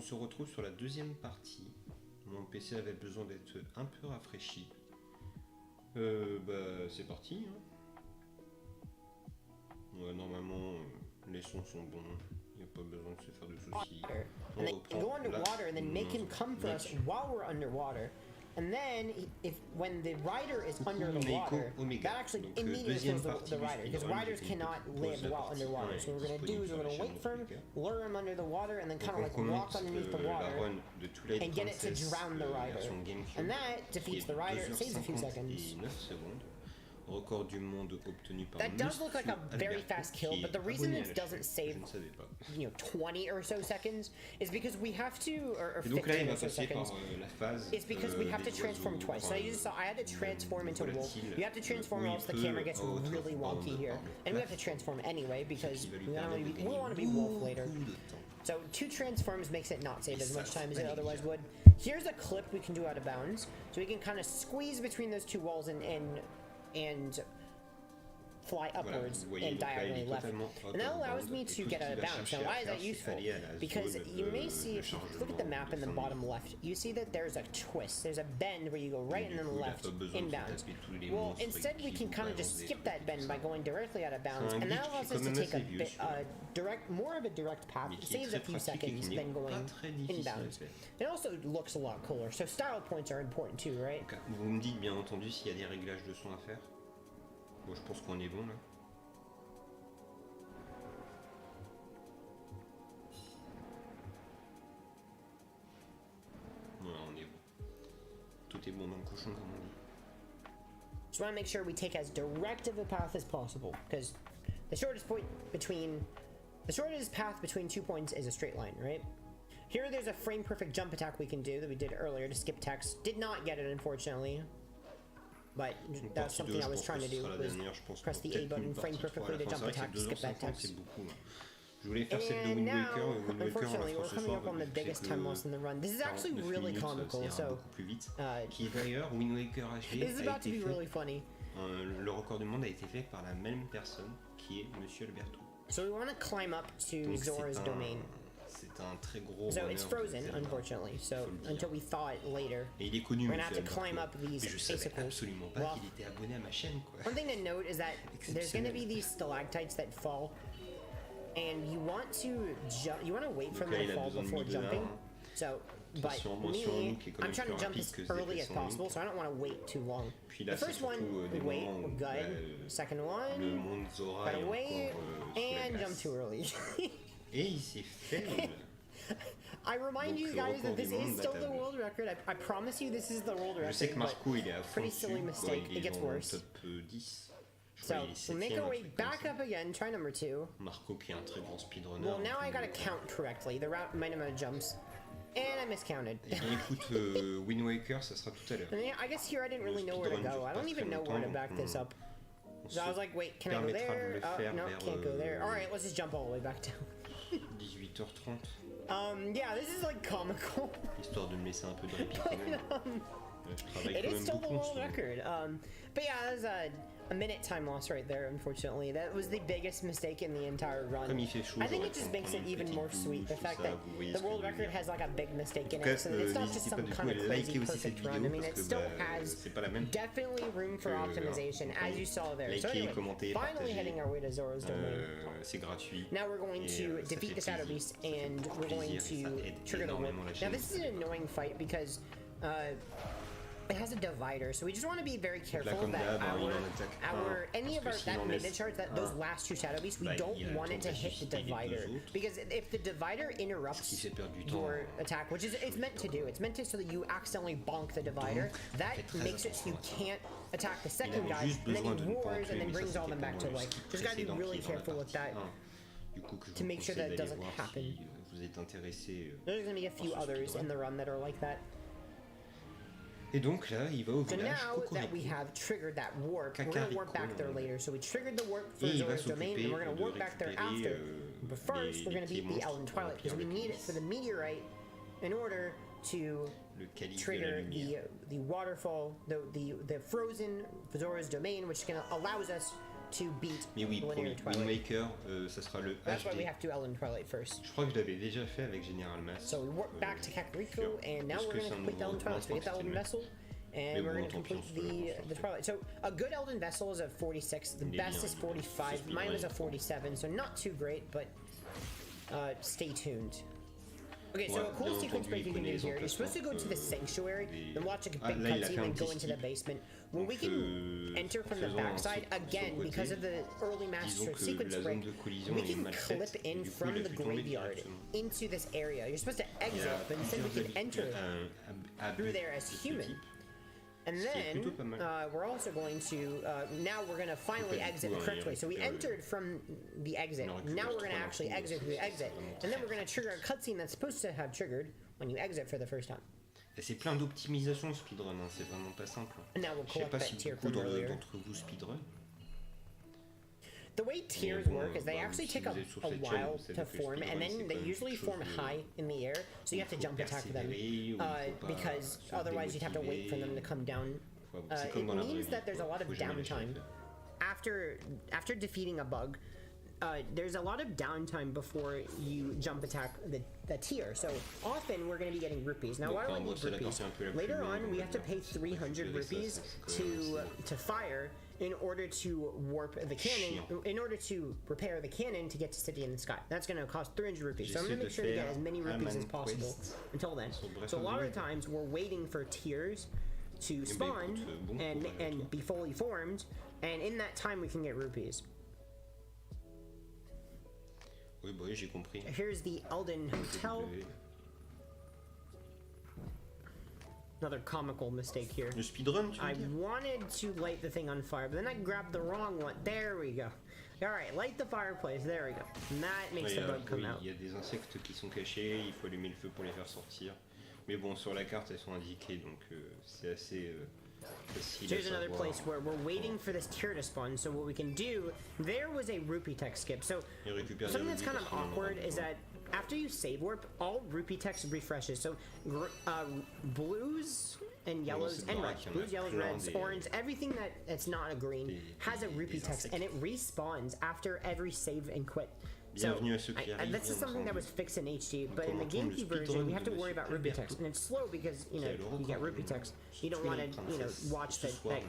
se retrouve sur la deuxième partie. Mon PC avait besoin d'être un peu rafraîchi. C'est parti. Hein. Ouais, normalement, les sons sont bons. Il n'y a pas besoin de se faire de soucis. And then go underwater and then make him come for us while we're underwater. And then, when the rider is under the water, that actually immediately kills the rider, because riders cannot live while underwater. So what we're going to do is we're going to wait for him, lure him under the water, and then kind of like walk underneath the water and get it to drown the rider. And that defeats the rider, it saves a few seconds. Record du monde obtenu par That does look like a very fast kill, but the reason it doesn't save, 20 or so seconds is because we have to, or 15 or so seconds, it's because we have to transform twice. So you just saw I had to transform into wolf. You have to transform or else the camera gets really wonky here. And we have to transform anyway because we want to be wolf later. So 2 transforms makes it not save as much time as it otherwise would. Here's a clip we can do out of bounds. So we can kind of squeeze between those 2 walls and fly upwards and diagonally left. And that allows me to get out of bounds. Now why is that useful? Because you may see, if you look at the map in the bottom left, you see that there's a twist. There's a bend where you go right and then left inbounds. Well, instead we can kind of just skip that bend by going directly out of bounds, and that allows us to take a bit more of a direct path. It saves a few seconds than going inbounds. It also looks a lot cooler, so style points are important too, right? Vous me dites bien entendu s'il y a des réglages de son à faire. Bon, je pense qu'on est bon là. Voilà, on est bon. Tout est bon dans le cochon, comme on dit. Just want to make sure we take as direct of a path as possible, because the shortest path between 2 points is a straight line, right? Here there's a frame perfect jump attack we can do that we did earlier to skip text. Did not get it, unfortunately. But that's something I was trying to do, was press the A button, frame perfectly to jump attack, to skip that text. And now, unfortunately, we're coming up on the biggest time loss in the run. This is actually really comical, so this is about to be really funny. Le record du monde a été fait par la même personne qui est MrAlberto. So we want to climb up to Zora's domain. So it's frozen, unfortunately. So until we thaw it later, we're gonna have to climb up these icicles. Well, one thing to note is that there's gonna be these stalactites that fall, and you want to jump. You want to wait for them to fall before jumping. So, but me, I'm trying to jump as early as possible, so I don't want to wait too long. The first one, wait, we're good. Second one, gotta wait, and jump too early. Et il s'est fait. I remind you guys that this is still the world record. I promise you this is the world record. Je sais que Marco il est à fond. Pretty silly mistake. It gets worse. So we'll make our way back up again. Try number 2. Marco qui est un très grand speedrunner. Well, now I gotta count correctly. The minimum amount of jumps. And I miscounted. Écoute, Wind Waker, ça sera tout à l'heure. I guess here I didn't really know where to go. I don't even know where to back this up. So I was like, wait, can I go there? No, can't go there. Alright, let's just jump all the way back down. 18h30. Yeah, this is like comical. Histoire de me laisser un peu de répit quand même. It is still the world record. But yeah, that was a minute time loss right there, unfortunately. That was the biggest mistake in the entire run. I think it just makes it even more sweet, the fact that the world record has like a big mistake in it, so it's not just some kind of crazy perfect run. I mean, it still has definitely room for optimization, as you saw there. So anyway, finally heading our way to Zora's domain. Now we're going to defeat the Shadow Beast, and we're going to trigger the whip. Now this is an annoying fight because it has a divider, so we just want to be very careful that any of our meta charts, that those last 2 Shadow Beasts, we don't want it to hit the divider, because if the divider interrupts your attack, which is it's meant to do, it's meant to so that you accidentally bonk the divider, that makes it so you can't attack the second guy, and then he roars and then brings all them back to life. Just gotta be really careful with that to make sure that it doesn't happen. There's gonna be a few others in the run that are like that. Et donc là, il va au so village now that we have triggered that warp, we're going to warp back there later. So we triggered the warp for Zora's domain, and we're going to warp back there after. But first, we're going to beat the Elven Twilight, because we need it for the meteorite in order to trigger the waterfall, the frozen Zora's domain, which allows us to beat Mais oui, linear Twilight. Wingmaker, ça sera le That's HD. why we have to Ellen Twilight first. Je crois que je l'avais déjà fait avec General Mass. So we warp back to Kakariko, and now we're going to complete the Elden Twilight. So we get the Elden Vessel, and we're going to complete the Twilight. So a good Elden Vessel is a 46. The best is 45. Mine was a 47, so not too great, but stay tuned. Okay, so a cool sequence break you can do here. You're supposed to go to the sanctuary and watch a big cutscene and go into the basement. Where we can enter from the backside, again, because of the early master sequence break, we can clip in from the graveyard into this area. You're supposed to exit, but instead we can enter through there as human. And then, we're also going to, now we're going to finally exit the correct way. So we entered from the exit. Now we're going to actually exit through the exit. And then we're going to trigger a cutscene that's supposed to have triggered when you exit for the first time. C'est plein d'optimisation speedrun, hein. C'est vraiment pas simple. Je sais pas si beaucoup d'entre vous speedrun. The way tiers work is they actually take a while to form, and then they usually form high in the air, so you have to jump attack them, because otherwise you'd have to wait for them to come down. It means that there's a lot of downtime. After defeating a bug, there's a lot of downtime before you jump attack the tier. So often we're going to be getting rupees. Now why do I need rupees? Later on we have to pay 300 rupees to fire in order to warp the cannon, in order to repair the cannon to get to City in the Sky. That's going to cost 300 rupees. So I'm going to make sure to get as many rupees as possible until then. So a lot of the times we're waiting for tiers to spawn and be fully formed, and in that time we can get rupees. Oui, bah oui, j'ai compris. Here's the Elden Hotel. Another comical mistake here. Le speedrun, tu veux I dire? wanted to light the thing on fire, but then I grabbed the wrong one. There we go. Alright, light the fireplace. There we go. And that makes the bug come out. Il y a des insectes qui sont cachés, il faut allumer le feu pour les faire sortir. Mais bon, sur la carte, elles sont indiquées, donc c'est assez facile. Here's another place where we're waiting for this tier to spawn. So what we can do, there was a rupee tech skip. So something that's kind of awkward is that after you save warp, all rupee text refreshes. So blues and yellows and reds, blues, yellows, reds, orange, everything that's not a green has a rupee text, and it respawns after every save and quit. So this is something that was fixed in HD, but in the Gamecube version, we have to worry about rupee text, and it's slow because you get rupee text. You don't want to watch that quick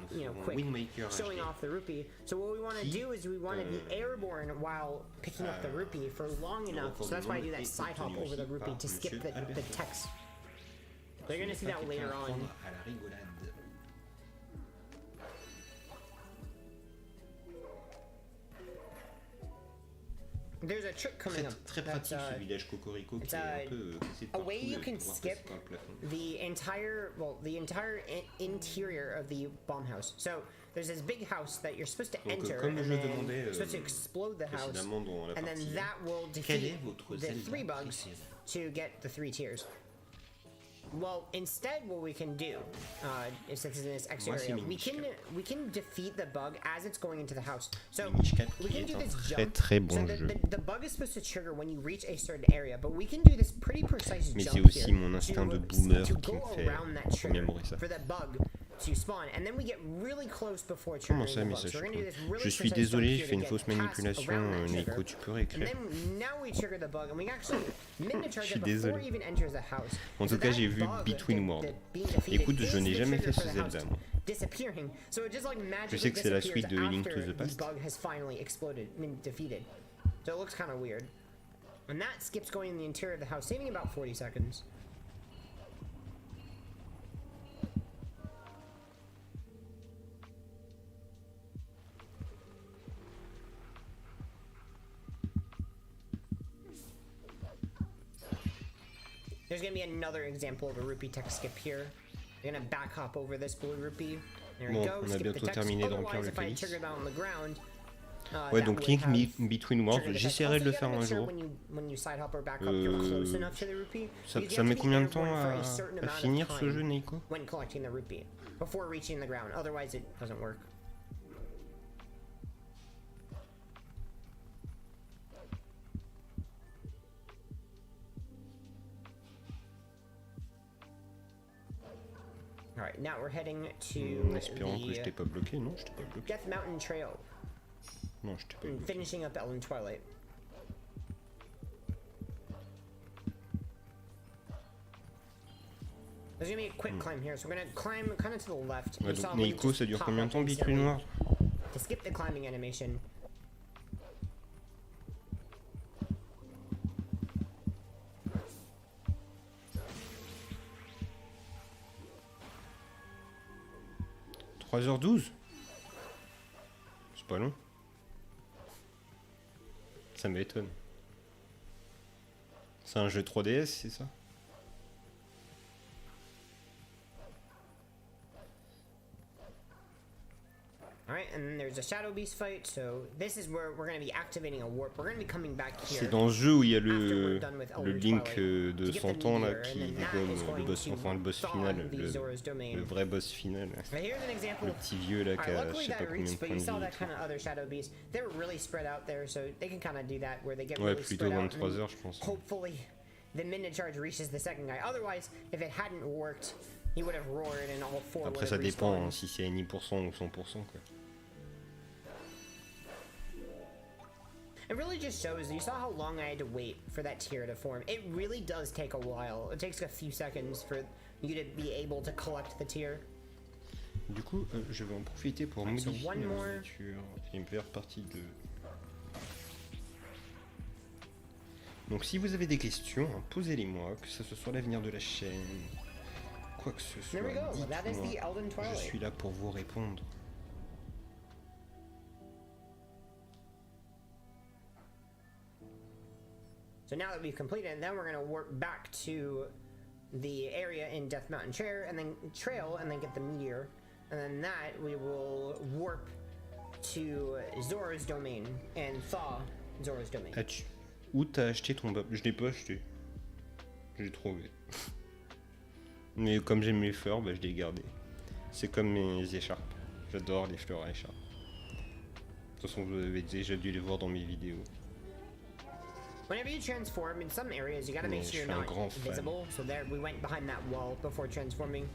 showing off the rupee. So what we want to do is we want to be airborne while picking up the rupee for long enough. So that's why I do that side hop over the rupee to skip the text. They're gonna see that later on. There's a trick coming up. Très pratique ce village cocorico qui est un peu cassé de partout. A way you can skip the entire interior of the bomb house. So there's this big house that you're supposed to enter, and then you're supposed to explode the house, and then that will defeat the 3 bugs to get the 3 tiers. Well, instead, what we can do is, since it's in this X area, we can defeat the bug as it's going into the house. So we can do this jump. So the bug is supposed to trigger when you reach a certain area, but we can do this pretty precise jump here to go around that trigger for that bug to spawn, and then we get really close before triggering the bug. So we're gonna do this really Je suis désolé, j'ai fait une fausse manipulation, Nico, tu peux réécrire. And then now we trigger the bug, and we actually charge it before it even enters the house. En tout cas, j'ai vu Between Worlds. Écoute, je n'ai jamais fait ce Zelda, moi. Disappearing. So it just like magically je sais que c'est la suite de Link to the Past. The bug has finally exploded, defeated. So it looks kind of weird. And that skips going in the interior of the house, saving about 40 seconds. There's gonna be another example of a rupee text skip here. You're gonna back hop over this blue rupee. There we go. Skip the text. Otherwise, if I trigger that on the ground, ouais, donc Link Between Worlds, j'essaierai de le faire un jour. Ça met combien de temps à finir ce jeu, Nico? When collecting the rupee before reaching the ground. Otherwise, it doesn't work. Alright, now we're heading to en espérant que je t'ai pas bloqué, non, je t'ai pas bloqué. Death Mountain Trail. Non, je t'ai pas eu. Finishing up Ellen Twilight. There's gonna be a quick climb here, so we're gonna climb kind of to the left. Ouais, donc Neiko, ça dure combien de temps, Bicru Noir? To skip the climbing animation. « 3h12 » C'est pas long. Ça m'étonne. C'est un jeu 3DS, c'est ça? Alright, and then there's a Shadow Beast fight, so this is where we're going to be activating a warp. We're going to be coming back here. C'est dans ce jeu où il y a le Link de 100 ans là qui dégomme le boss, enfin le boss final, le vrai boss final. Le petit vieux là qui a je sais pas combien de points de vie. Ouais, plutôt 23 heures je pense. Hopefully the minute charge reaches the second guy. Otherwise, if it hadn't worked, he would have roared and all four. Après ça dépend hein, si c'est 10% ou 100% quoi. It really just shows, you saw how long I had to wait for that tier to form. It really does take a while. It takes a few seconds for you to be able to collect the tier. Du coup, je vais en profiter pour modifier ma miniature et me faire partie de... Donc si vous avez des questions, posez-les-moi, que ce soit l'avenir de la chaîne, quoi que ce soit, dites-moi, je suis là pour vous répondre. So now that we've completed, then we're going to warp back to the area in Death Mountain Trail, and then get the meteor, and then that we will warp to Zora's domain and thaw Zora's domain. Où t'as acheté ton bob? Je l'ai pas acheté. J'ai trouvé. Mais comme j'aime les fleurs, bah, je l'ai gardé. C'est comme mes écharpes. J'adore les fleurs à écharpes. De toute façon, vous avez déjà dû les voir dans mes vidéos. Whenever you transform in some areas, you gotta make sure you're not visible. So there, we went behind that wall before transforming.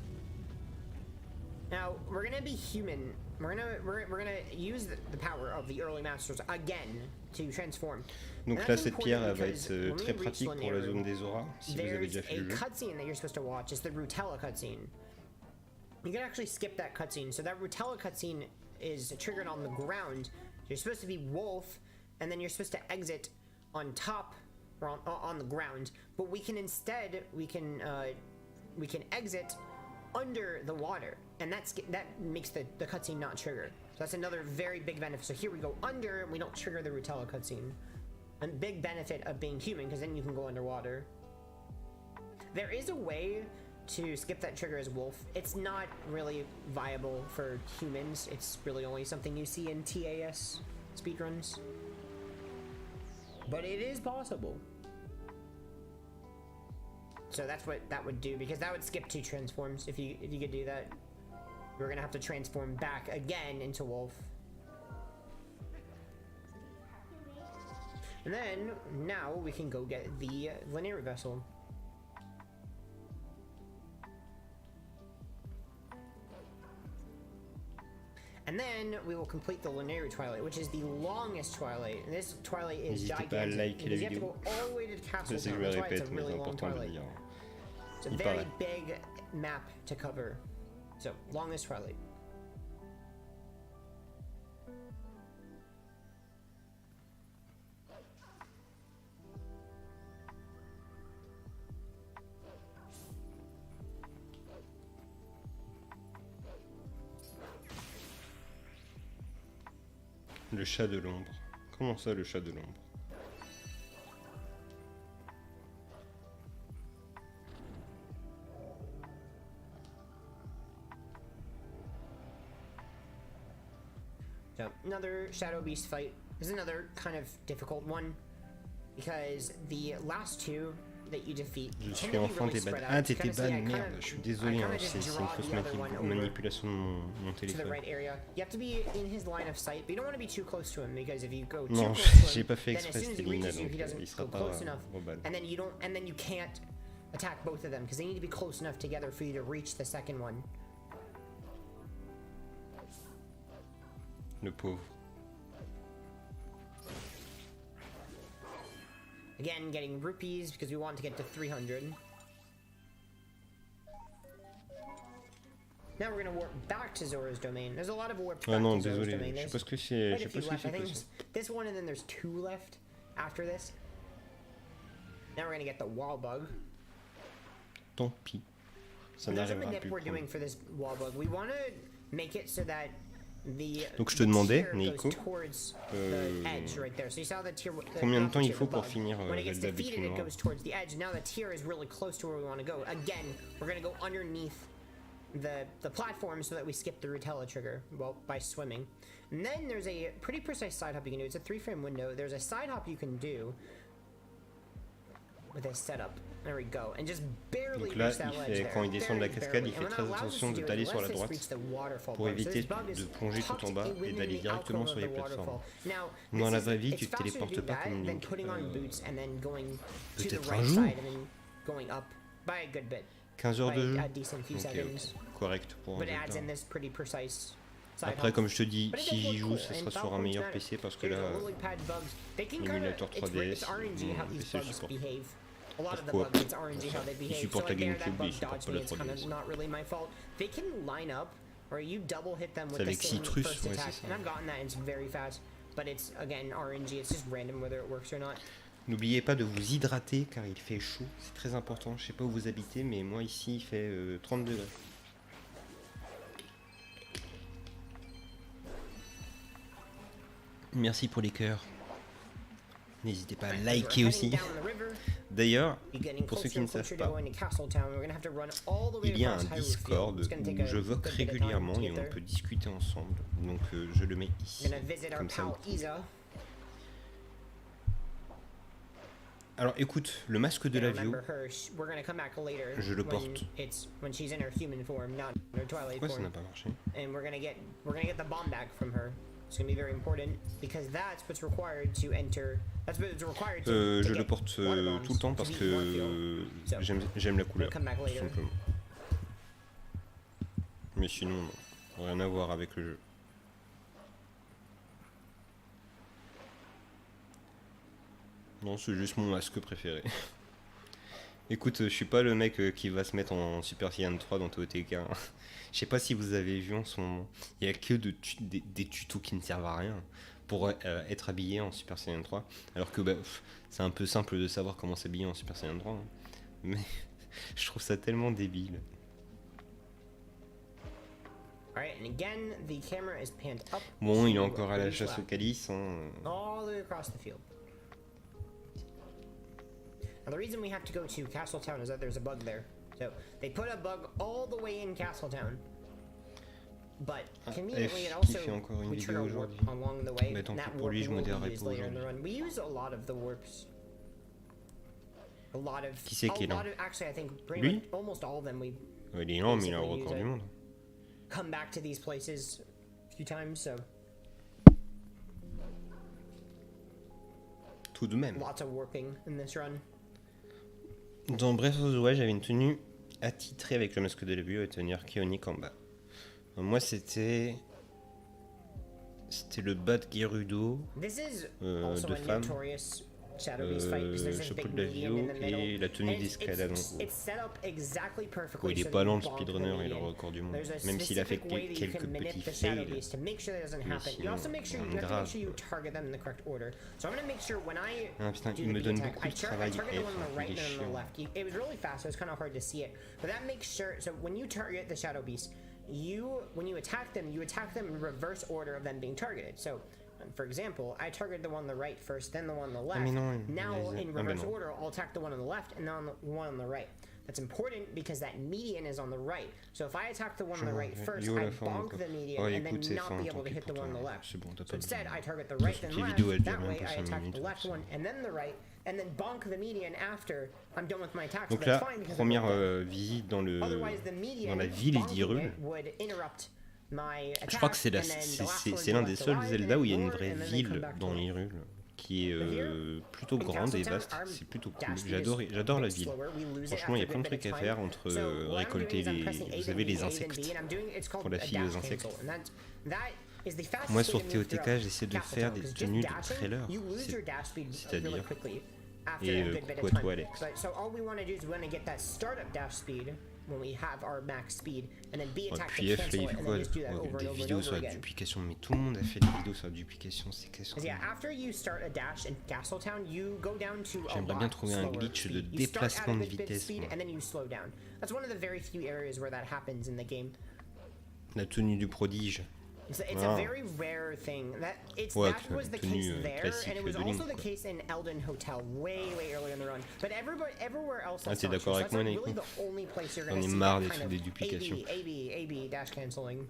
Now we're gonna be human. We're gonna use the power of the early masters again to transform. Donc là, cette pierre, elle va être très pratique pour la zone des auras, si vous avez déjà fait le jeu. There's a cutscene that you're supposed to watch. It's the Rutella cutscene. You can actually skip that cutscene. So that Rutella cutscene is triggered on the ground. You're supposed to be wolf, and then you're supposed to exit on top or on the ground, but we can instead we can exit under the water, and that makes the cutscene not trigger. So that's another very big benefit. So here we go under, and we don't trigger the Rutella cutscene. A big benefit of being human, because then you can go underwater. There is a way to skip that trigger as wolf. It's not really viable for humans. It's really only something you see in TAS speedruns. But it is possible. So that's what that would do, because that would skip 2 transforms if you could do that. We're gonna have to transform back again into wolf. And then now we can go get the linear vessel. And then we will complete the linear Twilight, which is the longest Twilight. And this Twilight is gigantic, because you have to go all the way to the castle town. That's why it's a really long Twilight. It's a very big map to cover. So, longest Twilight. Le chat de l'ombre. Comment ça, le chat de l'ombre? So, another Shadow Beast fight. This is another kind of difficult one, because the last 2 that you defeat Je suis enfin déban. Ah, t'étais ban, merde, je suis désolé, hein, c'est une fausse manipulation de mon téléphone. You have to be in his line of sight, but you don't want to be too close to him, because if you go too non, close to him, j'ai pas fait then as exprès, soon as c'était he Lina, reaches you, he donc doesn't il sera go pas close enough, au bal. and then you can't attack both of them, because they need to be close enough together for you to reach the second one. Le pauvre. Again, getting rupees because we want to get to 300. Now we're gonna warp back to Zora's domain. There's a lot of warp back to Zora's domain. Je sais pas ce que c'est. Je sais pas ce que c'est. I think this one and then there's 2 left after this. Now we're gonna get the wall bug. Tant pis. Ça n'arrivera plus. We're doing for this wall bug. We want to make it so that the donc je te demandais, Nico, combien de temps il faut pour finir Zelda TP. It goes towards the edge. Now the tier is really close to where we want to go. Again, we're gonna go underneath the platform so that we skip the Rutella trigger, well, by swimming. And then there's a pretty precise side hop you can do. It's a 3-frame window. There's a side hop you can do with a setup. There we go. And just barely donc là, quand il descend de la cascade, il fait très attention d'aller sur la droite pour éviter de plonger tout en bas et d'aller directement sur les plateformes. Dans la vraie vie, tu te téléportes pas comme Link. Peut-être un jour. 15 heures de jeu, donc correct pour un Zelda. Après, comme je te dis, si j'y joue, ce sera sur un meilleur PC parce que là, l'émulateur 3DS, mon PC le supporte. Pourquoi? Il supporte la Gamecube, mais il supporte pas la 3DS. C'est avec Citrus, ouais, c'est ça. N'oubliez pas de vous hydrater car il fait chaud, c'est très important. Je sais pas où vous habitez, mais moi ici il fait 30 degrés. Merci pour les cœurs. N'hésitez pas à liker aussi. D'ailleurs, pour ceux qui ne savent pas, il y a un Discord où je vote régulièrement et on peut discuter ensemble. Donc je le mets ici, comme ça. Alors écoute, le masque de la Vio, je le porte. Pourquoi ça n'a pas marché? Je le porte tout le temps parce que j'aime la couleur, tout simplement. Mais sinon, non, rien à voir avec le jeu. Non, c'est juste mon masque préféré. Écoute, je suis pas le mec qui va se mettre en Super Saiyan 3 dans totk. Je sais pas si vous avez vu en ce moment. Il y a que des tutos qui ne servent à rien pour être habillé en Super Saiyan 3. Alors que c'est un peu simple de savoir comment s'habiller en Super Saiyan 3. Hein. Mais je trouve ça tellement débile. Bon, il est encore à la chasse au calice. Hein. Now the reason we have to go to Castletown is that there's a bug there. So they put a bug all the way in Castletown. But conveniently it also we trigger a warp along the way. And that warp will be used later in the run. We use a lot of the warps. A lot of actually I think pretty much almost all of them we il est énorme, il a un record du monde. Come back to these places a few times, so tout de même. Lots of warping in this run. Dans Breath of the Wild, j'avais une tenue attitrée avec le masque de la Vio et tenue archéonique en bas. Moi, c'était le bas de Gerudo de femme, chapeau de la Vio et la tenue d'escalade en haut. Il est pas lent le speedrunner, il a le record du monde, même s'il a fait quelques petits fails. Mais sinon, grave. Ah putain, il me donne beaucoup de travail F, il est chiant. When you attack them in reverse order of them being targeted. So, for example, I targeted the one on the right first, then the one on the left. Now, in reverse order, I'll attack the one on the left and then the one on the right. That's important because that median is on the right. So if I attack the one on the right first, I bonk the median and then not be able to hit the one on the left. So instead, I target the right then left. That way, I attack the left one and then the right, and then bonk the median after I'm done with my attack. Donc là, première visite dans la ville d'Hyrule. Je crois que c'est l'un des seuls Zelda où il y a une vraie ville dans Hyrule qui est plutôt grande et vaste. C'est plutôt cool. J'adore la ville. Franchement, il y a plein de trucs à faire entre récolter les insectes pour la fille aux insectes. Moi sur totk, j'essaie de faire des tenues de trailer, c'est-à-dire Et coucou à toi Alex. But so all we want to do is we want to get that startup dash speed when we have our max speed, and then B attack to cancel it, and then just do that over and over and over again. Des vidéos sur la duplication, mais tout le monde a fait des vidéos sur la duplication, c'est qu'est-ce que... Yeah, after you start a dash in Castletown, you go down to a J'aimerais bien trouver un glitch de déplacement de vitesse. And then you slow down. That's one of the very few areas where that happens in the game. La tenue du prodige. It's a very rare thing. That was the case there, and it was also the case in Elden Hotel way earlier in the run. But everywhere else, t'es d'accord avec moi, Nico? J'en ai marre des trucs des duplications. AB dash canceling.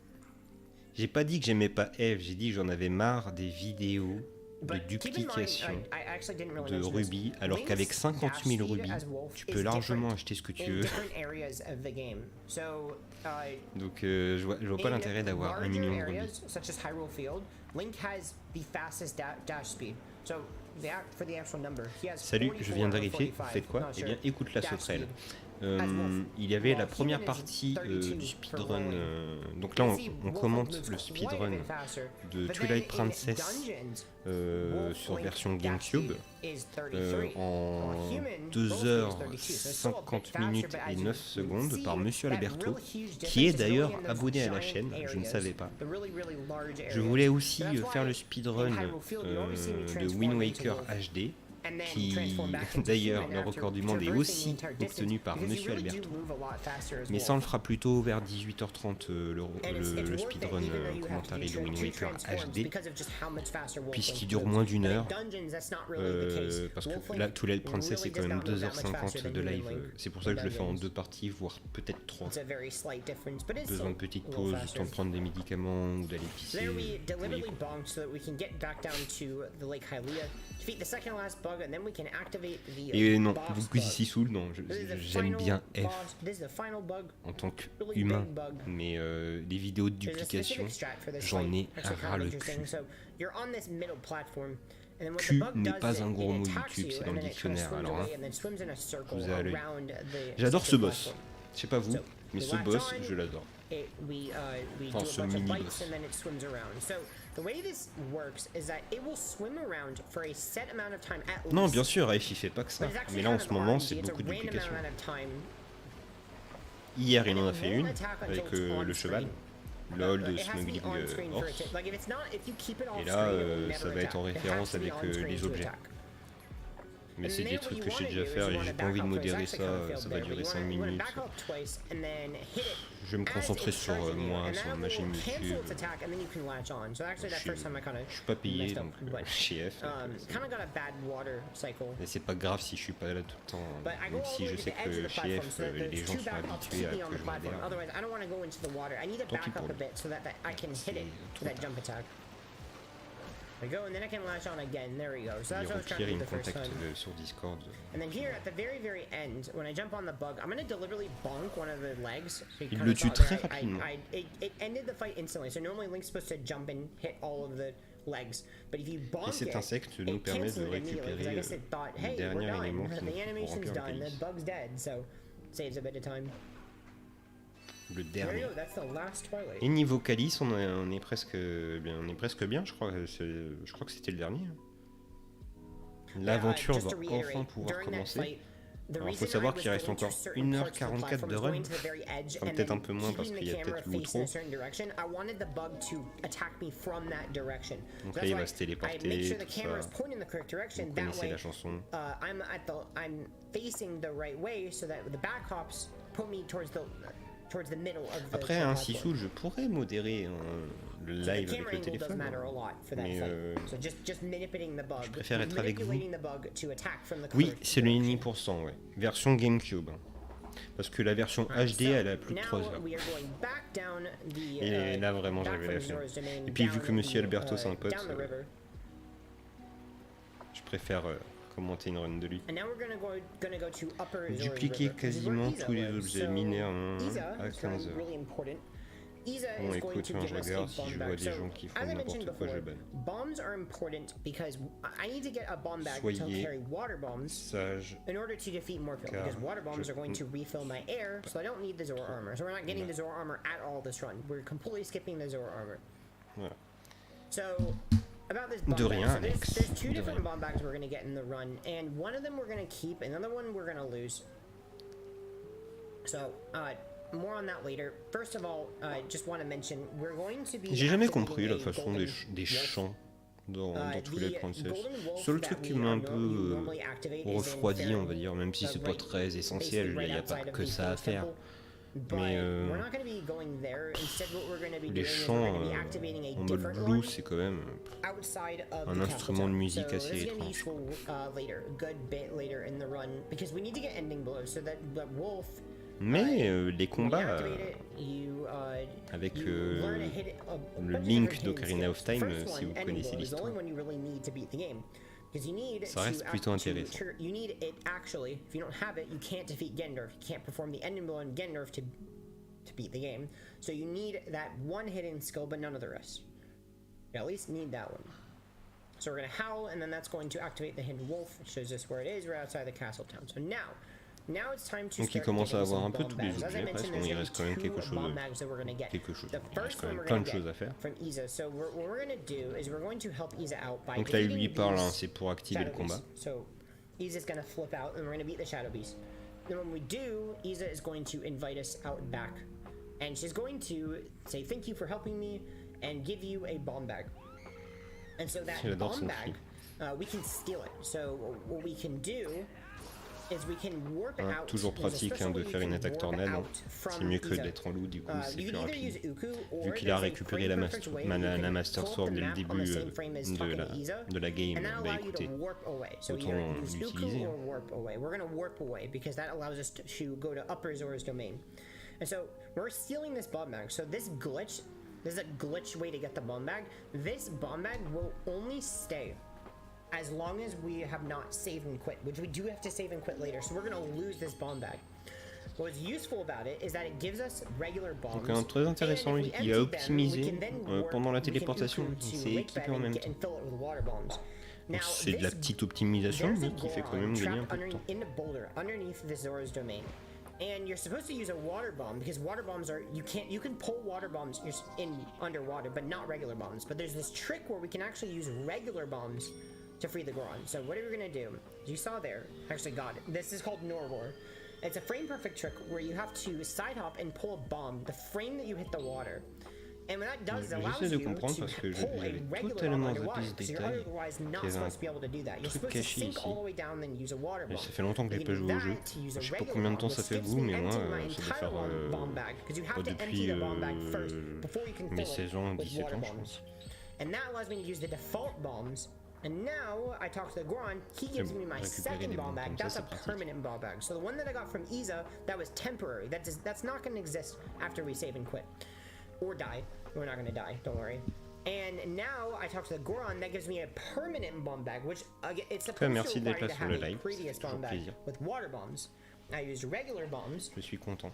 J'ai pas dit que j'aimais pas F, j'ai dit que j'en avais marre des vidéos de duplication de rubis, alors qu'avec 50 000 rubis, tu peux largement acheter ce que tu veux. Donc je vois pas l'intérêt d'avoir 1 million de rubis. Salut, je viens de vérifier, vous faites quoi? Eh bien, écoute la sauterelle. Il y avait la première partie du speedrun. Donc là, on commente le speedrun de Twilight Princess sur version Gamecube en 2h50min09sec par MrAlberto, qui est d'ailleurs abonné à la chaîne, je ne savais pas. Je voulais aussi faire le speedrun de Wind Waker HD, qui d'ailleurs le record du monde est aussi obtenu par MrAlberto, mais ça on le fera plutôt vers 18h30 le speedrun commentary de Wind Waker HD, puisqu'il dure moins d'1 heure, parce que là Twilight Princess c'est quand même 2h50 de live, c'est pour ça que je le fais en 2 parties, voire peut-être 3. Besoin de petite pause, du temps de prendre des médicaments ou d'aller pisser. Et non, beaucoup ici sous, non, j'aime bien F en tant qu'humain, mais les vidéos de duplication, j'en ai ras le cul. Q n'est pas un gros mot YouTube, c'est dans le dictionnaire, alors hein, vous avez à l'œil. J'adore ce boss, je sais pas vous, mais ce boss, je l'adore. Enfin, ce mini-boss. Non, bien sûr, F il fait pas que ça, mais là en ce moment c'est beaucoup de duplications. Hier il en a fait une avec le cheval, lol de smuggling horse, et là ça va être en référence avec les objets. Mais c'est des trucs que je sais déjà faire et j'ai pas envie de modérer ça, ça va durer 5 minutes. Je vais me concentrer sur moi, sur ma chaîne YouTube. Je suis pas payé donc chez F. Mais c'est pas grave si je suis pas là tout le temps, même si je sais que chez F les gens sont habitués à que je modère. Tant pis pour lui. We go, and then I can latch on again. There we go. So that's what I was trying to do the first time. Sur Discord. And then here at the very end, when I jump on the bug, I'm gonna deliberately bonk one of the legs. So il le tue très rapidement. It ended the fight instantly. So normally Link's supposed to jump and hit all of the legs, but if you bonk et cet insecte nous permet de récupérer le dernier élément qui nous animation's done. The bug's dead, so saves a bit of time. Le dernier. Et niveau calice, on est presque bien, je crois que c'était le dernier. L'aventure va enfin pouvoir commencer. Alors il faut savoir qu'il reste encore 1h44 de run, enfin, peut-être un peu moins parce qu'il y a peut-être l'outro. Donc là il va se téléporter, tout ça. Vous connaissez la chanson. Après un Sissou, je pourrais modérer le live avec le téléphone, mais je préfère être avec vous. Oui, c'est le 1,5%, ouais. Version Gamecube. Parce que la version HD, elle a plus de 3 heures. Et là, vraiment, j'avais la flemme. Et puis, vu que MrAlberto, c'est un pote, je préfère commenter une run de lui. Dupliquer quasiment tous les objets mineurs à 15 heures. Bon, écoute, je regarde si je vois des gens qui font n'importe quoi, je banne. Soyez sage, car voilà. about this bomb De bag. rien, So Alex. there's two De different rien. bomb bags we're gonna get in the run, and one of them we're gonna keep, and another one we're gonna lose. So, more on that later. First of all, I just want to mention we're going to be. J'ai jamais compris la façon des chants dans Twilight Princess. Seul truc qui m'a un peu refroidi, on va dire, même si c'est pas très essentiel, il n'y a pas que ça à faire. Mais les chants en mode blues, c'est quand même un instrument de musique assez étrange. Mais les combats avec le Link d'Ocarina of Time, si vous connaissez l'histoire, ça reste plutôt intéressant. You need it actually. If you don't have it, you can't defeat Ganondorf. You can't perform the ending blow on Ganondorf to beat the game. So you need that one hidden skill, but none of the rest. You at least need that one. So we're gonna howl, and then that's going to activate the hidden wolf. It shows us where it is, right outside the castle town. So now it's time to. Donc il commence à avoir un peu tous les objets presque, mais il reste quand même quelque chose. Il reste quand même plein de choses à faire. Donc là il lui parle, hein, c'est pour activer le combat. So Isa's gonna flip out, and we're gonna beat the Shadow Beast. And when we do, Isa is going to invite us out and back, and she's going to say thank you for helping me and give you a bomb bag. And so that bomb bag, we can steal it. So what we can do. Hein, toujours pratique hein, de faire une attaque tornade, hein. C'est mieux que d'être en loup, du coup c'est plus rapide. Vu qu'il a récupéré la Master Sword dès le début de la game, bah écoutez, autant l'utiliser. And so we're stealing this bomb bag. So this is a glitch way to get the bomb bag. This bomb bag will only stay as long as we have not saved and quit, which we do have to save and quit later, so we're going to lose this bomb bag. What's useful about it is that it gives us regular bombs. Donc très intéressant, il a optimisé pendant la téléportation, il s'est équipé en même temps. Donc c'est de la petite optimisation, mais qui fait quand même gagner un peu de temps. And you're supposed to use a water bomb because water bombs are you can pull water bombs in underwater, but not regular bombs. But there's this trick where we can actually use regular bombs to free the Goron. So what are we gonna do? As you saw there, actually got it. This is called Norwar. It's a frame perfect trick where you have to side hop and pull a bomb the frame that you hit the water. And what that does is allows you to pull a regular bomb underwater because you're otherwise not supposed to be able to do that. You're supposed to sink all the way down and use a water bomb. Ça fait longtemps que j'ai pas joué au jeu. Je sais pas combien de temps ça fait vous, mais moi ça doit faire depuis mes 16 ans, 17 ans je pense. And that allows me to use the default bombs. And now I talk to the Goron, he gives me my second bomb bag. That's a permanent bomb bag. So the one that I got from Isa, that was temporary. That's not going to exist after we save and quit. Or die. We're not going to die, don't worry. And now I talk to the Goron, that gives me a permanent bomb bag, which it's supposed to require to have a previous bomb bag with water bombs. I used regular bombs. Je suis content.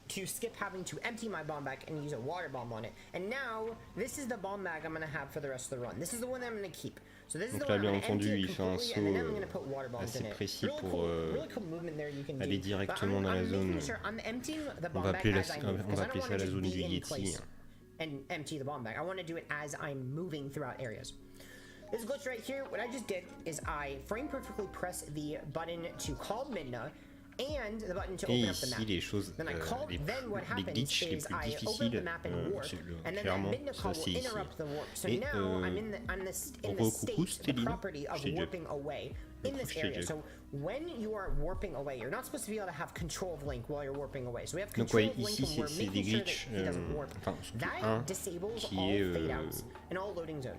To skip having to empty my bomb bag and use a water bomb on it. And now, this is the bomb bag I'm going to have for the rest of the run. This is the one that I'm going to keep. So this is the one I'm going to empty completely, and then I'm going to put water bombs in it. Précis pour really cool movement there you can aller do. directement dans la zone. I'm emptying the On bomb va bag appeler as I move, on va appeler ça la zone du in Yeti. place and empty the bomb bag. I want to do it as I'm moving throughout areas. This glitch right here, what I just did is I frame perfectly press the button to call Midna and the button to open up the map. Les choses, then I call, then what happens is I open the map and warp, and then that Midna call will interrupt the warp. So now I'm in the state, the property of warping away in this area. So when you are warping away, you're not supposed to be able to have control of Link while you're warping away. So we have control of Link when we're making sure that he doesn't warp. That disables all fade outs and all loading zones.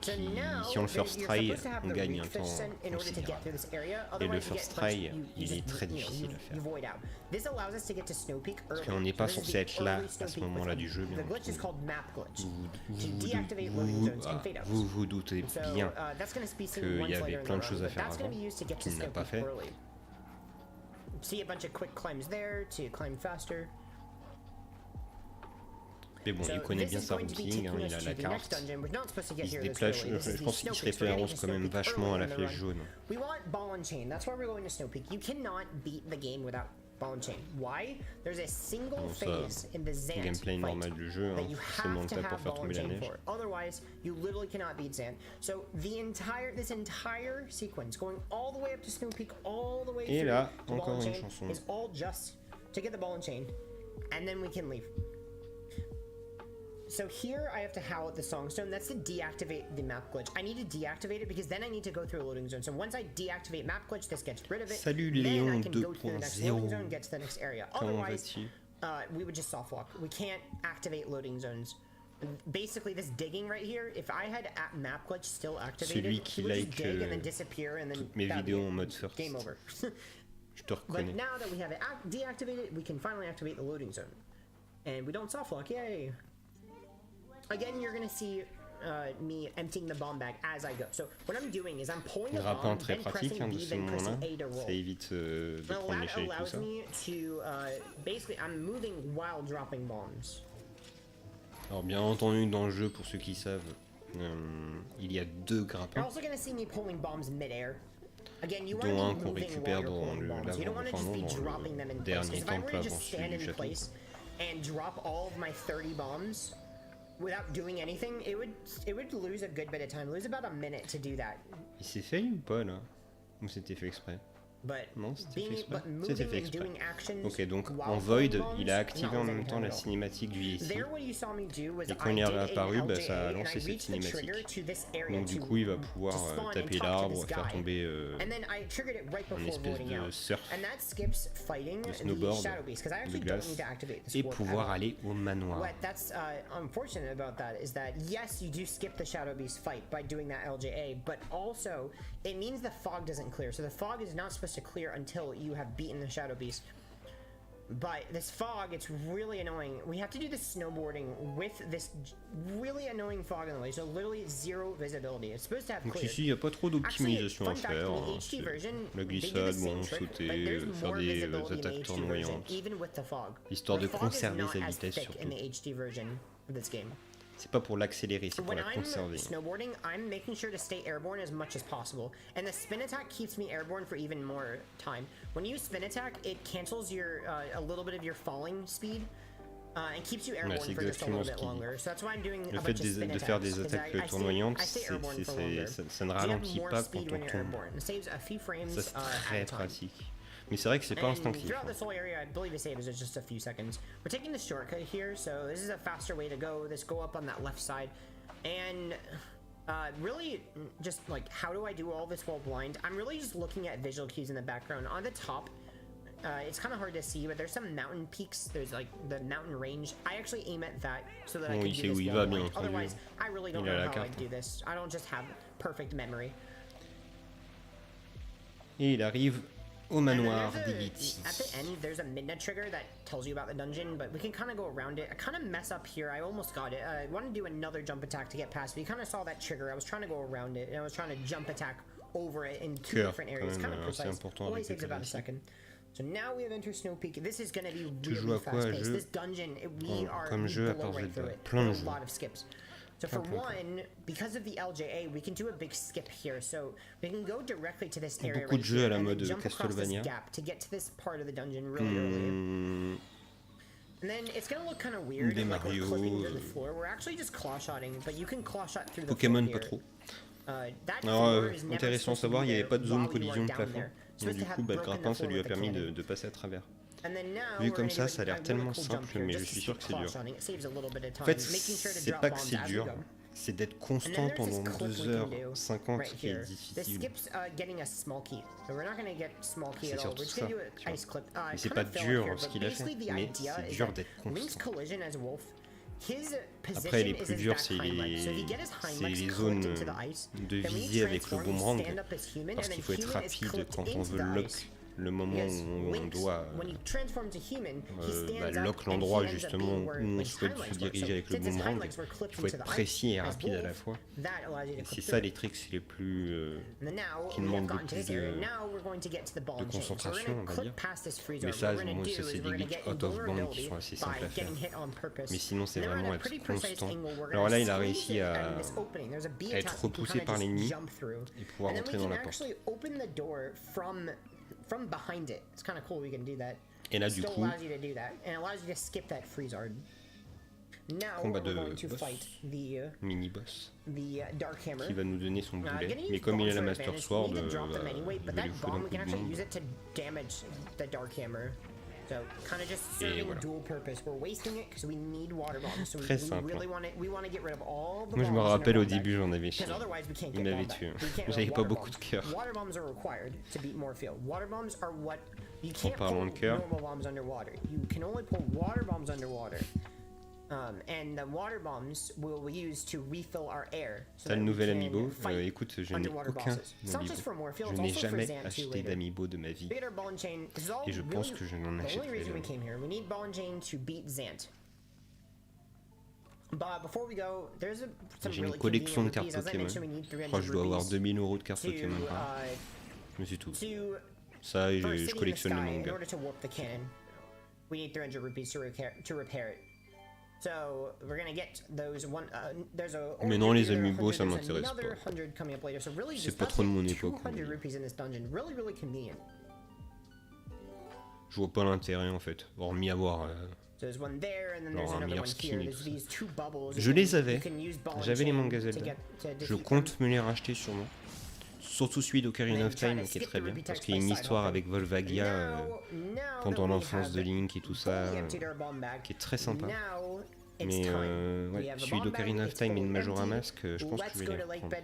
So now, si on le first try, on gagne un temps in order to get through this area. Et le first try, il est très difficile à faire. Void out. This allows us to get to Snowpeak early. Parce qu'on n'est pas censé être là à ce moment-là du jeu. The glitch is called map glitch. To deactivate loading zones and fade outs. Vous vous doutez bien qu'il y avait plein de choses à faire avant qu'il n'a pas fait. See a bunch of quick climbs there to climb faster. Mais bon, il connaît bien sa routine, hein, il a la carte, il se déplace, je pense qu'il se référence quand même vachement à la flèche jaune. We want ball and chain, that's why we're going to Snowpeak. You cannot beat the game without ball and chain. Why? There's a single phase in the Zant gameplay normal du jeu, that you have to have faire ball and tomber la chain neige. for. Otherwise, you literally cannot beat Zant. So this entire sequence, going all the way up to Snow Peak, all the way Et through là, to ball encore and une chain, chanson. is all just to get the ball and chain, and then we can leave. So here I have to howl at the songstone. That's to deactivate the map glitch. I need to deactivate it because then I need to go through a loading zone. So once I deactivate map glitch, this gets rid of it. Salut then Léon I can go through the next loading zone and get to the next area. Otherwise, we would just soft lock. We can't activate loading zones. Basically, this digging right here, if I had map glitch still activated, Celui qui it would just like dig and then disappear and then toutes mes vidéos en mode first. game over. Je te reconnais. But now that we have it deactivated, we can finally activate the loading zone. And we don't soft lock, yay! Again, you're gonna see me emptying the bomb bag as I go. So what I'm doing is I'm pulling the bomb, très then pratique pressing B, then pressing A to roll. Ça évite de prendre That l'échelle et tout allows ça. me to basically I'm moving while dropping bombs. Alors bien entendu dans le jeu, pour ceux qui savent, il y a 2 You're grappins, also gonna see me pulling bombs mid-air. Again, you dont want un to be qu'on moving récupère while you're dans pulling bombs. You don't want to just be dans dropping them in le place. dernier Because if I were temple to avant just stand celui du in château. place and drop all of my 30 bombs without doing anything, it would lose a good bit of time. Lose about a minute to do that. Il s'est fait ou pas là? Ou c'était fait exprès? But Non, c'était fait being exprès. but C'était fait moving and exprès. doing actions Ok, donc while en Void, pulling bombs, il a activé not en losing même temps time la at all. cinématique du ici. There, what you saw me do was Et quand I il est did an réapparu, bah, ça a LJA, lancé and I cette reached the trigger cinématique. to this area Donc du to- coup, il va to pouvoir spawn and taper talk to l'arbre, this faire guy. tomber And then I triggered it right une before espèce voting de out. surf And that skips fighting the snowboard Shadow Beast, because I de actually don't glace need to activate the et sword pouvoir at all. aller au manoir. What that's unfortunate about that is that yes, you do skip the Shadow Beast fight by doing that LJA, but also it means the fog doesn't clear. So the fog is not supposed to clear until you have beaten the Shadow Beast. But this fog, it's really annoying. We have to do this snowboarding with this really annoying fog in the way, so literally zero visibility. It's supposed to have Donc clear. ici, il n'y a pas trop d'optimisation à Fun fact, faire. in the Hein. HD version, La they did the glissade, same bon, trick, but sauter, there's faire more des visibility in the attaques HD version, tournoyantes. even with the fog. Histoire The de fog is conserver not sa as vitesse thick in surtout. the HD version of this game. C'est pas pour l'accélérer, c'est pour When la I'm conserver. snowboarding, I'm making sure to stay airborne as much as possible, and the spin attack keeps me airborne for even more time. When you spin attack, it cancels your a little bit of your falling speed, and keeps you airborne c'est for just a little exactement ce bit qu'il dit. longer. So that's why I'm doing Le a fait bunch of spin de faire des attacks, 'cause attaques I tournoyantes, stay airborne for longer. ça ne You have ralentit more pas speed quand when on you're tombe. airborne. It saves a few frames Ça c'est at a très time. pratique. Mais c'est vrai que c'est pas And instinctif. throughout Hein. this whole area, I believe the save is just a few seconds. We're taking the shortcut here, so this is a faster way to go. Let's go up on that left side. And really, just like, how do I do all this while blind? I'm really just looking at visual cues in the background. On the top, it's kind of hard to see, but there's some mountain peaks. There's like the mountain range. I actually aim at that so that I Bon, can il do sait this où il while va, bien blind. entendu. Otherwise, I really don't Il a know la how I carte. do this. I don't just have perfect memory. Et il arrive au manoir And then des there's Yeti. at the end, there's a midnight trigger that tells you about the dungeon, but we can kind of go around it. I kind of mess up here. I almost got it. I want to do another jump attack to get past, but you kind of saw that trigger. I was trying to go around it, and I was trying to jump attack over it in two different areas. Kind of c'est precise. important Only avec takes les about a ici. second. So now we have entered Snow Peak. This is going to be Tu joues really à quoi, fast-paced. jeu? This dungeon, we are Comme jeu, à blow part right Zelda. through it. Plein de There's a jeux. lot of skips. So for one, because of the LJA, we can do a big skip here. So we can go directly to this area Beaucoup de right jeux here à la and then mode jump across this Castlevania. gap to get to this part of the dungeon really early. And then it's gonna look kind of weird, des like we're Mario, clipping to the floor. We're actually just claw-shotting, but you can claw-shot through the Pokémon floor pas here. trop. That Alors, floor is never intéressant à supposed to savoir, be il n'y avait there pas de zone while you collision are de down plafond. there. Donc Supposed du to coup, have le broken grappin, the ça floor lui a with the permis cannon. de passer à travers. And then now Vu we're comme gonna ça, do ça a l'air a really tellement cool simple, jump here mais je just to suis sûr keep que c'est dur. claw-shotting. It saves a little bit of En time, fait, making sure to c'est drop pas que bombs c'est as we dur, go. c'est d'être And then constant there's this pendant clip we can 2h50 right qui est here. This difficile. skips getting a small key. So we're not going to get small key C'est at all. surtout We're just going to do ça, an ice clip. Mais It c'est kind pas of fell off dur here, ce but qu'il a fait, basically the mais idea c'est is dur that d'être Link's constant. collision as Wolf, his position Après, les is plus his durs, back c'est hind leg. So if he les, get his hind c'est legs les clipped zones into the ice, de then we visée avec le transform, boomerang, stand up as human, parce and qu'il then faut être human is rapide clipped quand on into veut the lock ice. le moment Yes, où on Link's, doit when you transform to human, he stands lock up l'endroit and he ends up justement being where où on his souhaite hind se legs were. diriger So avec le since his hind boomerang. legs were clipped Il faut into être the précis et ice as rapide à la Wolf, fois. that allows you to Et c'est clip ça through. les tricks les plus And then now qui we have demandent gotten to le this plus area. de Now we're going to get to the ball and chain. So we're concentration, going on to va clip dire. past this freezer. Mais What ça, we're going bon, to do ça is c'est we're des going to glitches get out of bounds qui invulnerability sont assez by simples à faire. getting hit on purpose. Mais sinon c'est And then vraiment on a être pretty precise constant. angle, we're Alors gonna là il a squeeze réussi it à out of this opening. There's a B être attack you can repoussé kinda par just l'ennemi jump through. et pouvoir And then rentrer we dans can la porte. actually open the door from behind it. It's kind of cool we can do that. Et là du coup, combat de boss, mini-boss, qui va nous donner son boulet. Mais comme il a la Master Sword, je vais lui foutre un coup de monde. Et voilà. Très simple. Moi je me rappelle au début j'en avais chié. Il m'avait tué. J'avais pas beaucoup de cœur. En parlant de cœur. T'as le nouvel amiibo. Écoute, je n'ai aucun amiibo. Je n'ai jamais acheté d'amiibo de ma vie. Et je pense que je n'en achèterai jamais. J'ai une collection de cartes Pokémon. Je crois que je dois avoir 2000 € de cartes Pokémon. Mais c'est tout. Ça et je collectionne le manga. Mais non, les amiibo, ça m'intéresse pas. C'est pas trop de mon époque. Je vois pas l'intérêt en fait, hormis avoir un meilleur skin et tout ça. Je les avais, j'avais les mangas Zelda. Je compte me les racheter sûrement. Surtout celui d'Ocarina of Time qui est très bien, parce qu'il y a une histoire avec Volvagia pendant l'enfance de Link et tout ça, qui est très sympa. Mais ouais, celui d'Ocarina of Time et de Majora Mask, je pense que je vais les reprendre.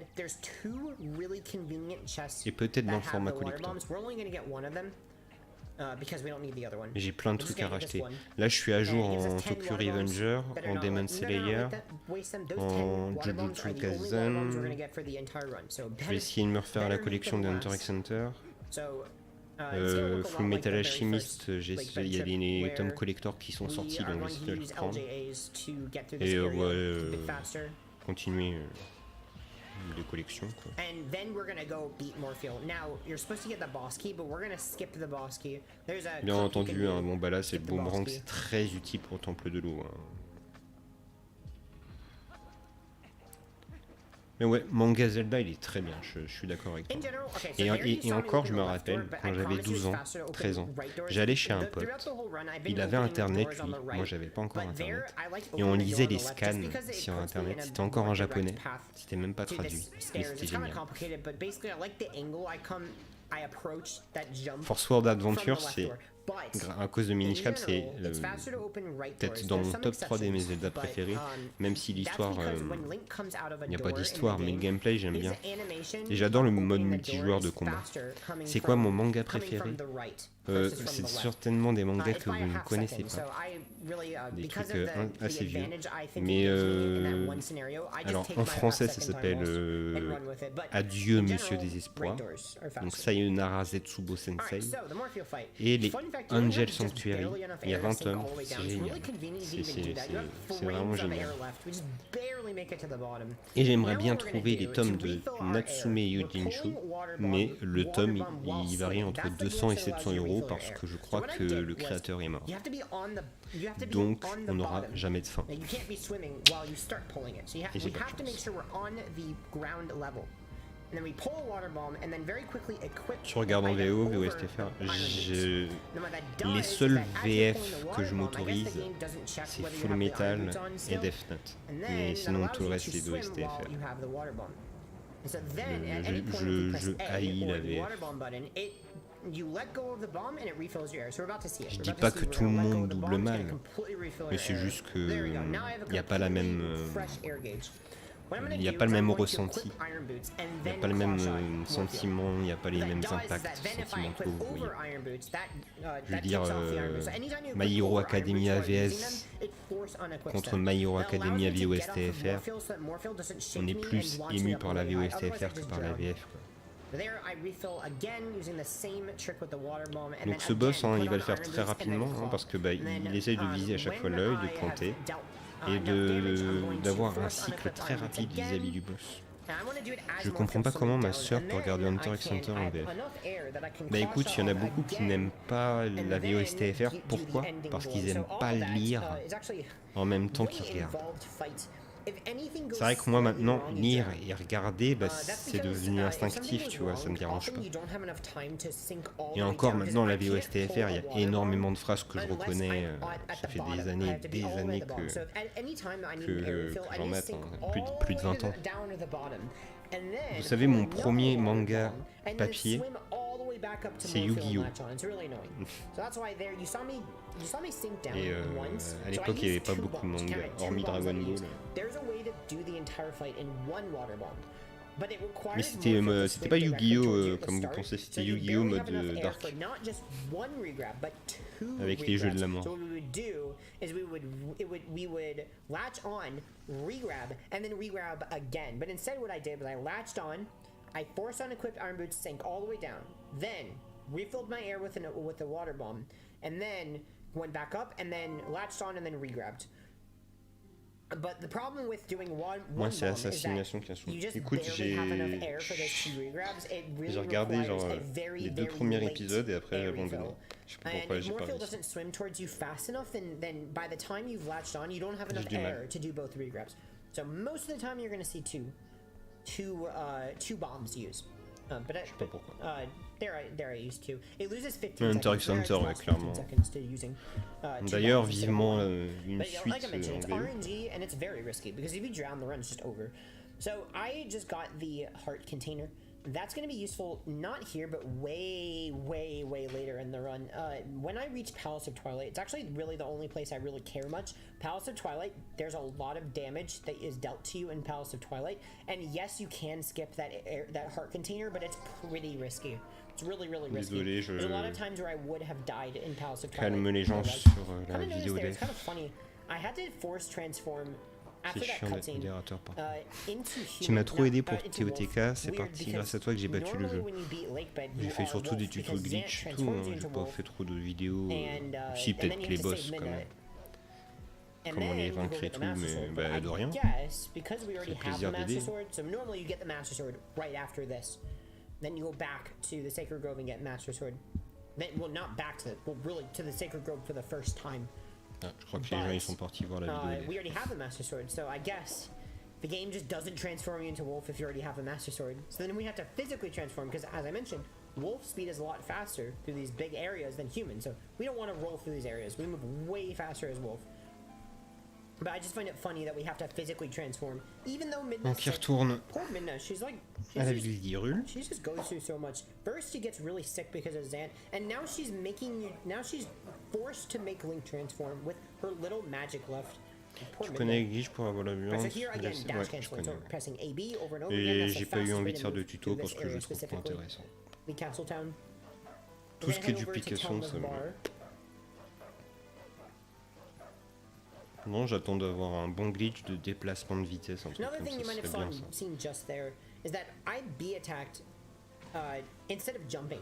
Et peut-être dans le format collector. J'ai plein de trucs à racheter. Là je suis à jour en Tokyo Revenger, en Demon Slayer, en Jujutsu Kaisen. Je vais essayer de me refaire la collection de Hunter x Hunter. Full Metal Alchemist, il y a des tomes collector qui sont sortis, donc je vais essayer de les reprendre. Et ouais, continuer les collections quoi. Bien entendu, hein, bon bah là c'est le boomerang, c'est très utile pour le temple de l'eau. Hein. Mais ouais, manga Zelda il est très bien, je suis d'accord avec toi. Et encore je me rappelle, quand j'avais 12 ans, 13 ans, j'allais chez un pote, il avait internet lui, moi j'avais pas encore internet, et on lisait les scans sur internet, c'était encore en japonais, c'était même pas traduit, mais c'était génial. Force World Adventure, c'est à cause de Minish Cap, c'est peut-être dans mon top 3 des mes Zelda préférés, même si l'histoire, il n'y a pas d'histoire, mais le gameplay j'aime bien. Et j'adore le mode multijoueur de combat. C'est quoi mon manga préféré? C'est certainement des mangas que vous ne connaissez pas, des trucs assez vieux. Mais alors en français ça s'appelle Adieu Monsieur Désespoir, donc Sayonara Zetsubo Sensei, et les Angel Sanctuary, il y a 20 tomes, c'est génial, c'est vraiment génial. Et j'aimerais bien trouver les tomes de Natsume Yojinchu, mais le tome il varie entre 200 et 700 € parce que je crois que le créateur est mort. Donc on n'aura jamais de fin. Et j'ai pas de chance. Tu regardes en VO, VOSTFR, les seuls VF que je m'autorise, c'est Full Metal et Death Note. Mais sinon tout le reste c'est VOSTFR. Je haïs la VF. Je dis pas que tout le monde double mal, mais c'est juste que il n'y a pas la même... Il n'y a pas le même ressenti, il n'y a pas le même sentiment, il n'y a pas les mêmes impacts sentimentaux. Oui. Je veux dire, My Hero Academia AVS contre My Hero Academia VOSTFR, on est plus ému par la VOSTFR que par la VF. Quoi. Donc ce boss, hein, il va le faire très rapidement, hein, parce que il essaye de viser à chaque fois l'œil, de pointer, et d'avoir un cycle très rapide vis-à-vis du boss. Je comprends pas comment ma soeur peut regarder Hunter x Hunter en VF. Bah écoute, il y en a beaucoup qui n'aiment pas la VOSTFR. Pourquoi? Parce qu'ils aiment pas lire en même temps qu'ils regardent. C'est vrai que moi maintenant, lire et regarder, bah, c'est devenu instinctif, tu vois, ça me dérange pas. Et encore maintenant, la VOSTFR, il y a énormément de phrases que je reconnais, ça fait des années que j'en mate, hein, plus de 20 ans. Vous savez, mon premier manga papier, c'est Yu-Gi-Oh! Et à l'époque, il n'y avait pas beaucoup de mangas, hormis Dragon Ball. Mais c'était pas Yu-Gi-Oh! Comme vous pensez, c'était Yu-Gi-Oh! Mode Dark. Avec les jeux de la mort. We would latch on, regrab, and then regrab again. But instead what I did was I latched on, I forced on equipped iron boots, sank all the way down, then refilled my air with a water bomb, and then went back up, and then latched on and then regrabbed. But the problem with doing one Moi, c'est Assassination qui a souffert. Écoute, j'ai regardé genre les 2 premiers épisodes et après j'ai abandonné. Je sais pas pourquoi j'ai pas réussi. J'ai du mal. So most of the time you're going to see two bombs used. But je sais pas pourquoi. There I used to. It loses 15 Hunter x Hunter, ouais, clairement. D'ailleurs, vivement une suite it's RNG and it's very risky because if you drown, the run's just over. So I just got the heart container. That's going to be useful not here, but way later in the run. When I reach Palace of Twilight, it's actually really the only place I really care much. Palace of Twilight, there's a lot of damage that is dealt to you in Palace of Twilight, and yes, you can skip that heart container, but it's pretty risky. It's really risky. Désolé, There's a lot of times where I would have died in Palace of Calme Twilight. les gens sur la vidéo It's dev. kind of funny. I had to force transform. C'est chiant d'être modérateur par contre. Tu m'as trop aidé pour TOTK, c'est parti grâce à toi que j'ai battu le jeu. J'ai fait surtout des tutos glitch, tout, hein. J'ai pas fait trop de vidéos, si peut-être les boss quand même. Comment les vaincre et tout, mais bah de rien. C'est plaisir d'aider. Then you go back to the Sacred Grove and get Master Sword. Then, well, not back to, well, really to the Sacred Grove for the first time. Ah, je crois que les gens ils sont partis voir la vidéo. We already have a Master Sword, so I guess the game just doesn't transform you into Wolf if you already have a Master Sword. So then we have to physically transform, because as I mentioned, Wolf speed is a lot faster through these big areas than human, so we don't want to roll through these areas. We move way faster as Wolf. But I just find it funny that we have to physically transform, even though Midna's Donc il retourne poor Midna, she's à la ville d'Hyrule. She just goes through so much. First she gets really sick because of Zan, and now she's forced to make Link transform with her little magic left. Tu connais Glitch pour avoir la violence? Ouais, je connais. Et j'ai pas eu envie de faire de tuto parce que je le trouve pas intéressant. Tout ce qui est duplication, ça me... Non, j'attends d'avoir un bon glitch de déplacement de vitesse, un truc comme ça, ce serait bien ça.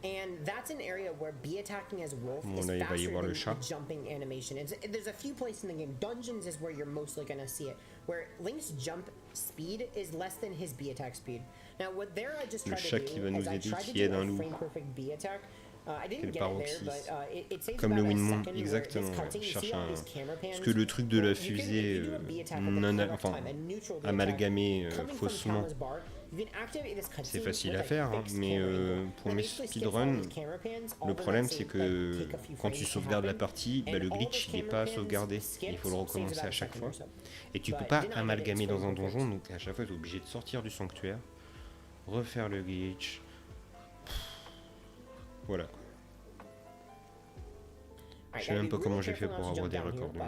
And that's an area where bee attacking as wolf Bon, is là, il va y faster avoir le than chat. jumping animation. There's a few places in the game. Dungeons is where you're mostly gonna see it, where Link's jump speed is less than his bee attack speed. Now, what there I just tried to do is I tried to do a frame perfect bee attack. I didn't get it there, but it saves comme le about a Winmont, second exactement. where this Je cutscene, cherche you see all un... these camera pans. Parce que le truc de la fusée amalgamée faussement, c'est facile à faire, hein, mais pour mes speedruns, le problème c'est que quand tu sauvegardes la partie, bah, le glitch il n'est pas sauvegardé, il faut le recommencer à chaque fois. Et tu peux pas amalgamer dans un donjon, donc à chaque fois tu es obligé de sortir du sanctuaire, refaire le glitch. Voilà. Je sais même pas comment j'ai fait pour avoir des records de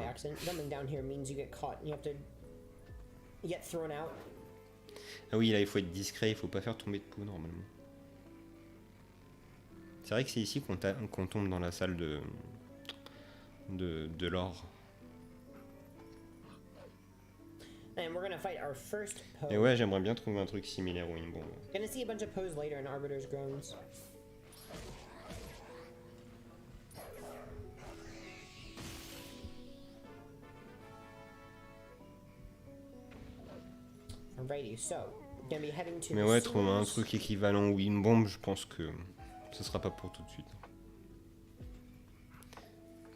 Ah oui, là il faut être discret, il faut pas faire tomber de peau normalement. C'est vrai que c'est ici qu'on tombe dans la salle de l'or. Et ouais, j'aimerais bien trouver un truc similaire au Winmont. Mais ouais, trouver un truc équivalent au Winmont, je pense que ce sera pas pour tout de suite.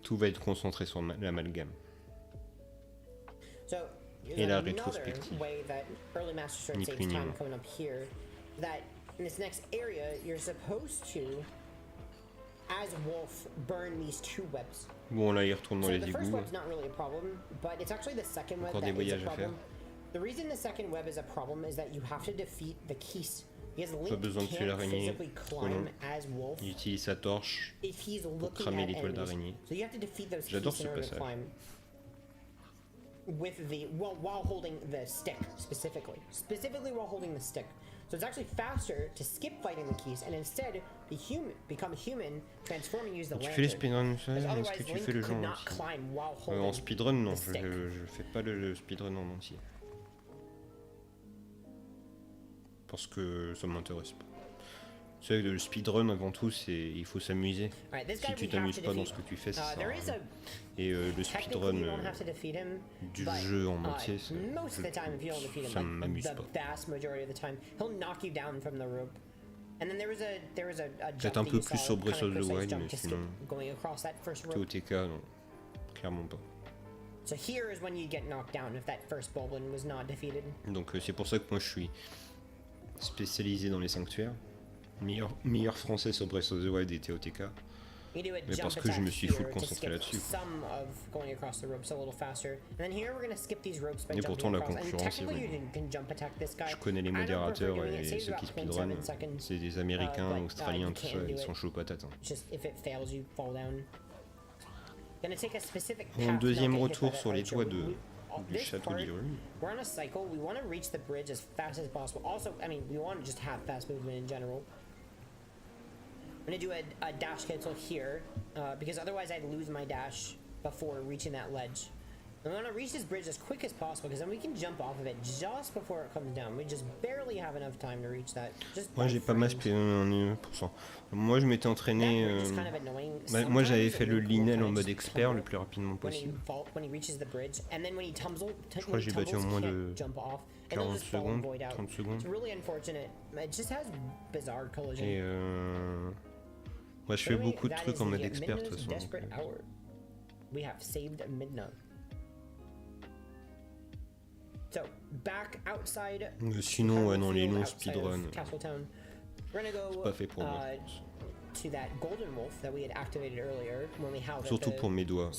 Tout va être concentré sur l'amalgame. Et la rétrospective. Way that early Master Sword saves time coming up here. That in this next area, you're supposed to, as Wolf, burn these 2 webs. Bon, là, il retourne dans les égouts. The first web's not really a problem, but it's actually the second web that is a problem. The reason the second web is a problem is that you have to defeat the keys. Because Link can't physically climb as Wolf. Il utilise sa torche pour cramer l'étoile d'araignée. So you have to defeat those J'adore keys ce in order to passage. climb. With the while holding the stick specifically while holding the stick. So it's actually faster to skip fighting the keys and instead become human, transform and use the lantern. Tu fais les speedruns, est-ce que tu fais le jeu en speedrun, non, je fais pas le speedrun en entier. Parce que ça m'intéresse pas. Tu sais, le speedrun avant tout, il faut s'amuser. Si tu t'amuses pas dans ce que tu fais, ça sert à rien. Et le speedrun du jeu en entier, ça m'amuse pas. Peut-être un peu plus sur Breath of the Wild, mais sinon totk, non, clairement pas. Donc c'est pour ça que moi je suis spécialisé dans les sanctuaires. Meilleur français sur Breath of the Wild et totk. Mais parce que je me suis full concentré là-dessus. Et pourtant la concurrence est rude. Je connais les modérateurs et ceux qui speedrun, c'est des Américains, Australiens, tout ça, ils sont chauds patates. Mon deuxième retour sur les toits du château d'Hyrule. We're on a cycle. We want to reach the bridge as fast as possible. Also, I mean, we want to just have fast movement in general. I'm going to do a dash cancel here, because otherwise I'd lose my dash before reaching that ledge. I want to reach this bridge as quick as possible, because then we can jump off of it just before it comes down. We just barely have enough time to reach that. Moi j'ai pas mal speedrun en 1%. Moi je m'étais entraîné... moi j'avais fait le Linel en mode expert le plus rapidement possible. Je crois que j'ai battu en moins de 40 secondes, 30 secondes. Et moi je fais beaucoup de trucs en mode expert de toute façon. Sinon, ouais, non, les longs speedruns, c'est pas fait pour moi. Surtout pour mes doigts.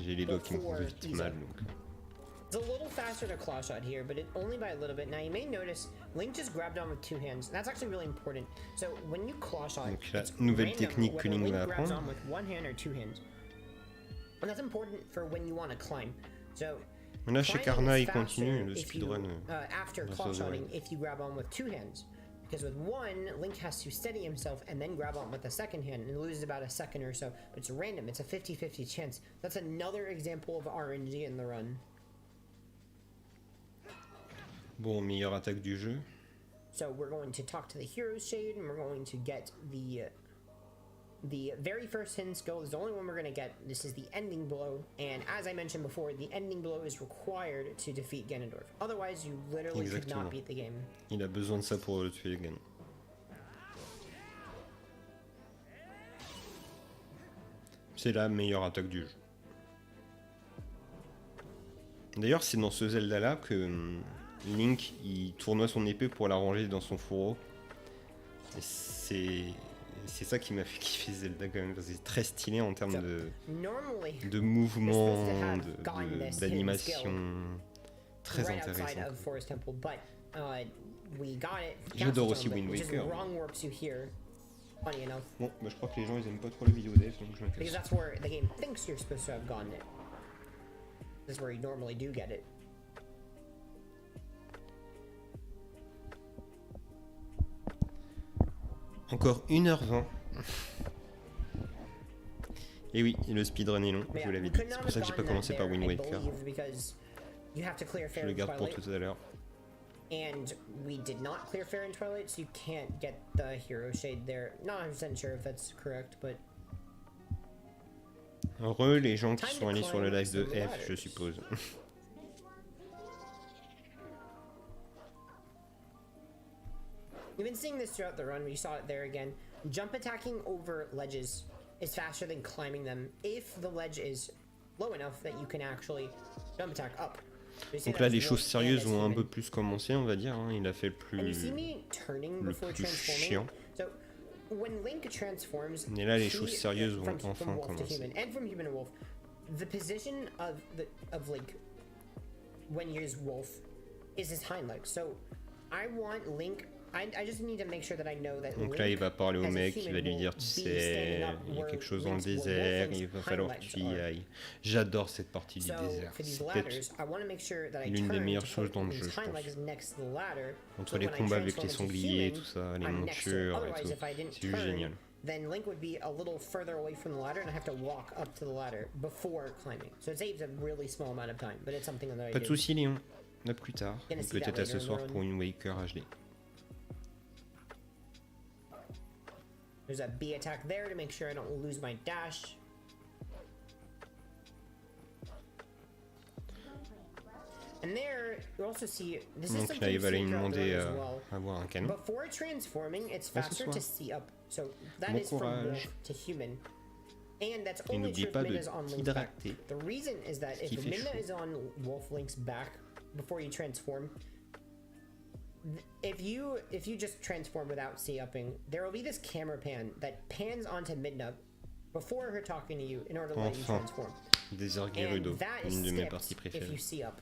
J'ai les doigts qui me font vite mal. Donc. It's a little faster to claw shot here, but only by a little bit. Now you may notice Link just grabbed on with 2 hands. That's actually really important. So when you claw shot, donc la nouvelle technique que Link va apprendre. With 1 hand or 2 hands. And that's important for when you want to climb. So là chez Karna il continue le speedrun. After claw shotting, if you grab on with 2 hands. Because with 1, Link has to steady himself and then grab on with the 2nd hand and loses about a second or so. But it's random, it's a 50-50 chance. That's another example of RNG in the run. Bon, meilleure attaque du jeu. So we're going to talk to the Hero's Shade and we're going to get the very first hidden skill. This is the only one we're going to get. This is the ending blow, and as I mentioned before, the ending blow is required to defeat Ganondorf. Otherwise, you literally could not beat the game. Il a besoin de ça pour le tuer, Ganon. C'est la meilleure attaque du jeu. D'ailleurs, c'est dans ce Zelda là que Link il tournoie son épée pour la ranger dans son fourreau. Et c'est ça qui m'a fait kiffer Zelda quand même, parce que c'est très stylé en termes de mouvement, d'animation, très intéressant. J'adore aussi Wind Waker. Bon, bah je crois que les gens ils aiment pas trop la vidéo dev, donc je m'inquiète. This is where you normally do get it. Encore 1h20. Et oui, le speedrun est long, je vous l'avais dit. C'est pour ça que j'ai pas commencé par Wind Waker. Je le garde pour tout à l'heure. And we did not clear fair in Twilight, so you can't get the hero shade there. Not 100% sure if that's correct, but... Heureux les gens qui sont allés sur le live de F, je suppose. You've been seeing this throughout the run, but you saw it there again. Jump attacking over ledges is faster than climbing them if the ledge is low enough that you can actually jump attack up. Donc là, les choses sérieuses ont un peu plus commencé, on va dire. Hein. Il a fait le plus chiant. Et là, les choses sérieuses vont enfin commencer. The position of Link when he is wolf is his hind leg. So I want Link. I just need to make sure that I know that. Donc là, il va parler au mec, il va lui dire, tu sais, il y a quelque chose dans le désert, il va falloir que tu y ailles. J'adore cette partie du désert. C'est peut-être l'une des meilleures choses dans le jeu, je pense. Entre les combats avec les sangliers, tout ça, les montures et tout, c'est juste génial. Then Link would be a little further away from the ladder and I have to walk up to the ladder before climbing. So it saves a really small amount of time, but it's something that I do. Pas de soucis, Léon. À plus tard. Peut-être à ce soir pour une Waker HD. There's a B attack there to make sure I don't lose my dash. And there, you also see this is donc là, il va lui demander à avoir un canon. Before transforming, it's faster to see up. So that is from wolf to human. And that's only true if Minna is on Link's back. The reason is that if Minna is on Wolf Link's back before you transform, if you just transform without C-upping, there will be this camera pan that pans onto Midna before her talking to you in order to let you transform. And that is skipped if you C-up.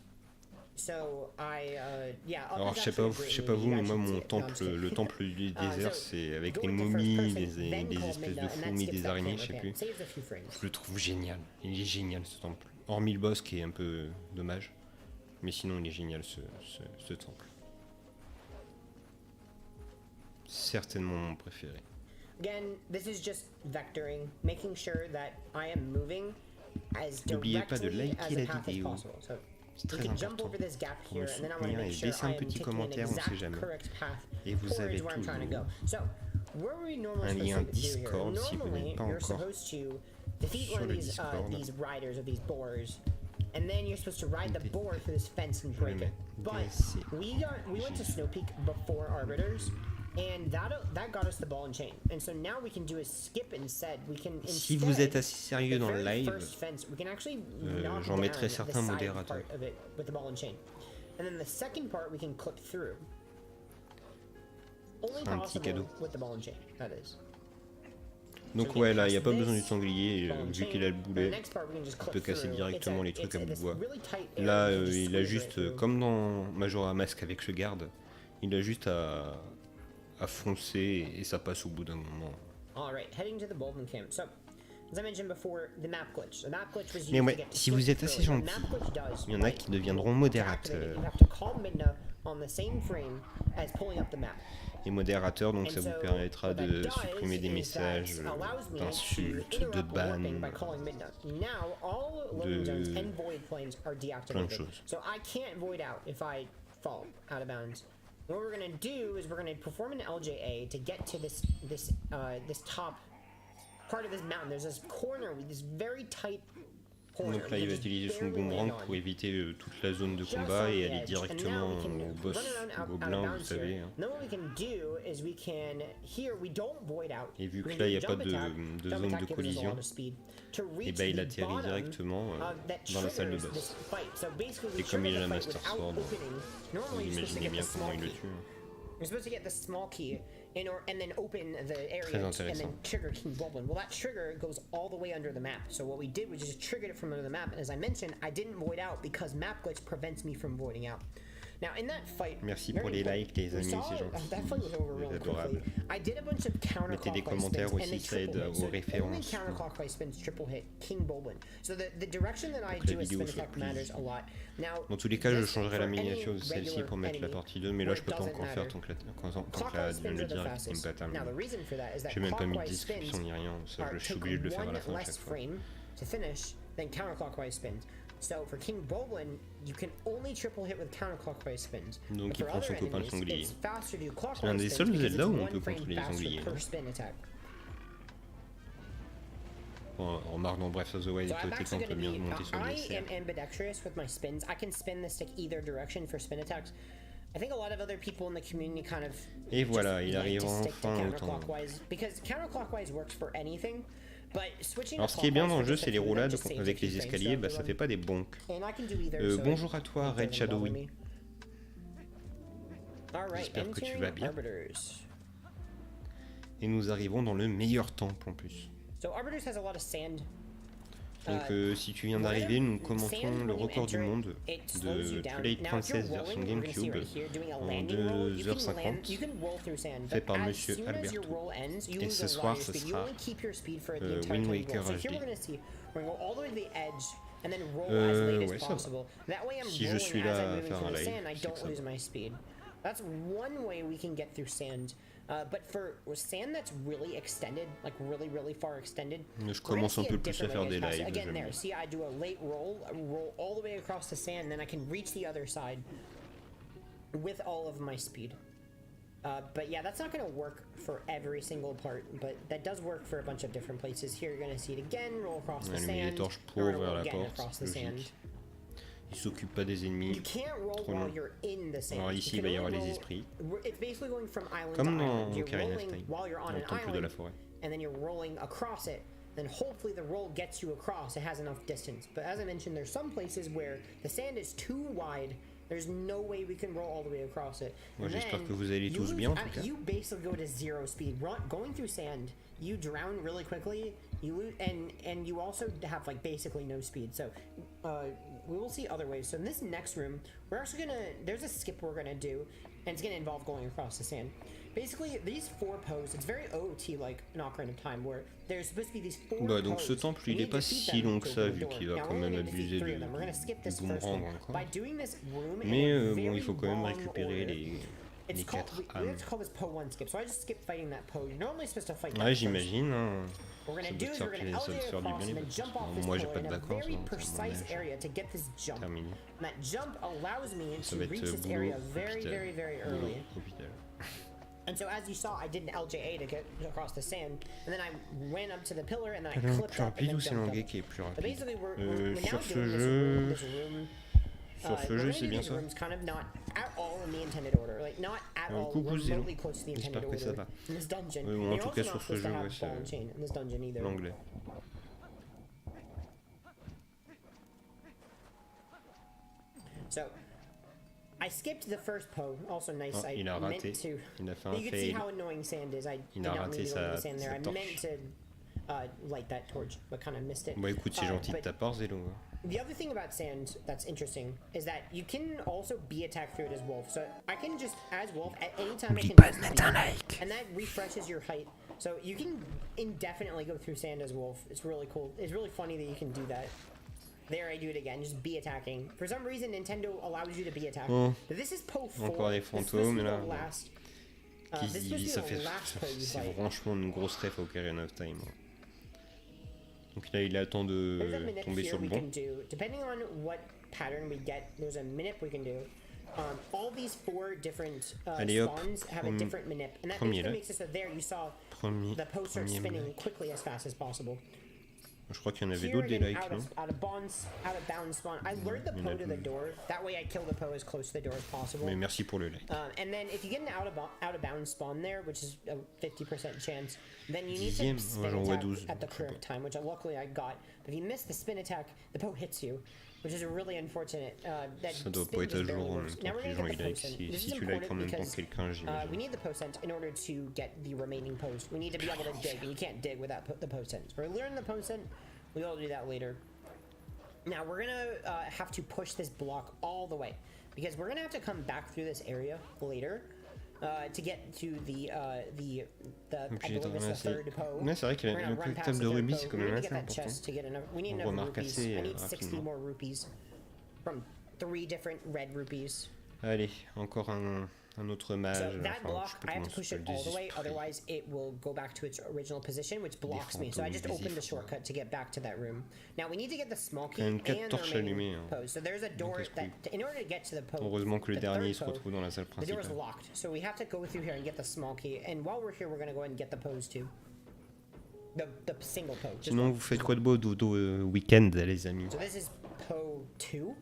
So alors je sais pas vous, mais moi mon temple, le temple du désert, c'est avec les momies, des espèces de fourmis, des araignées, je sais plus. Je le trouve génial, il est génial ce temple. Hormis le boss qui est un peu dommage, mais sinon il est génial ce temple. Certainement mon préféré. Again, this is just vectoring, making sure that I am moving as N'oubliez pas de liker la vidéo. C'est très important pour me soutenir et laisser un petit commentaire, on ne sait jamais. Et vous avez toujours un lien Discord si vous n'êtes pas encore sur le Discord. And then you're supposed to ride the boar through this fence and break it. But we went to Snow Peak before Arbiters, and that got us the ball and chain. And so now we can do a skip instead. We can si vous êtes assez sérieux dans le live, j'en mettrai certains modérateurs. With the ball and chain. And then the second part we can clip through. Only possible with the ball and chain. That is. Donc ouais, là, il n'y a pas besoin du sanglier, vu qu'il a le boulet, il peut casser directement les trucs à bout de bois. Là, il a juste, comme dans Majora Mask avec ce garde, il a juste à foncer et ça passe au bout d'un moment. Mais ouais, si vous êtes assez gentil, il y en a qui deviendront modérateurs. Et modérateur, donc ça vous permettra de supprimer des messages d'insultes, de ban, de plein de choses. What we're going to do is we're going to perform an LJA to get to this top part of this mountain. There's this corner with this very tight. Donc là, il va utiliser son boomerang pour éviter toute la zone de combat et aller directement au boss gobelin, vous savez. Et vu que là, il n'y a pas de zone de collision, et bah il atterrit directement dans la salle de boss. Et comme il a la Master Sword, vous imaginez bien comment il le tue. You're supposed to get the small key and then open the area and then trigger King Bulblin. Well, that trigger goes all the way under the map. So what we did was just triggered it from under the map. And as I mentioned, I didn't void out because map glitch prevents me from voiding out. Now in that fight, merci pour les likes, les amis, c'est gentil. C'est adorable. I did a bunch of mettez des commentaires aussi, ça aide aux références. Counterclockwise spins triple hit King Bulblin. So the direction that I do a spin attack matters a lot. Now, dans tous les cas, je changerai la miniature de celle-ci pour mettre la partie 2, mais là je peux pas encore faire tant que le direct n'est pas terminé. J'ai même pas mis de description ni rien, ça je suis obligé de le faire à la fin à chaque fois. So for King Bulblin, you can only triple hit with counterclockwise spins. Donc il prend son copain le sanglier. C'est l'un des seuls Zelda où on peut contrôler les sangliers. Bon, on remarque dans Breath of the Wild, on peut bien monter sur les cerfs. I am ambidextrous with my spins. I can spin the stick either direction for spin attacks. I think a lot of other people in the community kind of et voilà, il arrive enfin au temps. Because counterclockwise works for anything. Alors ce qui est bien dans le jeu, c'est les roulades avec les escaliers, bah ça fait pas des bonks. Bonjour à toi, Red Shadowy. J'espère que tu vas bien. Et nous arrivons dans le meilleur temple en plus. Donc si tu viens d'arriver, nous commentons le record du monde de Twilight Princess version Gamecube en 2h50, fait par MrAlberto. Et ce soir, ce sera Wind Waker HD. Ouais, ça va. Si je suis là à faire un live, c'est que ça va. That's one way we can get through sand. But for sand that's really extended, like really far extended, je commence un peu plus à faire des lives. Again, there, see, I do a late roll all the way across the sand, then I can reach the other side with all of my speed. But yeah, that's not going to work for every single part, but that does work for a bunch of different places. Here you're going to see it again, roll across the sand, roll again across the sand. Il s'occupe pas des ennemis. Trop long. Alors ici, il va y avoir les esprits. Comme dans Ocarina of Time, dans le temple de la forêt. And then you're rolling across it. Then hopefully the roll gets you across. It has enough distance. But as I mentioned, there's some places where the sand is too wide. There's no way we can roll all the way across it. Moi, j'espère que vous allez tous bien en tout cas. You basically go to zero speed. Going through sand, you drown really quickly. You lose, and you also have like basically no speed. So we will see other ways. So in this next room, we're actually there's a skip we're gonna do, and it's gonna involve going across the sand. Basically, these 4 poses, it's very OT like an Ocarina of Time, where there's supposed to be these 4 poses. Donc ce temple, il est pas si long que ça, vu qu'il va quand même abuser du boomerang encore. Mais bon, il faut quand même récupérer les 4 âmes. Ouais, j'imagine. Hein. Ça doit te faire du bien. Moi, j'ai pas de vacances. Terminé. Ça va être boulot, hôpital. And so as you saw, I did an LJA to get across the sand, and then I went up to the pillar and then I clipped up and then jumped up. But basically, we're now doing this room. Sur ce jeu, c'est bien ça. Kind of not at all in the intended order, like not at all remotely close to the intended order. In this dungeon, en tout cas sur ce jeu, ouais, c'est l'anglais. So. I skipped the first pose, also nice. Oh, il a raté. Il a fait un fail. You can see how annoying sand is. I did not mean to light the sand there. I meant to light that torch, but kind of missed it. Bon, écoute, c'est gentil de ta part, Zelo. The other thing about sand that's interesting is that you can also be attacked through it as wolf. So I can just, as wolf, at any time I can and that refreshes your height. So you can indefinitely go through sand as wolf. It's really cool. It's really funny that you can do that. There I do it again, just be attacking. For some reason, Nintendo allows you to be attacking. But this is Po 4. Encore des fantômes, là. C'est franchement une grosse ref au Ocarina of Time. Donc là, il attend de tomber sur le banc. Depending on what pattern we get, there's a manip we can do. All these 4 different spawns have a different manip. And that basically makes it so there you saw the Po start spinning quickly as fast as possible. Je crois qu'il y en avait d'autres des likes, non? Out of bounds spawn. I lured the Po to the door. That way I kill the Po as close to the door as possible. Mais merci pour le like. And then if you get an out of bounds spawn there, which is a 50% chance, then you need to spin attack at the correct time, which luckily I got. But if you miss the spin attack, the Po hits you, which is really unfortunate. Ça doit pas être à jour en même temps que les gens ils like. Si tu likes en même temps que quelqu'un, j'imagine. We need the Po-cent in order to get the remaining Po's. We need to be able to dig, and you can't dig without the Po-cent. We're learning the Po-cent. We'll do that later. Now we're gonna have to push this block all the way because we're gonna have to come back through this area later to get to the I believe it's the third Po. Mais c'est vrai que le collectable de rubis c'est quand même assez important. On remarque assez I need 60 more rupees from 3 different red rupees. Allez, encore un autre mage. So that block, I have to push it all the way, otherwise it will go back to its original position, which blocks me. So I just opened the shortcut to get back to that room. Now we need to get the small key and the remaining pose. So there's a door that, in order to get to the pose, heureusement que le dernier se retrouve dans la salle the door is principale. locked. So we have to go through here and get the small key. And while we're here, we're going to go ahead and get the pose too. The single pose. Sinon, vous faites quoi de beau week-end, les amis? So this is Po 2.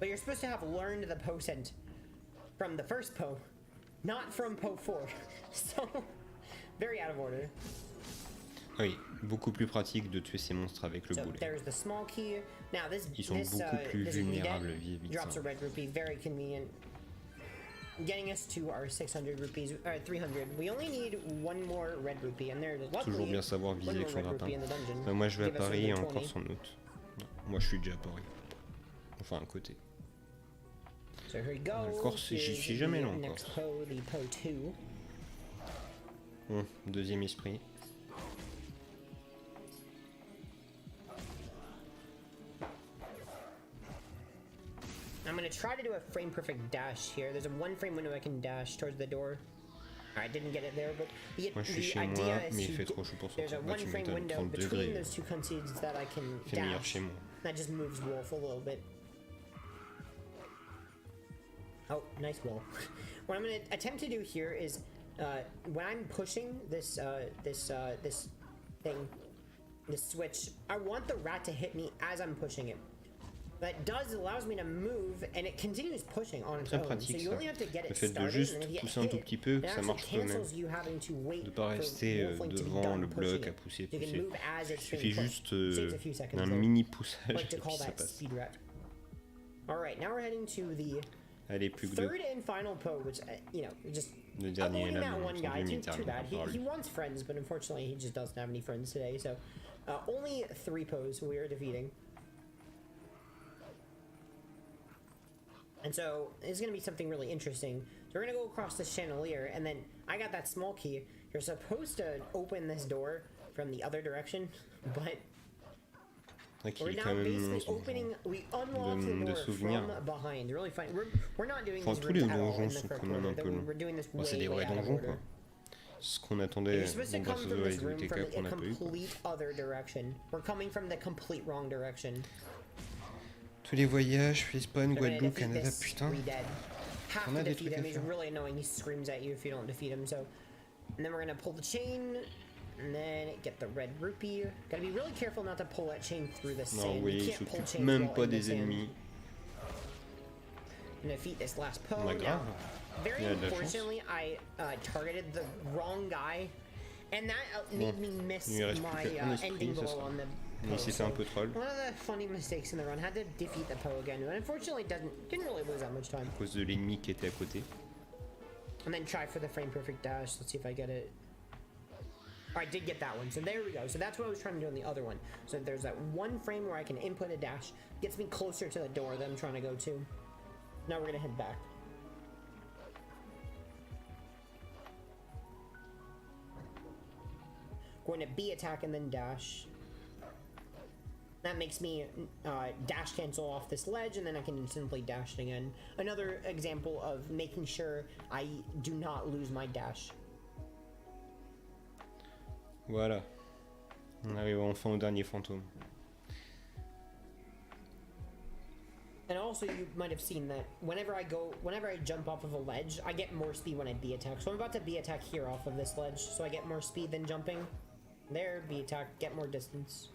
But you're supposed to have learned the Po-cent from the first Po, not from Po 4. So, very out of order. Oui, beaucoup plus pratique de tuer ces monstres avec le boulet. Ils sont beaucoup plus vulnérables vis-à-vis de ça. Getting us to our 600 rupees, 300. We only need one more red rupee, and there's toujours bien savoir viser avec son grappin. Moi je vais à Paris et encore sans note. Moi je suis déjà à Paris. Enfin à côté. So here we go. Corse, j'y suis jamais là encore. Bon, deuxième esprit. I'm gonna try to do a frame perfect dash here. There's a one frame window I can dash towards the door. I didn't get it there, but the idea is there's a one frame window between those two concedes that I can dash. That just moves Wolf a little bit. Oh, nice wall. What I'm gonna attempt to do here is when I'm pushing this switch, I want the rat to hit me as I'm pushing it. That allows me to move, and it continues pushing on its own. So you only have to get it started, le fait de juste pousser un tout petit peu, ça marche quand même. De pas rester devant le bloc à pousser. Il suffit juste d'un mini poussage et puis ça passe. Alright, now we're heading to the third and final pose, which, you know, just avoiding that one guy, too bad. He wants friends, but unfortunately he just doesn't have any friends today, so only 3 poses we are defeating. And so it's going to be something really interesting. So we're going to go across the chandelier, and then I got that small key. You're supposed to open this door from the other direction, but we're now basically opening, we unlock the door from behind. Really fun. We're not doing these rooms at all in the correct order. We're doing this way out of order. Ce qu'on attendait, you're supposed to come from this room from a complete other direction. We're coming from the complete wrong direction. Tous les voyages, Espagne, Guadeloupe, Canada, putain. On a des trucs à faire. He's really annoying. He screams at you if you don't defeat him. So, and then we're gonna pull the chain, and then get the red rupee. Gotta be really careful not to pull that chain through the sand. Non, oui, il s'occupe même pas des ennemis. And defeat this last pose. Very unfortunately, I targeted the wrong guy, and that made me miss my ending goal on the. Il s'est fait un peu troll. One of the funny mistakes in the run, had to defeat the Poe again, but unfortunately didn't really lose that much time. À cause de l'ennemi qui était à côté. And then try for the frame perfect dash. Let's see if I get it. I did get that one, so there we go. So that's what I was trying to do on the other one. So there's that one frame where I can input a dash, gets me closer to the door that I'm trying to go to. Now we're gonna head back. Going to B attack and then dash. That makes me dash cancel off this ledge, and then I can simply dash it again. Another example of making sure I do not lose my dash. Voilà. On arrive enfin au dernier fantôme. And also you might have seen that whenever I jump off of a ledge, I get more speed when I B attack. So I'm about to B attack here off of this ledge, so I get more speed than jumping. There, B attack, get more distance.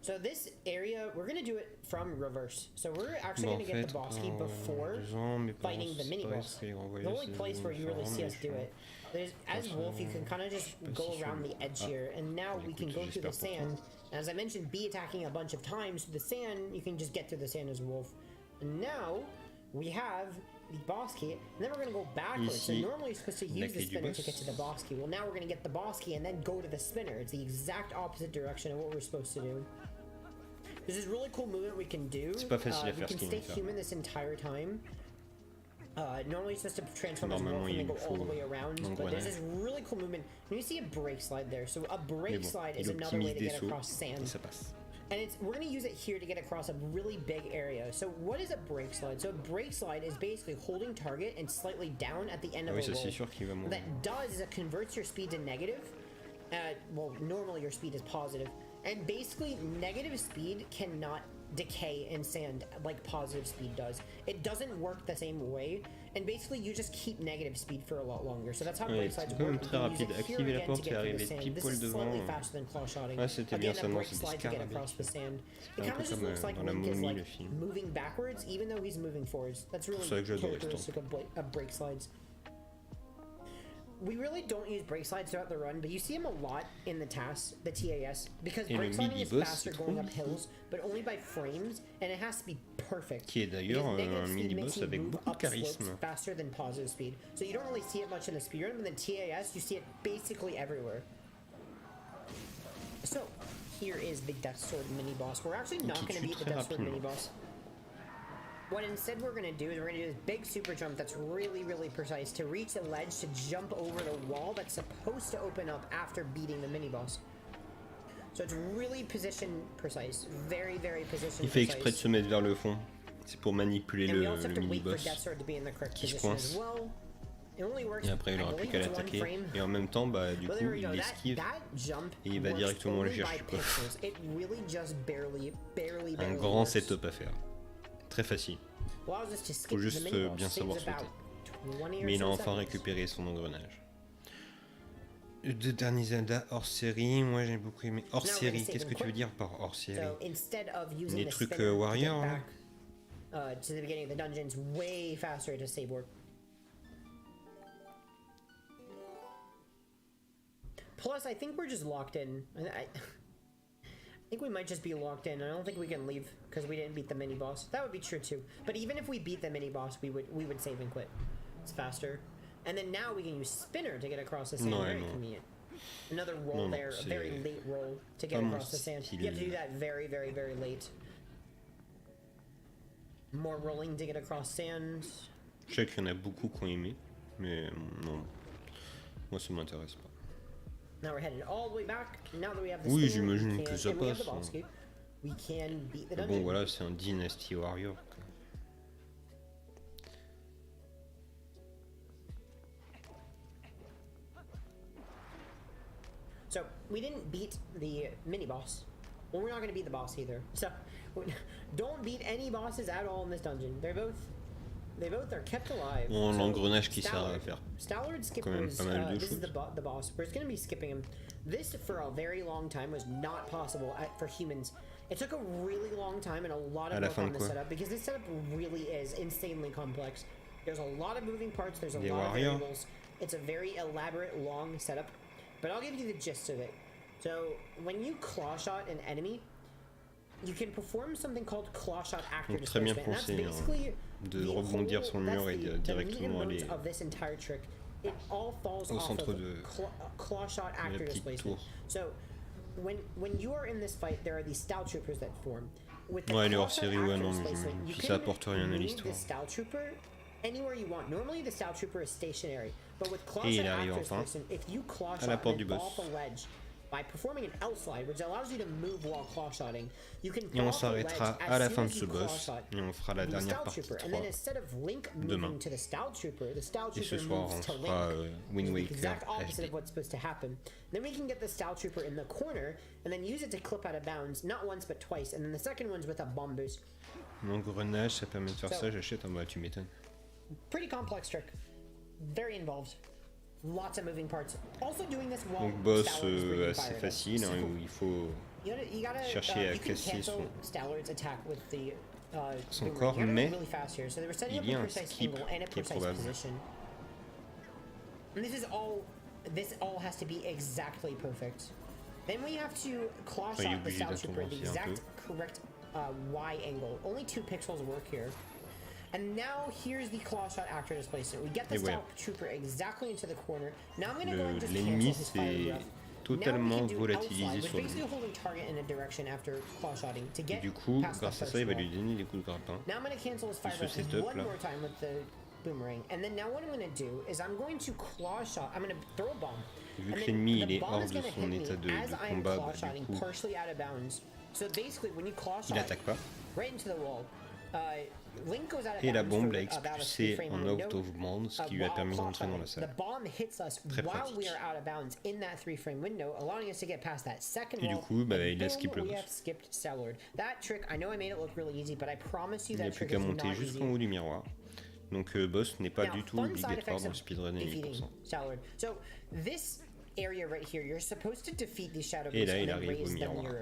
So this area, we're going to do it from reverse. So we're actually going to get the boss key before fighting the mini boss. The only place where you really see us do it. As Wolf, you can kind of just go around the edge here, and now we can go through the sand. And as I mentioned, B attacking a bunch of times through the sand, you can just get through the sand as Wolf. And now we have the boss key, and then we're going to go backwards. So normally you're supposed to use the spinner to get to the boss key. Well, now we're going to get the boss key and then go to the spinner. It's the exact opposite direction of what we're supposed to do. There's this really cool movement we can do. We can stay human this entire time. Normally you're supposed to transform as Wolf and then go all the way around. But there's this really cool movement. And you see a brake slide there. So a brake slide is another way to get across sand. And we're going to use it here to get across a really big area. So what is a brake slide? So a brake slide is basically holding target and slightly down at the end of a roll. What that does is it converts your speed to negative. Well, normally your speed is positive. And basically, negative speed cannot decay in sand like positive speed does. It doesn't work the same way, and basically you just keep negative speed for a lot longer. So that's how brake slides work. Activer la porte et arriver pile poil devant. Ah, c'était bien ça, non, c'est des scarabées. It kind of just looks like Link is like moving backwards, even though he's moving forwards. That's really characteristic of brake slides. we really don't use brake slides throughout the run, but you see them a lot in the TAS, because brake sliding is faster going up hills, but only by frames, and it has to be perfect. Qui est d'ailleurs un mini-boss avec beaucoup de charisme. Faster than positive speed. So you don't really see it much in the speedrun, but in TAS, you see it basically everywhere. So, here is the Death Sword mini-boss. We're actually not going to beat the Death Sword mini-boss. What instead we're going to do is we're going to do this big super jump that's really, really precise to reach a ledge to jump over the wall that's supposed to open up after beating the mini-boss. So it's really position precise. Very, very position Il fait exprès de se mettre vers le fond. C'est pour manipuler le mini-boss qui se coince. Et après il aura plus qu'à l'attaquer. Et en même temps, bah du coup, il l'esquive et il va directement le chercher. Un grand setup à faire. Très facile. Faut juste bien savoir sauter. Mais il a enfin récupéré son engrenage. Deux derniers Zelda hors série, moi j'ai beaucoup aimé. Hors série, qu'est-ce que tu veux dire par hors série? Les trucs Warrior hein? Plus, I think we're just locked in. I think we might just be locked in. I don't think we can leave because we didn't beat the mini boss. That would be true too. But even if we beat the mini boss, we would save and quit. It's faster. And then now we can use spinner to get across the sand. Very convenient. Another roll there, a very late roll to get across the sand. You have to do that very, very, very late. More rolling to get across sand. Je sais qu'il y en a beaucoup qui ont aimé, mais non, moi ça m'intéresse pas. Now we're headed all the way back. Now that we have the oui, j'imagine que ça passe. We can beat the dungeon. Bon voilà, c'est un Dynasty Warrior. So we didn't beat the mini boss. Well, we're not going to beat the boss either. So don't beat any bosses at all in this dungeon. They both are kept alive. Bon, l'engrenage qui sert à faire quand même pas mal de choses. This is the boss. We're just going to be skipping him. This, for a very long time, was not possible for humans. It took a really long time and a lot of work on the setup, because this setup really is insanely complex. There's a lot of moving parts, there's a lot of variables. It's a very elaborate, long setup, but I'll give you the gist of it. So, when you claw shot an enemy, you can perform something called claw shot actor displacement. And that's basically de rebondir sur le mur et directement aller of this entire trick. It all falls au off centre of de claw shot actor displacement. So when you are in this fight, there are these style troopers that form. With the les hors-série, ouais, non, mais ça apporte rien à l'histoire. Style trooper anywhere you want. Normally the style trooper is stationary, but with claw shot actor displacement, if you claw shot and fall off a ledge, by performing an L slide, which allows you to move while claw-shotting, you can et on s'arrêtera à la fin de ce boss et on fera la dernière partie 3 demain. Et ce soir on fera Wind Waker HD. Then we can get the style trooper in the corner and then use it to clip out of bounds, not once but twice, and then the second one's with a bomb boost. L'engrenage, ça permet de faire ça, j'achète, bah tu m'étonnes. Pretty complex trick, very involved. Lots of moving parts. Also doing this while donc boss assez facile, hein, où il faut chercher à casser son corps, mais il y a un skip qui est probable. This all has to be exactly perfect. Then we have to claw shot the style trooper at the exact correct Y angle. Only 2 pixels work here. And now here's the claw shot actor displacement. We get the style trooper exactly into the corner. Now I'm going to go and just cancel his fire breath. Totalement volatilisé sur lui. Du coup, grâce à ça, il va lui donner des coups de grappin. Et ce setup là. Boomerang. And then now what I'm going to do is I'm going to claw shot. I'm going to throw a bomb. Vu que l'ennemi il est hors de son état de combat, bah, du coup, il attaque pas. Et la bombe l'a expulsé en out of bounds, ce qui lui a permis d'entrer dans la salle. Très pratique. Et du coup, bah, il a skip le boss. Il n'y a plus qu'à monter jusqu'en haut du miroir. Donc boss n'est pas du tout obligatoire dans le speedrun et 8%. Et là, il arrive au miroir.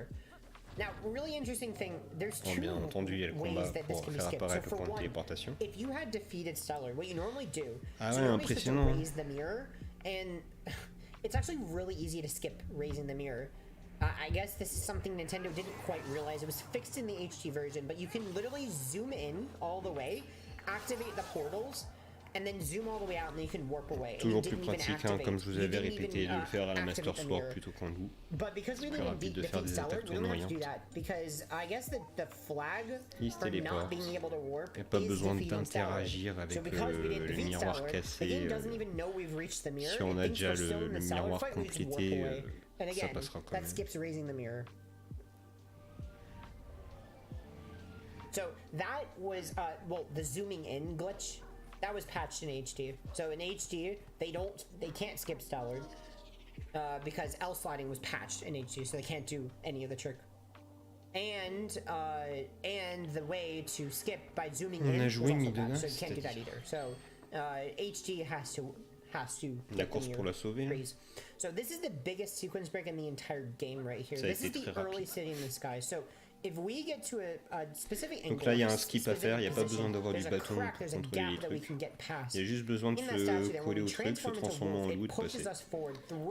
Now, really interesting thing, there's two bien entendu, il y a le combat pour faire apparaître le point de téléportation. If you had defeated Stellar, what you normally do is you normally raise the mirror And it's actually really easy to skip raising the mirror. I guess this is something Nintendo didn't quite realize. It was fixed in the HD version, but you can literally zoom in all the way, activate the portals, and then zoom all the way out, and then you can warp away. Toujours plus pratique, hein, comme je vous avais répété, de le faire à la Master Sword plutôt qu'en loup. But because we didn't defeat Stellar, we don't have to do that, because I guess that the flag for not being able to warp is defeating Stellar. So because we didn't defeat Stellar, the game doesn't even know we've reached the mirror. Si on a déjà le miroir complété, and again, ça passera quand that même. skips raising the mirror. So that was, well, the zooming in glitch, that was patched in HD. So in HD, they can't skip Stellar, because L sliding was patched in HD, so they can't do any of the trick. And the way to skip by zooming in was also patched, so you can't do that either. So HD has to La course pour la sauver. Freeze. So this is the biggest sequence break in the entire game right here. This is the early city in the sky. So if we get to a specific angle, donc là il y a un skip à faire, il n'y a pas besoin d'avoir du bâton pour contrôler les trucs. Il y a juste besoin de se coller au truc, se transformer en loup et de passer.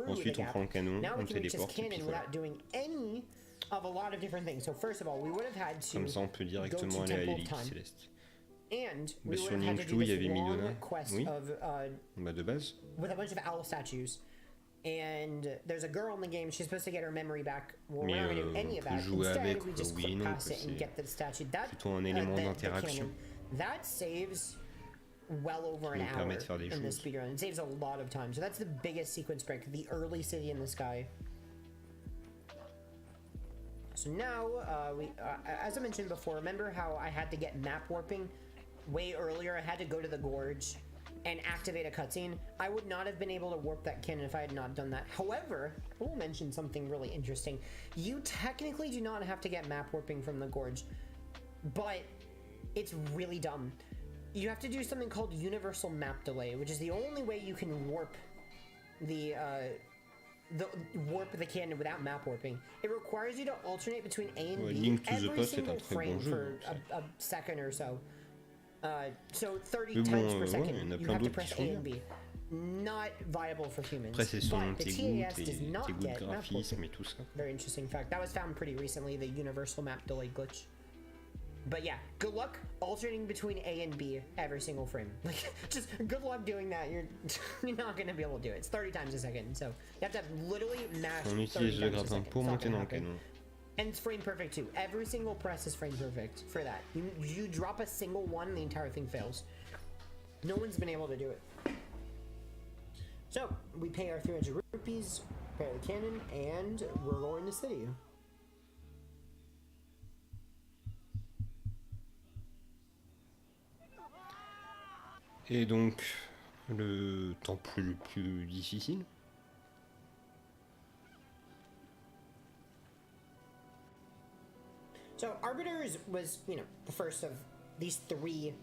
Ensuite on prend le canon, on téléporte et puis voilà. Of a lot of different things. So first of all, we would have had to comme ça on peut directement aller à l'élite céleste. And mais sur Link 2 il y avait Midona. Oui. Bah de base. With a bunch of owl statues. And there's a girl in the game, she's supposed to get her memory back. Well, mais we're not gonna do any of that. Instead, we just click past it and get the statue. That, plutôt un élément d'interaction. That saves well over an hour in the speedrun. It saves a lot of time. So that's the biggest sequence break, the early city in the sky. So now, as I mentioned before, remember how I had to get map warping way earlier? I had to go to the gorge and activate a cutscene. I would not have been able to warp that cannon if I had not done that. However, I will mention something really interesting. You technically do not have to get map warping from the gorge, but it's really dumb. You have to do something called universal map delay, which is the only way you can warp the cannon without map warping. It requires you to alternate between A and B every single frame for a second or so. So 30 times per second, you have to press A and B. Not viable for humans. Après c'est selon tes goûts, tes goûts de graphisme et tout ça. Very interesting fact. That was found pretty recently, the universal map delay glitch. But yeah, good luck alternating between A and B every single frame. Like, just good luck doing that. You're not gonna be able to do it. It's 30 times a second, so you have to literally mash 30 times a second. Pour monter dans le canon. And it's frame perfect too. Every single press is frame perfect for that. You drop a single one, the entire thing fails. No one's been able to do it. So we pay our 300 rupees, repair the cannon, and we're going to city. Et donc, le temple le plus difficile. So Arbiters was, you know, the first of these three,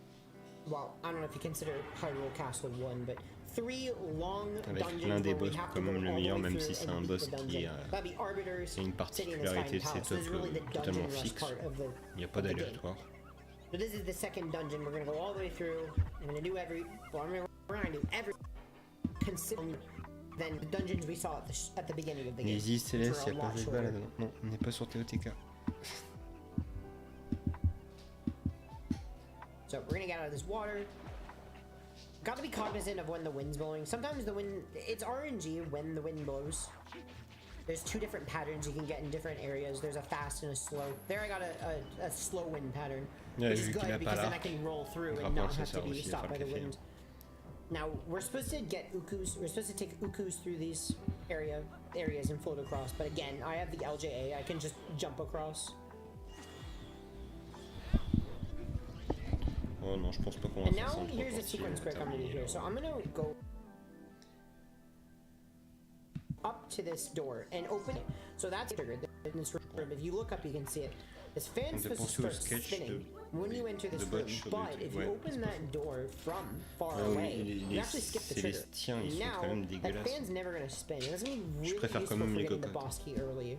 well, I don't know if you consider Hyrule Castle one, but three long dungeons l'un des where boss we have to go quand même le all the meilleur, way même through si c'est and un beat boss the qui dungeon. That'd be Arbiters a une sitting in the sky particularité and de house. So this is really the totalement dungeon rush fixe. part of the Il n'y a pas d'aléatoire. So this is the second dungeon. We're gonna go all the way through. I'm gonna do every. Well, we're gonna do every. Considering than the dungeons we saw at the beginning of the game. Les îles célestes, il n'y a pas Zelda là-dedans. Non, on n'est pas sur TOTK. So we're gonna get out of this water. Gotta be cognizant of when the wind's blowing. Sometimes the wind, it's RNG when the wind blows. There's two different patterns you can get in different areas. There's a fast and a slow. There I got a slow wind pattern, which is good because then I can roll through and not have to be stopped by the wind. Now we're supposed to get ukus. We're supposed to take ukus through these areas and float across. But again, I have the LJA. I can just jump across. Oh non, je pense pas qu'on va and faire ça. now here's a sequence break I'm gonna do here. So I'm gonna go up to this door and open it. So that's triggered in this room. If you look up, you can see it. This fan's supposed to start spinning when you enter this room. But if you open that door from far away, you actually skip the trigger. Now that fan's never gonna spin. It's gonna be really useful for getting the boss key early.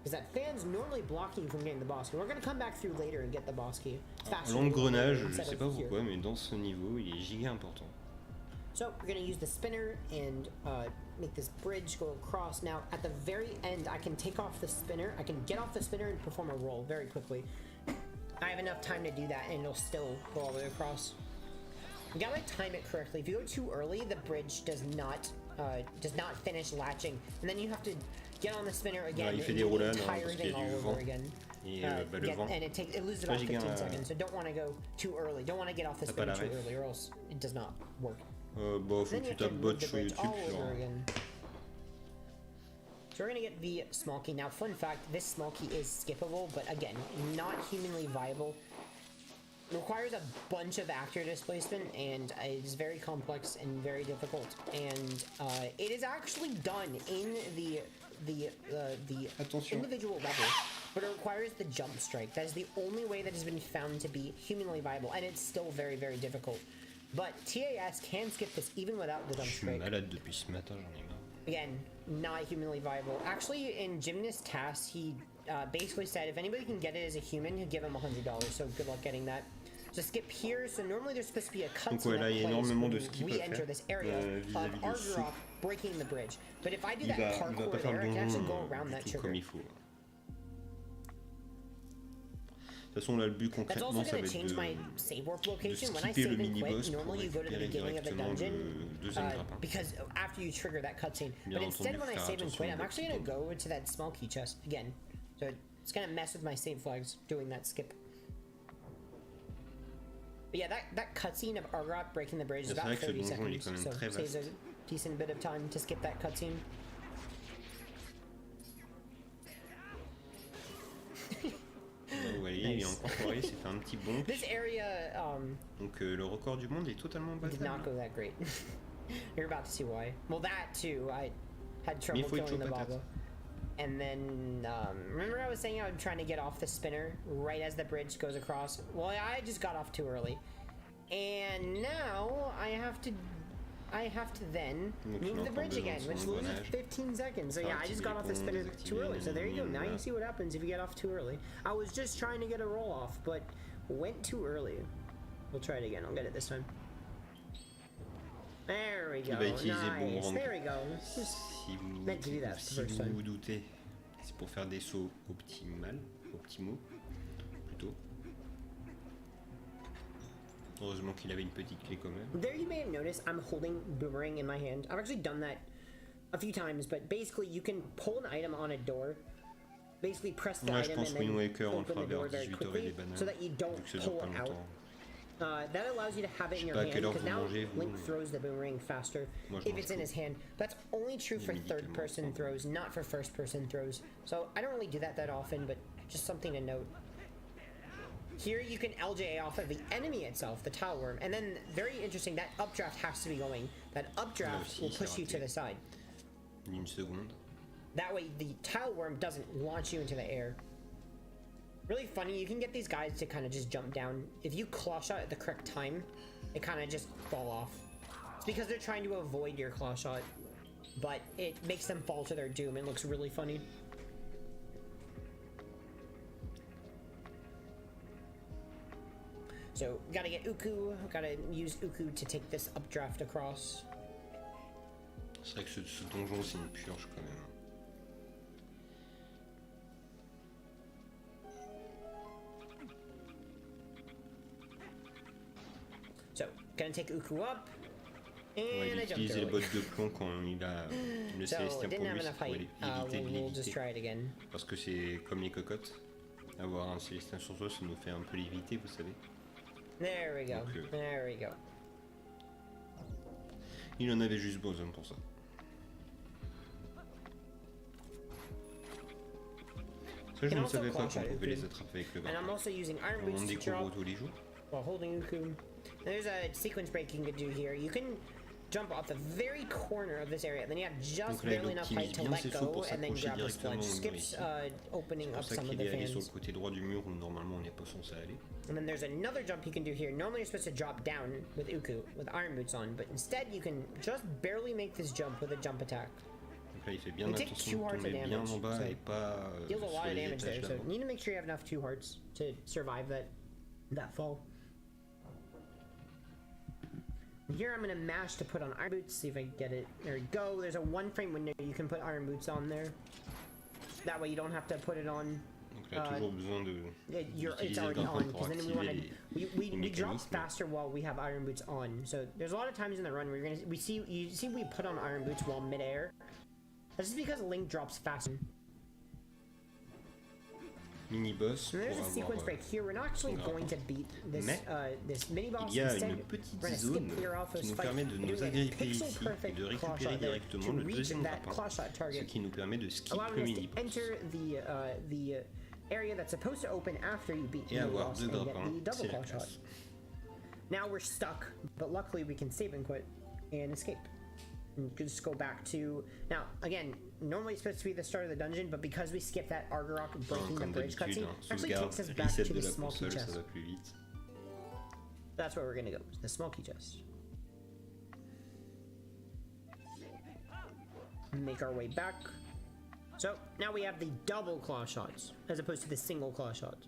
Because that fan's normally blocking you from getting the boss key. We're gonna come back through later and get the boss key. L'engrenage, je sais pas pourquoi, mais dans ce niveau, il est giga important. So we're gonna use the spinner and make this bridge go across. Now at the very end, I can take off the spinner. I can get off the spinner and perform a roll very quickly. I have enough time to do that, and it'll still go all the way across. You gotta time it correctly. If you go too early, the bridge does not finish latching, and then you have to get on the spinner again and do the entire thing all over again. And it loses about 15 seconds, so don't want to go too early. Don't want to get off the spinner too early, or else it does not work. Bon, faut que tu tapes bot sur YouTube, So we're gonna get the small key. Now, fun fact, this small key is skippable, but again, not humanly viable. It requires a bunch of actor displacement, and it is very complex and very difficult. And it is actually done in the individual level, but it requires the jump strike. That is the only way that has been found to be humanly viable, and it's still very, very difficult. But TAS can skip this even without the jump strike. Again, not humanly viable. Actually, in Gymnast Task, he basically said if anybody can get it as a human, he'd give him $100. So good luck getting that. So skip here. So normally there's supposed to be a cutscene that plays when we enter this area of Argyrop breaking the bridge. But if I do that parkour there, I can actually go around that trigger. De toute façon, là, le but concrètement, ça va être de skipper le mini-boss pour récupérer directement le deuxième grappin. Because after you trigger that cutscene, but instead when I save and quit, I'm actually going to go to that small key chest again. So it's going to mess with my save flags doing that skip. But yeah, that cutscene of Argyrop breaking the bridge is about 30 seconds, so saves a decent bit of time to skip that cutscene. Vous voyez, il est encore foiré, s'est fait un petit bonk. This area, Donc le record du monde est totalement bas. Did not go that great. You're about to see why. Well, that too. I had trouble killing the Baba. And then, remember I was saying I'm trying to get off the spinner right as the bridge goes across? Well, I just got off too early. And now I have to then move the bridge again, which loses 15 seconds. So yeah, I just got off the spinner too early. So there you go. Now you see what happens if you get off too early. I was just trying to get a roll off, but went too early. We'll try it again. I'll get it this time. There we go. Nice. There we go. Just meant to do that the first time. Si vous vous doutez, c'est pour faire des sauts optimaux, plutôt. Heureusement qu'il avait une petite clé quand même. There you may have noticed I'm holding boomerang in my hand. I've actually done that a few times, but basically you can pull an item on a door. Basically press the item and then open the door very quickly so that you don't pull it out. That allows you to have it in your hand because now Link throws the boomerang faster if it's in his hand. That's only true for third-person throws, not for first-person throws. So I don't really do that often, but just something to note. Here you can LJA off of the enemy itself, the tile worm, and then very interesting, that updraft has to be going. That updraft will push you to the side. Une seconde. That way the tile worm doesn't launch you into the air. Really funny, you can get these guys to kind of just jump down. If you claw shot at the correct time, they kind of just fall off. It's because they're trying to avoid your claw shot, but it makes them fall to their doom. It looks really funny. So, gotta get Uku, gotta use Uku to take this updraft across. C'est vrai que ce donjon c'est une purge quand même. So, gonna take Uku up, and I jumped utiliser les bottes de plomb quand il a le célestien pour lui, c'est pour éviter de l'éviter. Parce que c'est comme les cocottes, avoir un célestien sur soi, ça nous fait un peu l'éviter, vous savez. There we go. Donc, there we go. Il en avait juste besoin pour ça. Ça, je ne savais pas qu'on pouvait les attraper avec le grappin. On découvre tous les jours. While holding Uku. There's a sequence break you can do here. You can jump off the very corner of this area, then you have just barely enough height to let go and then grab the sponge. Skips opening up some of the fans. Sur le côté droit du mur où normalement on n'est pas censé aller. And then there's another jump you can do here. Normally you're supposed to drop down with Uku, with iron boots on, but instead you can just barely make this jump with a jump attack. Donc là il fait bien attention de tomber bien en bas et pas deals a lot of damage there, so d'avant. you need to make sure you have enough 2 hearts to survive that fall. Here I'm gonna mash to put on iron boots, see if I can get it. There we go. There's a 1 frame window you can put iron boots on there. That way you don't have to put it on. Donc là, toujours besoin de it's already on, because then we drop faster while we have iron boots on. So there's a lot of times in the run where you see we put on iron boots while midair. That's just because Link drops faster. Mini boss. So there's a sequence break here. We're not actually going to beat this this mini boss. Il y a une petite zone qui nous permet de nous agripper ici et de récupérer directement le deuxième grappin, ce qui nous permet de skip le mini boss. The area that's supposed to open after you beat the boss and get the double claw shot. Now we're stuck, but luckily we can save and quit and escape. And just go back to... Now, again, normally it's supposed to be the start of the dungeon, but because we skipped that Argarok breaking the bridge cutscene, actually takes us back to the small key chest. That's where we're gonna go, the small key chest. Make our way back. So, now we have the double claw shots, as opposed to the single claw shots.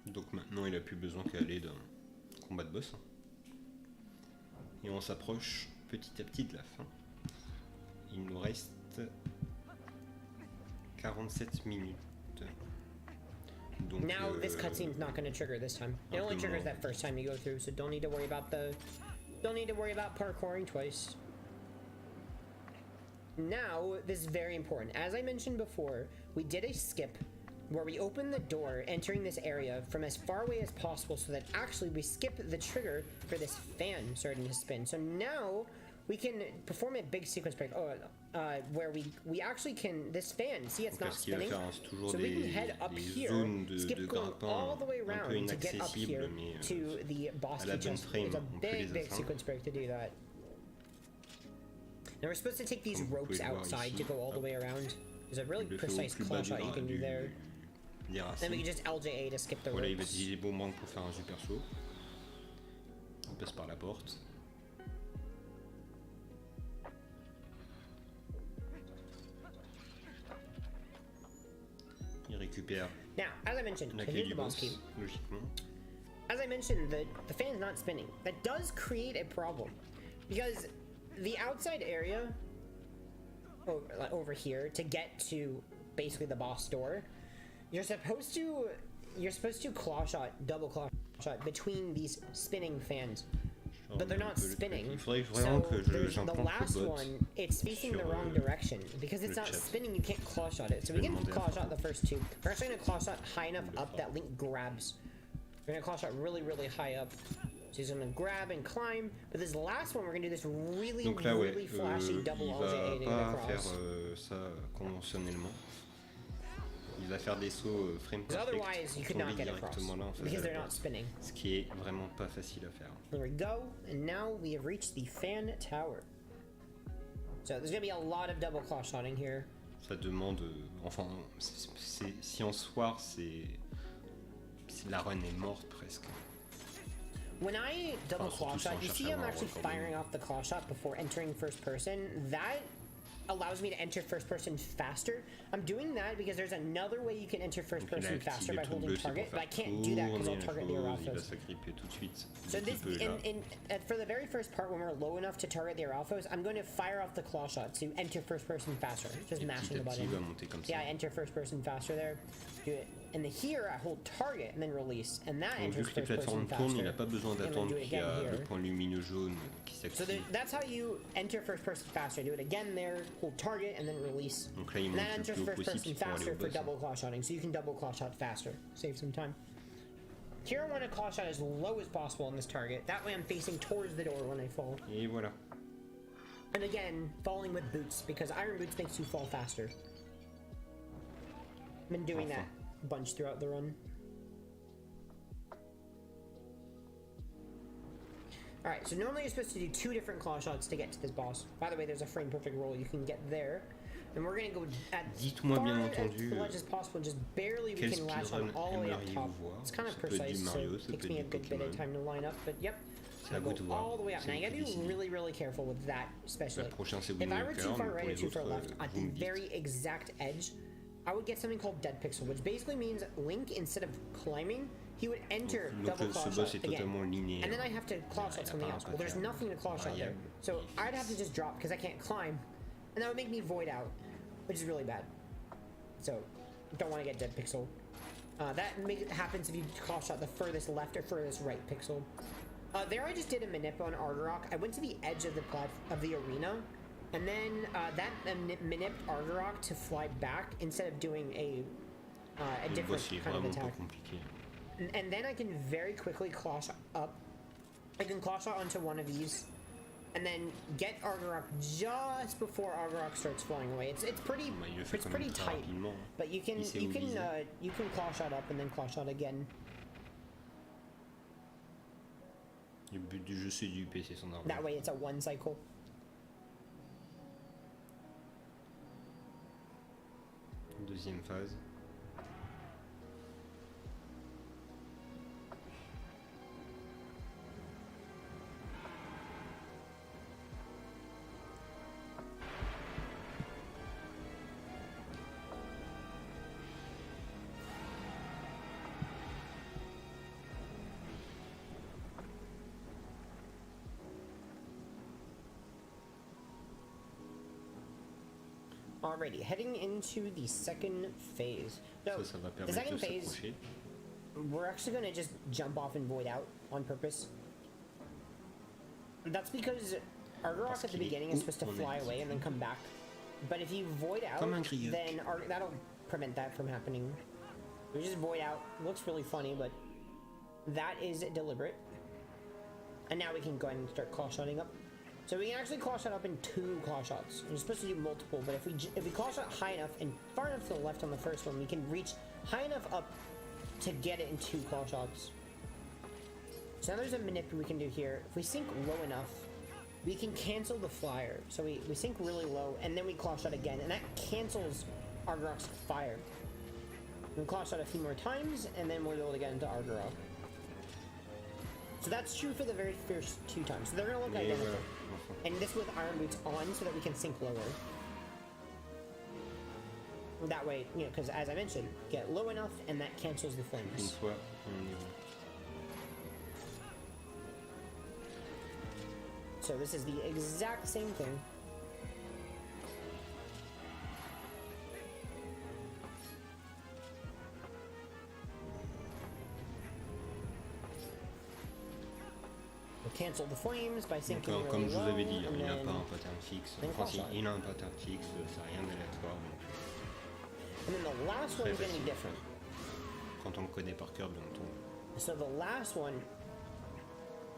Donc maintenant, il a plus besoin qu'à aller d'un combat de boss. Et on s'approche petit à petit de la fin. Il nous reste 47 minutes. Donc, now this cutscene's not going to trigger this time. It only triggers that first time you go through, so don't need to worry about parkouring twice. Now, this is very important. As I mentioned before, we did a skip where we open the door entering this area from as far away as possible so that actually we skip the trigger for this fan starting to spin. So now we can perform a big sequence break where we actually can, this fan, see it's not spinning, so we can head up here, skip going all the way around to get up here to the boss key chest. It's a big sequence break to do that. Now we're supposed to take these ropes outside to go all the way around. There's a really precise claw shot you can do there. Then we can just LJA to skip the ropes. Voilà, il va utiliser Boomerang pour faire un super saut. On passe par la porte. Il récupère. Now, as I mentioned, la here's clé the du boss boss, key. logiquement. As I mentioned, the fan's not spinning. That does create a problem, because the outside area over here to get to basically the boss door, you're supposed to claw shot, double claw shot between these spinning fans, but they're not spinning. So there's the last one, it's facing the wrong direction because it's not spinning. You can't claw shot it. So we can claw shot the first two. We're actually gonna claw shot high enough up that Link grabs. We're gonna claw shot really high up. So he's gonna grab and climb, but this last one we're gonna do this really flashy double LJA to get across. Ça conventionnellement. Il va faire des sauts frame perfect. Otherwise, you could not get across because they're not spinning. Ce qui est vraiment pas facile à faire. There we go, and now we have reached the fan tower. So there's gonna be a lot of double claw shotting here. Ça demande, enfin, si en soir la run est morte presque. When I double claw shot, you see I'm actually firing off the claw shot before entering first person. That allows me to enter first person faster. I'm doing that because there's another way you can enter first person faster by holding target, but I can't do that because I'll target the Aralfos. So this, for the very first part when we're low enough to target the Aralfos, I'm going to fire off the claw shot to enter first person faster. Just mashing the button. Yeah, I enter first person faster there. Do it. And here I hold target and then release, and that enters first person faster. Il n'a pas besoin d'attendre qu'il y a le point lumineux jaune qui s'active. So that's how you enter first person faster. Do it again there, hold target, and then release. Donc là, il and that monte enters le plus haut first person possible pour aller faster au for boss. double claw shotting, so you can double claw shot faster. Save some time. Here I want to claw shot as low as possible on this target. That way I'm facing towards the door when I fall. Et voilà. And again, falling with boots, because iron boots makes you fall faster. I've been doing that a bunch throughout the run. Alright, so normally you're supposed to do 2 different claw shots to get to this boss. By the way, there's a frame perfect roll you can get there. And we're gonna go as far as possible, just barely we can latch on all the way up top. It's kind of precise, so it takes me a good bit of time to line up, but yep. I'll go all the way up. Now you gotta be really careful with that, especially. If I were too far right or too far left, at the very exact edge, I would get something called dead pixel, which basically means Link, instead of climbing, he would enter double claw shot again, and then I have to claw shot something else. Well, there's nothing to claw shot there, so I'd have to just drop because I can't climb, and that would make me void out, which is really bad. So, don't want to get dead pixel. That happens if you claw shot the furthest left or furthest right pixel. There I just did a manip on Argarok. I went to the edge of the arena, and then that manipped Argarok to fly back instead of doing a different kind of attack. And then I can very quickly claw shot up. I can claw shot onto one of these, and then get Argarok just before Argarok starts flying away. It's pretty tight, but you can claw shot up and then claw shot again. Le but du jeu c'est du PC son arme. That way it's a one cycle. Deuxième phase. Alrighty, heading into the second phase. So, the second phase, we're actually going to just jump off and void out on purpose. That's because Argarok at the beginning is supposed to fly away and then come back. But if you void out, then that'll prevent that from happening. We just void out. It looks really funny, but that is deliberate. And now we can go ahead and start claw shotting up. So we can actually claw shot up in 2 claw shots. You're supposed to do multiple, but if we claw shot high enough and far enough to the left on the first one, we can reach high enough up to get it in 2 claw shots. So now there's a manip we can do here. If we sink low enough, we can cancel the flyer. So we sink really low, and then we claw shot again, and that cancels Argarok's fire. We claw shot a few more times, and then we'll be able to get into Argarok. So that's true for the very first 2 times. So they're going to look identical. And this with Iron Boots on so that we can sink lower. That way, you know, because as I mentioned, get low enough and that cancels the flames. So this is the exact same thing. Cancel the flames by sinking really comme je vous avais dit, low, il n'a pas un pattern fixe. Enfin, si, il a un pattern fixe, ça n'a rien d'aléatoire. And then the last one is going to be different. Quand on le connaît par cœur, bien entendu. So the last one,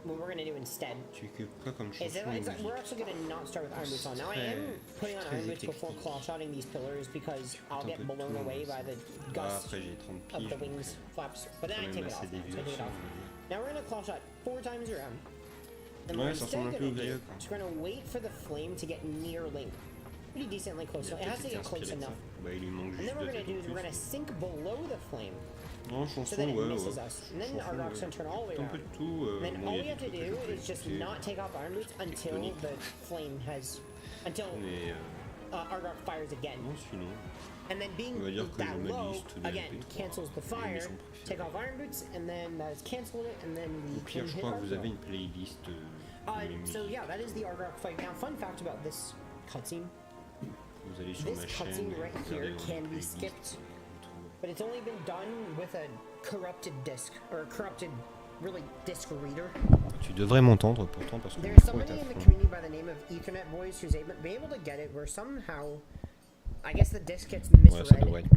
what we're going to do instead, is that we're actually going to not start with Iron Boots on. Now I am putting on Iron Boots before claw shotting these pillars because I'll get blown away by the gust of the wings flaps. But then I take it off. So I take it off. Now we're going to claw shot 4 times around. And what we're instead going to do is we're going to wait for the flame to get near Link. Pretty decently close. So it has to get close enough. And then what we're going to do is we're going to sink below the flame. So that it misses us. And then Argarok's going to turn all the way around. And then all we have to do is just not take off Iron Boots until the flame has... Until Argarok fires again. And then being that low, again, cancels the fire, take off Iron Boots, and then that has cancelled it, and then we can hit Argarok. So yeah, that is the Argarok fight. Now, fun fact about this cutscene. This cutscene right here can be skipped, but it's only been done with a corrupted disc, or a corrupted, really, disc reader. Tu devrais m'entendre pourtant parce que there's somebody in the community by the name of Ethernet Boys who's able to get it, where somehow, I guess the disc gets misread,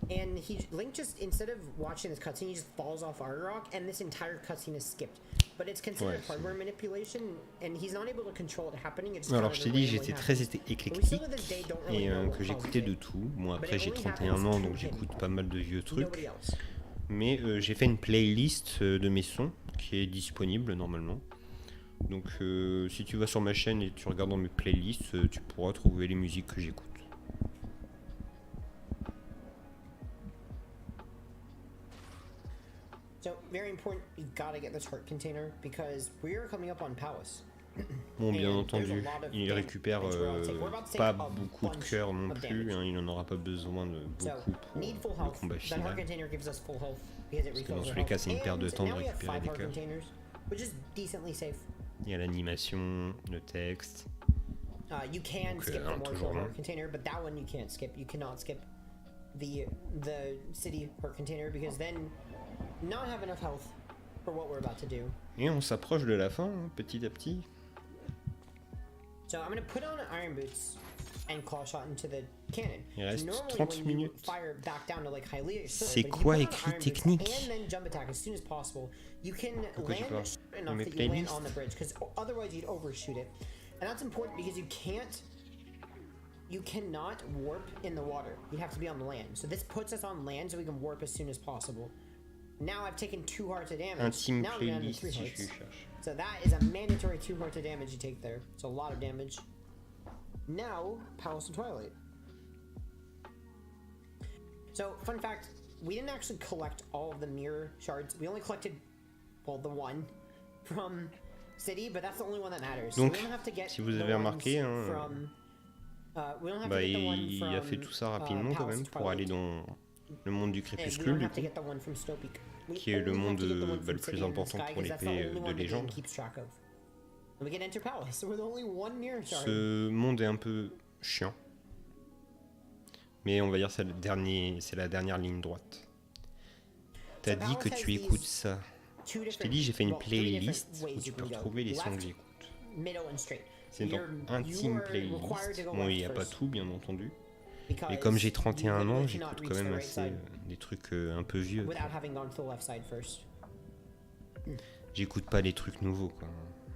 and Link just, instead of watching this cutscene, he just falls off Argarok, and this entire cutscene is skipped. But it's considered hardware manipulation, and he's not able to control it happening. It's alors je t'ai dit, j'étais très éclectique et que j'écoutais de tout. Bon après j'ai 31 ans donc j'écoute pas mal de vieux trucs. Mais j'ai fait une playlist de mes sons qui est disponible normalement. Donc si tu vas sur ma chaîne et tu regardes dans mes playlists, tu pourras trouver les musiques que j'écoute. So, very important, you gotta get this heart container because we are coming up on Palace. Bon, bien entendu, il récupère pas beaucoup de cœur non plus, hein, il n'en aura pas besoin de beaucoup pour le combat final. Parce que dans tous les cas, c'est une perte de temps de récupérer des cœurs. Il y a l'animation, le texte. You can skip the more short container, but that one you can't skip. You cannot skip the city heart container because then not have enough health for what we're about to do. Et on s'approche de la fin, hein, petit à petit. So I'm gonna put on iron boots and claw shot into the cannon. Il reste 30 minutes. C'est quoi écrit technique? Pourquoi tu parles? Mes playlists? And that's important because you cannot warp in the water. You have to be on the land. So this puts us on land so we can warp as soon as possible. Now I've taken 2 hearts of damage. Intime now I'm down to 3 playlist, hearts. So that is a mandatory 2 hearts of damage you take there. It's a lot of damage. Now, Palace of Twilight. So, fun fact, we didn't actually collect all of the mirror shards. We only collected, well, the one from City, but that's the only one that matters. Donc, so we don't have to get si vous avez remarqué, hein, il a fait tout ça rapidement quand même pour aller dans le monde du crépuscule, du coup, qui est le monde le plus important pour l'épée de légende. Ce monde est un peu chiant, mais on va dire c'est la dernière ligne droite. T'as dit que tu écoutes ça. Je t'ai dit j'ai fait une playlist où tu peux retrouver les sons que j'écoute. C'est dans intime playlist. Bon, il n'y a pas tout bien entendu. Et comme j'ai 31 ans, j'écoute quand même assez des trucs un peu vieux. J'écoute pas les trucs nouveaux, quoi.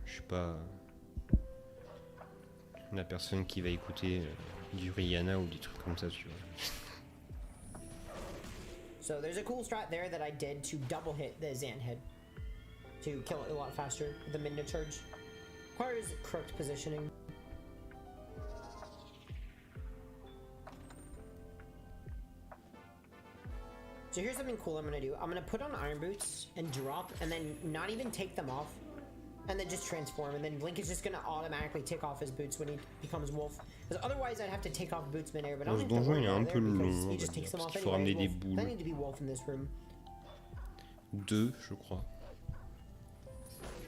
Je suis pas la personne qui va écouter du Rihanna ou des trucs comme ça, tu vois. So there's a cool strat there that I did to double hit the Zan head to kill it a lot faster. The midnight charge requires correct positioning. So here's something cool I'm gonna do. I'm gonna put on iron boots and drop and then not even take them off and then just transform, and then Link is just gonna automatically take off his boots when he becomes wolf. Because otherwise I'd have to take off boots mid-air, but I don't Ce think the donjon il est un there peu long, because on he va just dire, takes them parce off qu'il faut anyway. ramener des Wolf. I boules. need to be wolf in this room. 2, je crois.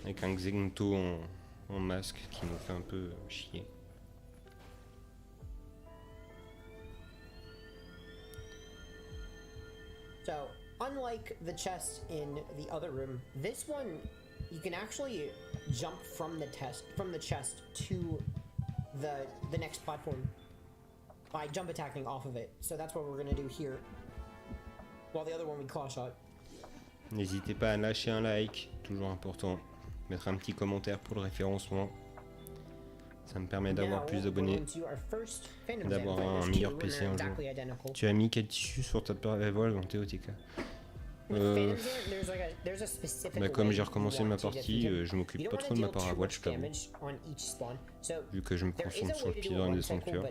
Avec un Xento en masque qui nous fait un peu chier. So, unlike the chest in the other room, this one you can actually jump from the chest to the next platform by jump attacking off of it. So that's what we're gonna do here. While the other one we claw shot. N'hésitez pas à lâcher un like, toujours important. Mettre un petit commentaire pour le référencement. Ça me permet d'avoir plus d'abonnés, d'avoir un meilleur PC un jour. Tu as mis quel tissu sur ta paravoile dans TOTK? Comme j'ai recommencé ma partie, je m'occupe pas trop de ma paravoile, je t'avoue. Vu que je me concentre sur le speedrun des sanctuaires.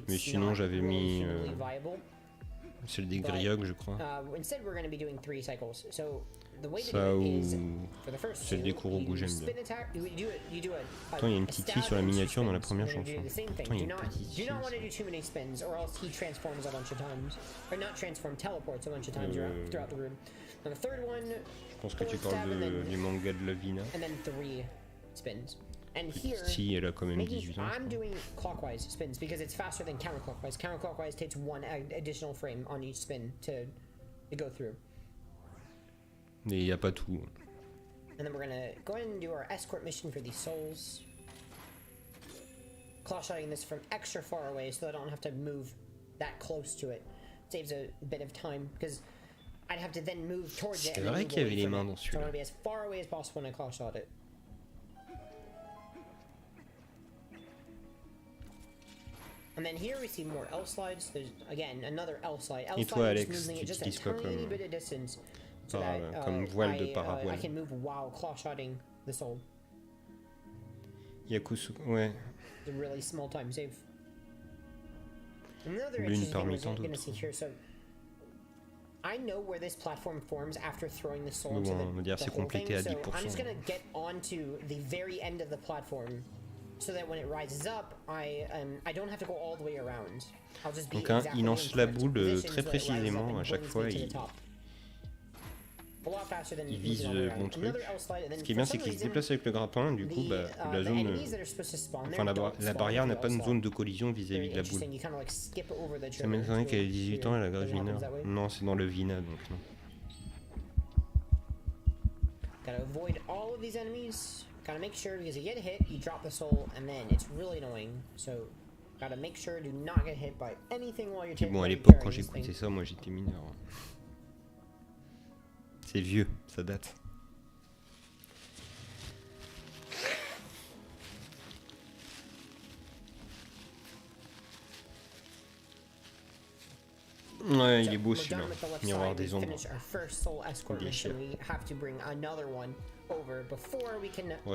Mais sinon j'avais mis celle des griogues, je crois. Ça ou celle des Kurogu, j'aime bien. Attends, il y a une petite fille sur la miniature dans la première chanson. Attends, il y a une petite fille. Je pense que tu parles du manga de Lavina. Petite fille, elle a quand même 18 ans. I'm doing clockwise spins because it's faster than counterclockwise. Counterclockwise takes 1 additional frame on each spin to go through. Mais il n'y a pas tout. And then we're gonna go ahead and do our escort mission for these souls. Claw-shotting this from extra far away so that I don't have to move that close to it. Saves a bit of time because I'd have to then move towards it. C'est vrai qu'il y avait les mains dans celui-là. So I want to be as far away as possible when I claw-shot it. And then here we see more L slides. There's again another L slide. L Et toi, slide is Alex, moving tu it just a utilises quoi tiny bit of distance. So comme voile de paravoile? I can move while claw-shotting the soul. Yakusu, ouais. It's a really small time save. Another L'une interesting thing parmi we're tant going to d'autres. see here. So I know where this platform forms after throwing the soul Bon, into on va dire the c'est whole thing, complété à so 10%. I'm just gonna get onto the very end of the platform, so that when it rises up, I don't have to go all the way around. I'll just be Donc hein, exactly il in lance la correct boule position très so that it rises up précisément and à chaque brings fois. me to the top. A lot faster than Il vise moving all the way le bon around. truc. Another L slide, and then Ce qui est for bien, some c'est qu'il se reason, déplace avec le grappin. Du coup, bah, la the zone, enemies that are supposed to spawn there enfin don't la spawn barrière with n'a the pas L une slide. zone de collision vis-à-vis de la boule. Interesting, you kind of like skip over the Ça trigger. m'étonnerait It's qu'elle ait really 18 ans, weird. elle a grave Doesn't happen mineur. that way. Non, c'est dans le Vina, donc non. Gotta avoid all of these enemies. Gotta make sure, because you get hit, you drop the soul, and then it's really annoying. So, gotta make sure to not get hit by anything while you're Puis taking. bon, à l'époque, quand j'écoutais ça, moi j'étais mineur. C'est vieux, ça date. Ouais, il est beau celui-là. Miroir des ombres. Moi,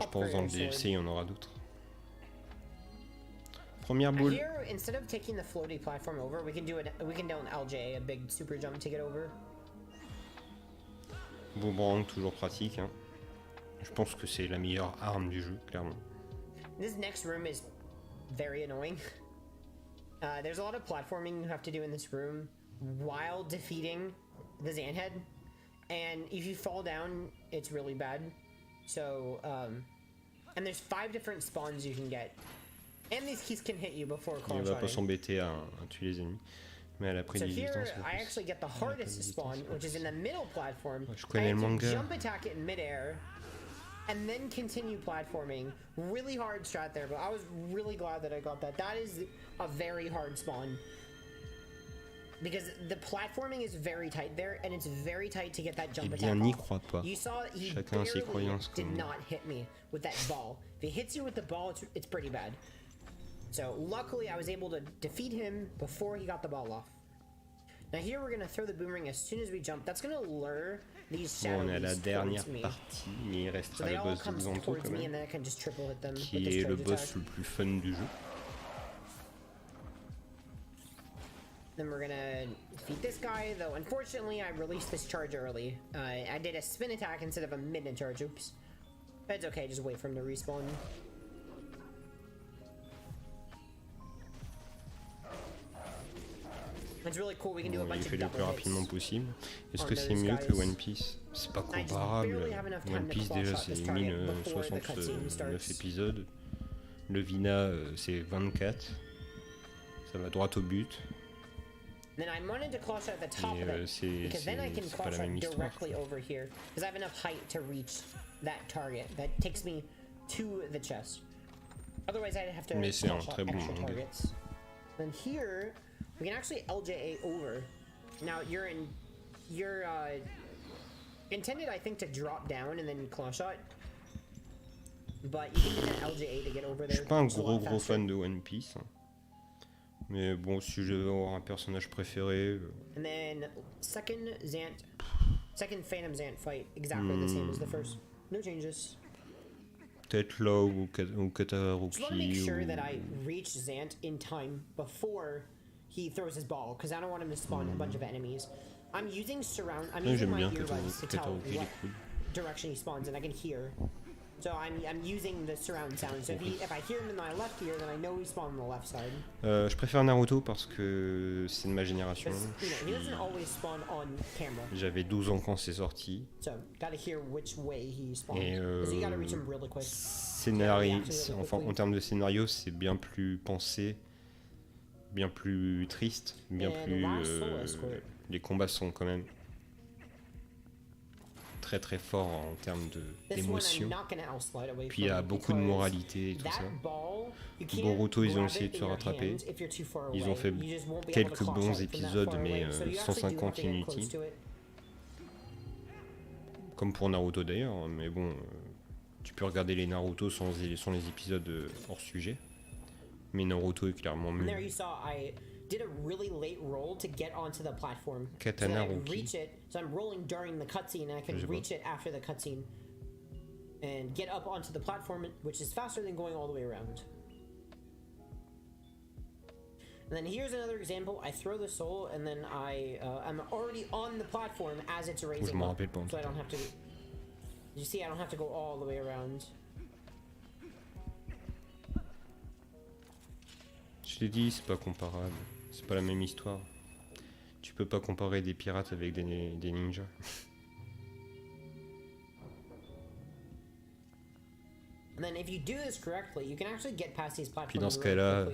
je pense dans le DLC, il y en aura d'autres. Première boule. Here, instead of taking the floaty platform over, we can do an LJ, a big super jump to get over. Boomerang, toujours pratique. Hein. Je pense que c'est la meilleure arme du jeu, clairement. This next room is very annoying. There's a lot of platforming you have to do in this room while defeating the Xanthead, and if you fall down, it's really bad. So, and there's 5 different spawns you can get, and these keys can hit you before Il va pas s'embêter à tuer les ennemis, mais elle a pris so des here, distances. I actually get the hardest spawn, which is in the middle platform. Je connais le manga. Jump attack it in midair, and then continue platforming. Really hard strat there, but I was really glad that I got that. That is a very hard spawn. Because the platforming is very tight there, and it's very tight to get that jump attack n'y off. croit pas. You saw he Chacun ses croyances did comme... not hit me with that ball. If he hits you with the ball, it's pretty bad. So luckily I was able to defeat him before he got the ball off. Now here we're going to throw the boomerang as soon as we jump. That's going to lure these shadow Bon, on est à la beasts dernière towards me. partie, mais il restera So they le all boss come de Xanto towards quand me, même, and then I can just triple hit them with qui this est le charge boss attack. le plus fun du jeu. Then we're gonna defeat this guy, though unfortunately I released this charge early. I did a spin attack instead of a mid charge, oops. But it's okay, just wait for him to respawn. It's really cool, we can do a Il bunch fait of le plus double rapidement hits. possible. Est-ce on que c'est those mieux que guys. One Piece? C'est pas I just comparable. barely have enough time One to Piece claw déjà shot c'est this target before the cutscene 1069 starts. épisodes. Le Vina c'est 24. Ça va droit au but. Then I wanted to claw shot at the top Et of it, because then I can c'est claw pas la même shot histoire. directly over here, because I have enough height to reach that target. That takes me to the chest. Otherwise, I'd have to Mais c'est claw un shot très bon extra manga. targets. Then here, we can actually LJA over. Now you're intended, I think, to drop down and then claw shot. But you can use an LJA to get over there. Je suis pas un It's a lot gros faster. fan de One Piece. Mais bon, si je devais avoir un personnage préféré... And then second Phantom Xant fight, exactly the same as the first. No changes. Peut-être là ou Kataharuki. Just want to make sure ou... that I reach Xant in time before he throws his ball, because I don't want him to spawn a bunch of enemies. I'm using I'm Ouais, using j'aime my bien earbuds to tell Kataharuki, il what est cool. direction he spawns, and I can hear. So I'm using the surround sound. So if I hear him in my left ear, then I know he's spawned on the left side. Je préfère Naruto parce que c'est de ma génération. He doesn't always spawn on camera. J'avais 12 ans quand c'est sorti. So gotta hear which way he spawns. Et Because you gotta reach him really quick. enfin, en termes de scénario, c'est bien plus pensé, bien plus triste, bien plus. Les combats sont quand même très forts en termes d'émotion. Puis il y a beaucoup de moralité et tout ça. Boruto, ils ont essayé de se rattraper. Ils ont fait quelques bons épisodes, mais 150 inutiles. Comme pour Naruto d'ailleurs, mais bon, tu peux regarder les Naruto sans les épisodes hors sujet. Mais Naruto est clairement mieux. Did a really late roll to get onto the platform. Katana so that I Ruki. reach it. So I'm rolling during the cutscene, and I can reach it after the cutscene, and get up onto the platform, which is faster than going all the way around. And then here's another example. I throw the soul, and then I'm already on the platform as it's raising up, so I don't have to. You see, I don't have to go all the way around. Je t'ai dit, c'est pas comparable. C'est pas la même histoire. Tu peux pas comparer des pirates avec des ninjas. Puis dans ce cas-là,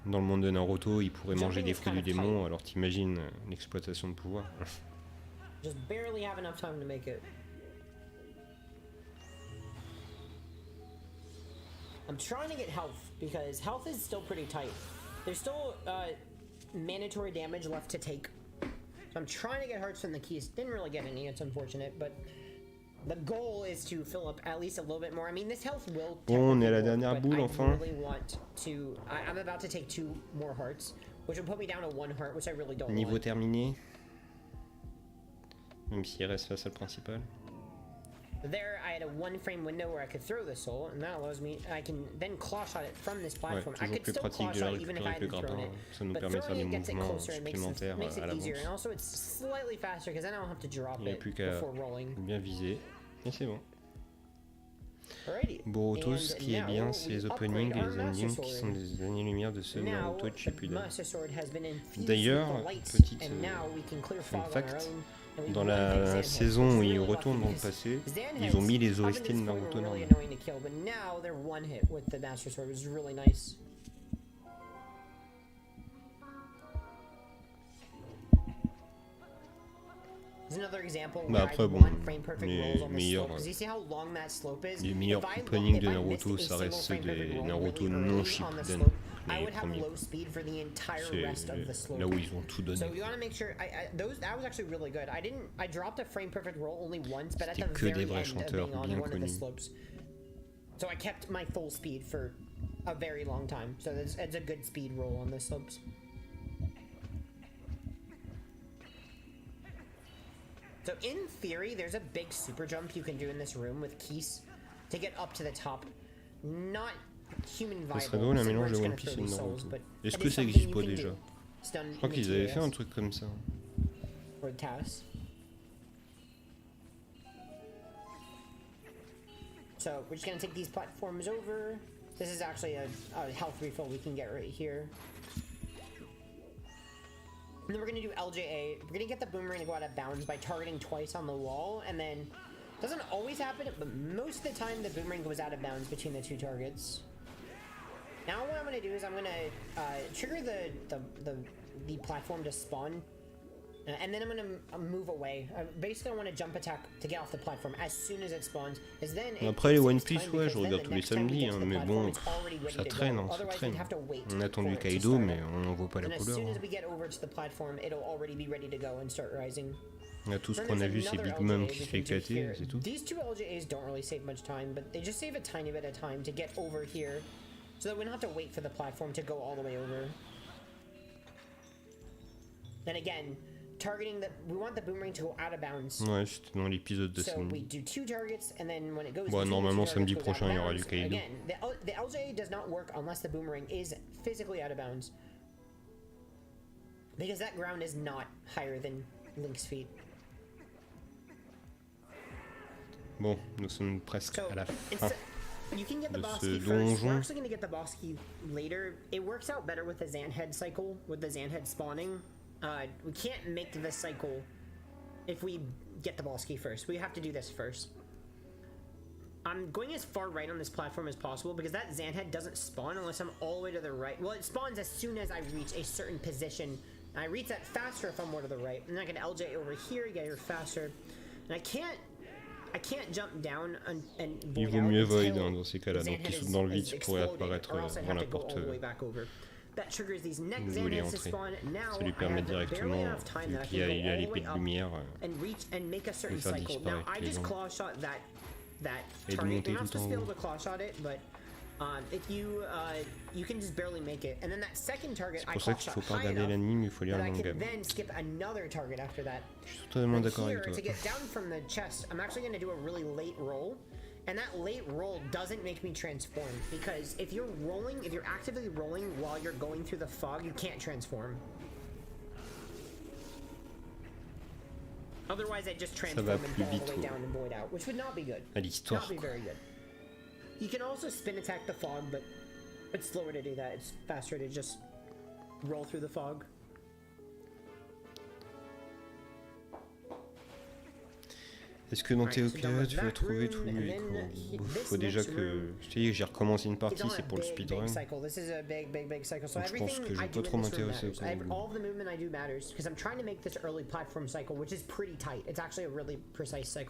dans le monde de Naruto, il pourrait manger des fruits du démon, alors t'imagines l'exploitation de pouvoir. Just barely have enough time to make it. I'm trying to get health because health is still pretty tight. There's still mandatory damage left to take. So I'm trying to get hearts from the keys. Didn't really get any, it's unfortunate, but the goal is to fill up at least a little bit more. I mean, this health will bon, on est à la dernière boule enfin. Really want to, I'm about to take 2 more hearts, which will put me down to 1 heart, which I really don't Niveau want. terminé. Même s'il reste la salle principale. There, I had a 1 frame window where I could throw the soul, and that allows me. I can then claw shot it from this platform. Ouais, I could still claw shot it even if I hadn't thrown it. Ça nous But permet de faire des throwing it gets it mouvements closer and makes it easier, and also it's slightly faster because then I don't have to drop it before rolling. Bien viser, et c'est bon. Alrighty. Boruto, ce qui est bien, c'est les openings et les endings qui sont des années-lumière de ce Naruto TP. D'ailleurs, petite fun fact, dans la saison où ils retournent dans le passé, ils ont mis les OST de Naruto normal. Bah après bon, les meilleurs openings de Naruto, ça reste des Naruto non Shippuden, les premiers. C'est là où ils ont tout donné. C'était que des vrais chanteurs bien connus. So I kept my full speed for a very long time. So it's a good speed roll on the slopes. So in theory, there's a big super jump you can do in this room with keys to get up to the top. Not human viable. Ce serait drôle un mélange de One Piece et de Naruto. Est-ce que ça existe pas déjà? Je crois qu'ils avaient fait un truc comme ça. Or Taos. So we're just gonna take these platforms over. This is actually a health refill we can get right here. And then we're gonna do LJA. We're gonna get the boomerang to go out of bounds by targeting twice on the wall, and then doesn't always happen, but most of the time the boomerang goes out of bounds between the 2 targets. Now what I'm gonna do is I'm gonna trigger the platform to spawn, and then I'm gonna move away. Basically, I want to jump attack to get off the platform as soon as it spawns. Après les One Piece, ouais, je regarde tous les samedis, hein, mais bon, ça traîne, hein, ça traîne. On a attendu Kaido, mais on n'en voit pas la couleur. Hein. On a tout ce qu'on a vu, c'est Big Mom qui se fait éclater, c'est tout. These 2 LJAs don't really save much time, but they just save a tiny bit of time to get over here, so that we don't have to wait for the platform to go all the way over. Then again, targeting we want the boomerang to go out of bounds. Ouais, c'était dans l'épisode de samedi. So we do 2 targets, and then when it goes. Bon, normalement samedi prochain il y aura du Kaido. Again, the LJ does not work unless the boomerang is physically out of bounds, because that ground is not higher than Link's feet. Bon, nous sommes presque à la fin you can get the de boss ce key first. donjon. We're actually going to get the boss key later. It works out better with the Xanhead cycle, with the Xanhead spawning. We can't make this cycle if we get the boss key first. We have to do this first. I'm going as far right on this platform as possible because that Xanhead doesn't spawn unless I'm all the way to the right. Well, it spawns as soon as I reach a certain position. And I reach that faster if I'm more to the right. And then I can LJ over here, get here faster. And I can't jump down and il vaut mieux void hein, dans ces cas-là, donc il saute dans le vide, il pourrait apparaître dans la porte où vous voulez entrer. Ça lui permet directement, vu qu'il y a l'épée de lumière, de faire disparaître les gens et de monter tout en haut. C'est pour ça qu'il ne faut pas regarder l'anime, il faut lire le manga. Je suis totalement d'accord avec toi. And that late roll doesn't make me transform, because if you're actively rolling while you're going through the fog, you can't transform. Otherwise, I just transform and fall all the way down and void out, which would not be good. Not be very good. You can also spin attack the fog, but it's slower to do that. It's faster to just roll through the fog. Est-ce que dans TOK tu vas trouver tous les échos? Faut déjà que... Je t'ai dit que j'ai recommencé une partie, c'est pour le speedrun. Donc je pense que je vais pas trop m'intéresser au commente.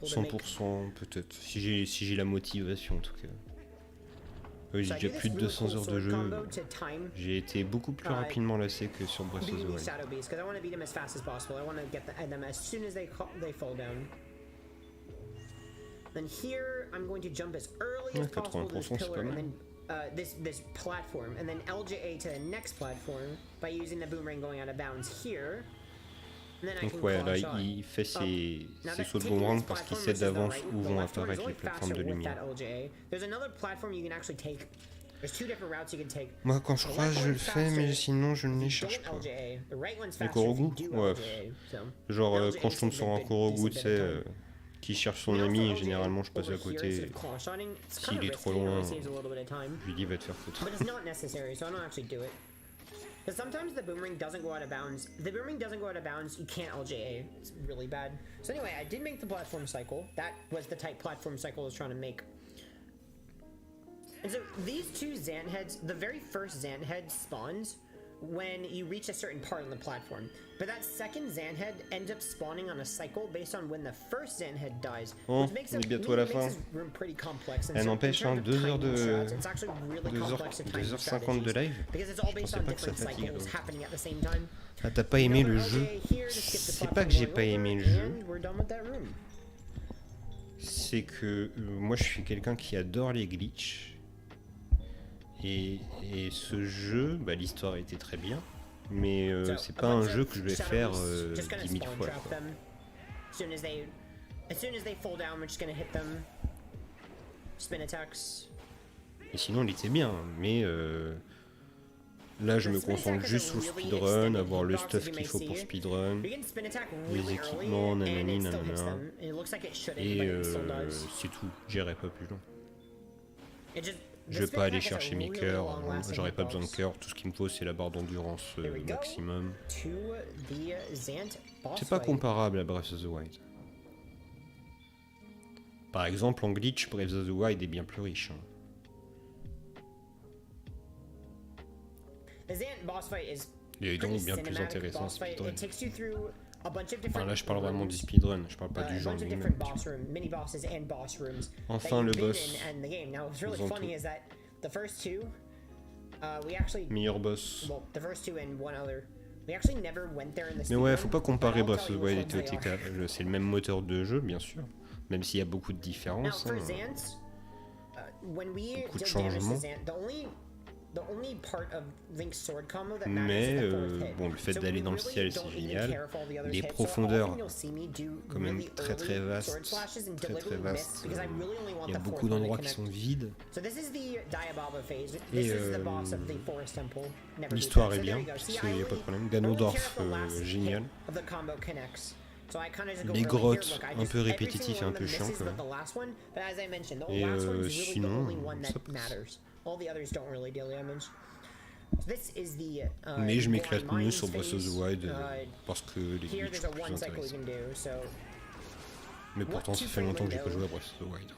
100% peut-être, si j'ai la motivation en tout cas. Oui, j'ai déjà plus de 200 heures de jeu. J'ai été beaucoup plus rapidement lassé que sur Breath of the Wild. Then here, I'm going to jump as early as possible to this pillar, and then this platform, and then LJA to the next platform by using the boomerang going out of bounds here. And then I can ouais, là, il fait ses sauts de boomerang parce qu'il sait d'avance où vont apparaître les plateformes de lumière. There's another platform you can actually take. There's two different routes you can take. Moi, quand je croise, je le fais, mais sinon, je ne les cherche pas. Les Korogu? Ouais. Genre, quand je tombe sur un Korogu, tu sais... qui cherche son ami et généralement je passe à côté. S'il est trop loin, je lui dis va te faire foutre. Because sometimes the boomerang doesn't go out of bounds. If the boomerang doesn't go out of bounds, you can't LJA. It's really bad. So anyway, I did make the platform cycle. That was the type platform cycle I was trying to make. And so these two Zant heads, the very first Zant head spawns when you reach a certain part on the platform. But that second Zant head ends up spawning on a cycle based on when the first Zant head dies. Oh, on est bientôt à la fin. Elle n'empêche, 2h50 de live. Je pensais pas que ça fatigue. Ah, t'as pas aimé le jeu? C'est pas que j'ai pas aimé le jeu. C'est que moi je suis quelqu'un qui adore les glitches. Et ce jeu, bah, l'histoire était très bien, mais c'est pas un jeu que je vais faire 10 000 fois. Quoi. Et sinon, il était bien, mais là, je me concentre juste sur le speedrun, avoir le stuff qu'il faut pour speedrun, les équipements, nanani, nanana, et c'est tout, j'irai pas plus loin. Je vais pas aller chercher mes cœurs, j'aurais pas besoin de cœurs, tout ce qu'il me faut c'est la barre d'endurance maximum. C'est pas comparable à Breath of the Wild. Par exemple en glitch, Breath of the Wild est bien plus riche. Il est donc bien plus intéressant speedrun. Enfin là je parle vraiment du speedrun, je parle pas du genre lui-même. Enfin le boss. Meilleur boss. Mais ouais, faut pas comparer Breath of the Wild et totk. C'est le même moteur de jeu bien sûr, même s'il y a beaucoup de différences, hein. Beaucoup de changements. Mais bon, le fait d'aller dans le ciel c'est génial, les profondeurs quand même très vastes, il y a beaucoup d'endroits qui sont vides, et l'histoire est bien, il n'y a pas de problème, Ganondorf génial, les grottes un peu répétitifs et un peu chiants quand même, et sinon ça passe. Mais je m'éclate mieux sur Breath of the Wild parce que les glitches sont plus intéressants. Mais pourtant ça fait longtemps que j'ai pas joué à Breath of the Wild.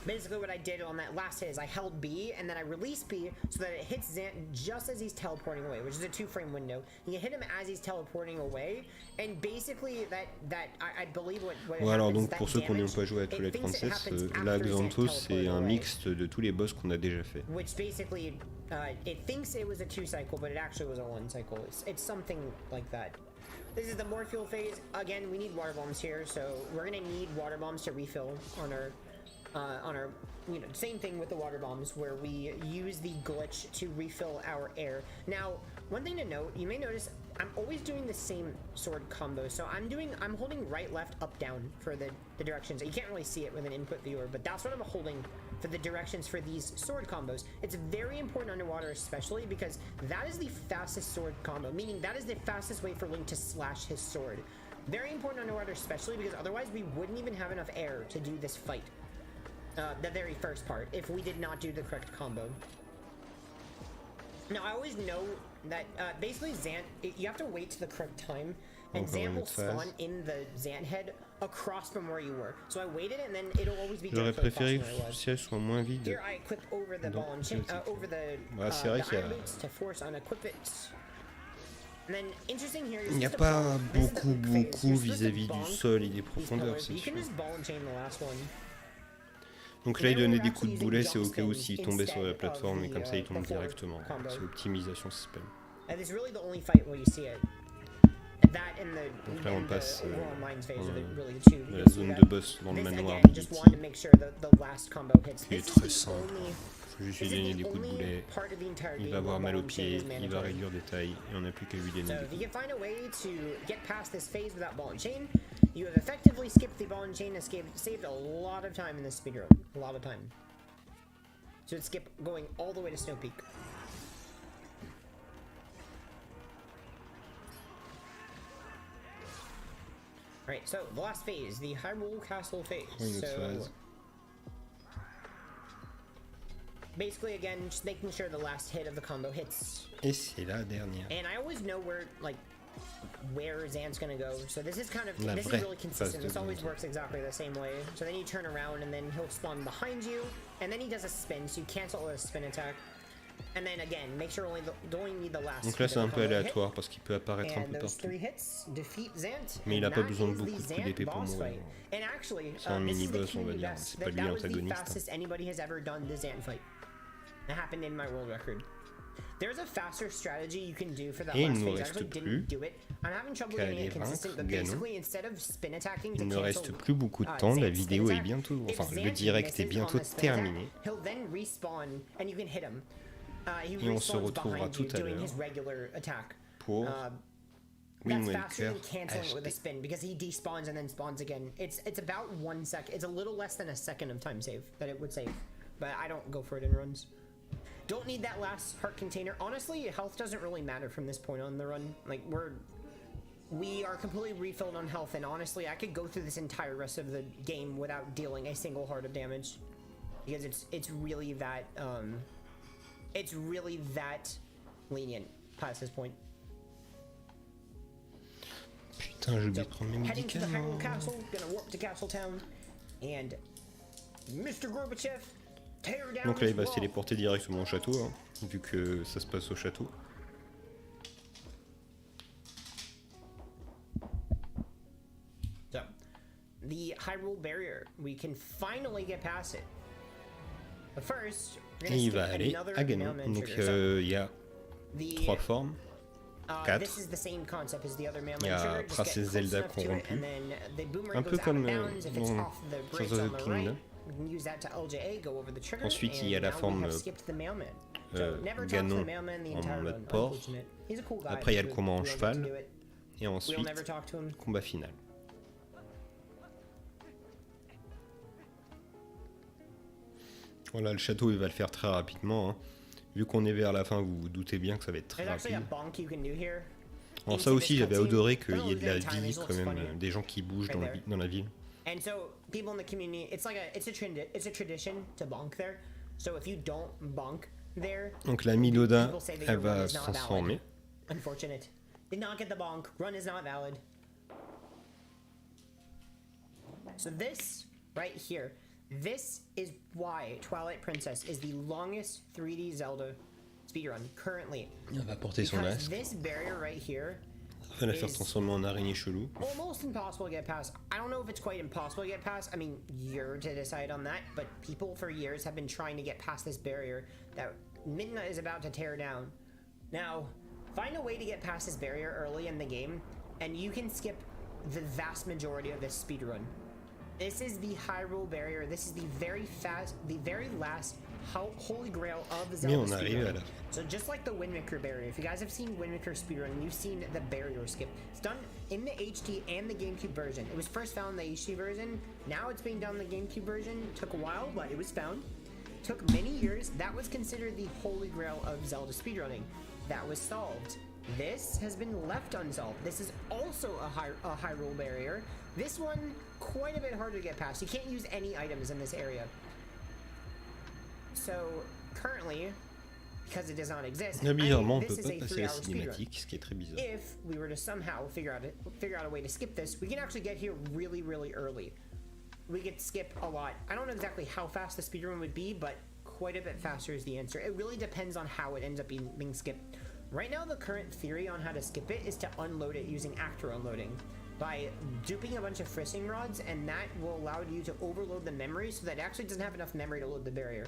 Basically what I did on that last hit is I held B and then I released B so that it hits Zant just as he's teleporting away, which is a 2-frame window. You hit him as he's teleporting away, and basically I believe what ouais, alors donc pour ceux qui n'ont pas joué à Twilight 37, là Xanthos c'est un mixte de tous les boss qu'on a déjà fait. Which basically it thinks it was a 2 cycle but it actually was a 1 cycle. It's something like that. This is the more fuel phase. Again, we need water bombs here, so we're gonna need water bombs to refill on our you know, same thing with the water bombs where we use the glitch to refill our air. Now, one thing to note, you may notice I'm always doing the same sword combo. So I'm holding right, left, up, down for the directions. You can't really see it with an input viewer, but that's what I'm holding for the directions for these sword combos. It's very important underwater, especially because that is the fastest sword combo, meaning that is the fastest way for Link to slash his sword. Very important underwater, especially because otherwise we wouldn't even have enough air to do this fight. The very first part, if we did not do the correct combo. Now, I always know that basically Zant, you have to wait to the correct time, and Zant will spawn in the Zant head across from where you were. So I waited, and then it'll always be J'aurais préféré que le siège soit moins vide. Here I equip over the ball and chain, over the iron boots to force unequip it. And then interesting here, il n'y a pas beaucoup vis-à-vis du sol et des profondeurs, c'est sûr. Donc là, il donnait des coups de boulet, c'est au cas où s'il tombait sur la plateforme, et comme ça, il tombe directement. C'est optimisation système. Donc là, on passe dans la zone de boss dans le manoir de Diti, qui est très simple. Il faut juste lui donner des coups de boulet, il va avoir mal aux pieds, il va réduire des tailles, et on n'a plus qu'à lui donner des coups. You have effectively skipped the ball and chain, saved a lot of time in this speedrun. A lot of time. So it's skip going all the way to Snow Peak. Right, so the last phase, the Hyrule Castle phase. So basically, again, just making sure the last hit of the combo hits. Et c'est la dernière. And I always know where Zant's gonna go, so this is really consistent. This always works exactly the same way. So then you turn around and then he'll spawn behind you, and then he does a spin, so you cancel the spin attack. And then again, make sure only need the last. Donc là c'est un peu aléatoire parce qu'il peut apparaître un peu partout. Mais il n'a pas besoin de beaucoup de coups d'épée pour mourir. C'est un mini-boss, on va dire, c'est pas lui l'antagoniste. There's a faster strategy you can do for that last phase. I actually didn't do it. I'm having trouble getting it consistent, but basically instead of spin attacking to il ne reste plus beaucoup de temps, la vidéo est bientôt, enfin le direct est bientôt terminé. He'll then respawn and you can hit him. Et on se retrouvera tout à l'heure pour Wind Waker HD. Because he despawns and then spawns again. It's about 1 second. It's a little less than a second of time save that it would save, but I don't go for it in runs. Don't need that last heart container. Honestly, health doesn't really matter from this point on the run. Like, we are completely refilled on health, and honestly, I could go through this entire rest of the game without dealing a single heart of damage. Because it's really that, lenient past this point. Putain, j'ai oublié de prendre mes médicaments. Heading to the Hyrule Castle, gonna warp to Castle Town, and Mr. Gorbachev. Donc là il va se téléporter directement au château, hein, vu que ça se passe au château. So, the Hyrule barrier, we can finally get past it. But first, et il va aller à Ganon. Donc il y a 3 formes. 4. Il y a Princesse Zelda corrompue. Un peu comme dans 2h50min09sec. Ensuite, il y a la forme Ganon en mode porc. Après, il y a le combat en cheval. Et ensuite, combat final. Voilà, le château, il va le faire très rapidement. Hein. Vu qu'on est vers la fin, vous vous doutez bien que ça va être très rapide. Alors ça aussi, j'avais adoré qu'il y ait de la vie, quand même, des gens qui bougent dans la ville. And so people in the community, it's a tradition to bonk there. So if you don't bonk there, donc la Milodin, elle va se transformer. Unfortunate. Did not get the bonk. Run is not valid. So this right here, this is why Twilight Princess is the longest 3D Zelda speedrun currently. Elle va porter son masque. This barrier right here. Va la faire transformer en araignée chelou. Almost impossible to get past. I don't know if it's quite impossible to get past. I mean, you're to decide on that. But people for years have been trying to get past this barrier that Midna is about to tear down. Now, find a way to get past this barrier early in the game, and you can skip the vast majority of this speedrun. This is the Hyrule barrier. This is the very last holy grail of Zelda speedrun. So just like the Wind Waker barrier, if you guys have seen Wind Waker speedrun, you've seen the barrier skip. It's done in the HD and the Gamecube version. It was first found in the HD version. Now it's being done in the Gamecube version. Took a while, but it was found. Took many years. That was considered the holy grail of Zelda speedrunning. That was solved. This has been left unsolved. This is also a Hyrule barrier. This one, quite a bit harder to get past. You can't use any items in this area. So, currently, because it does not exist, bizarrement, on peut pas passer la cinématique, ce qui est très bizarre. If we were to somehow figure out a way to skip this, we can actually get here really, really early. We could skip a lot. I don't know exactly how fast the speedrun would be, but quite a bit faster is the answer. It really depends on how it ends up being skipped. Right now, the current theory on how to skip it is to unload it using actor unloading. By duping a bunch of frissing rods, and that will allow you to overload the memory so that it actually doesn't have enough memory to load the barrier.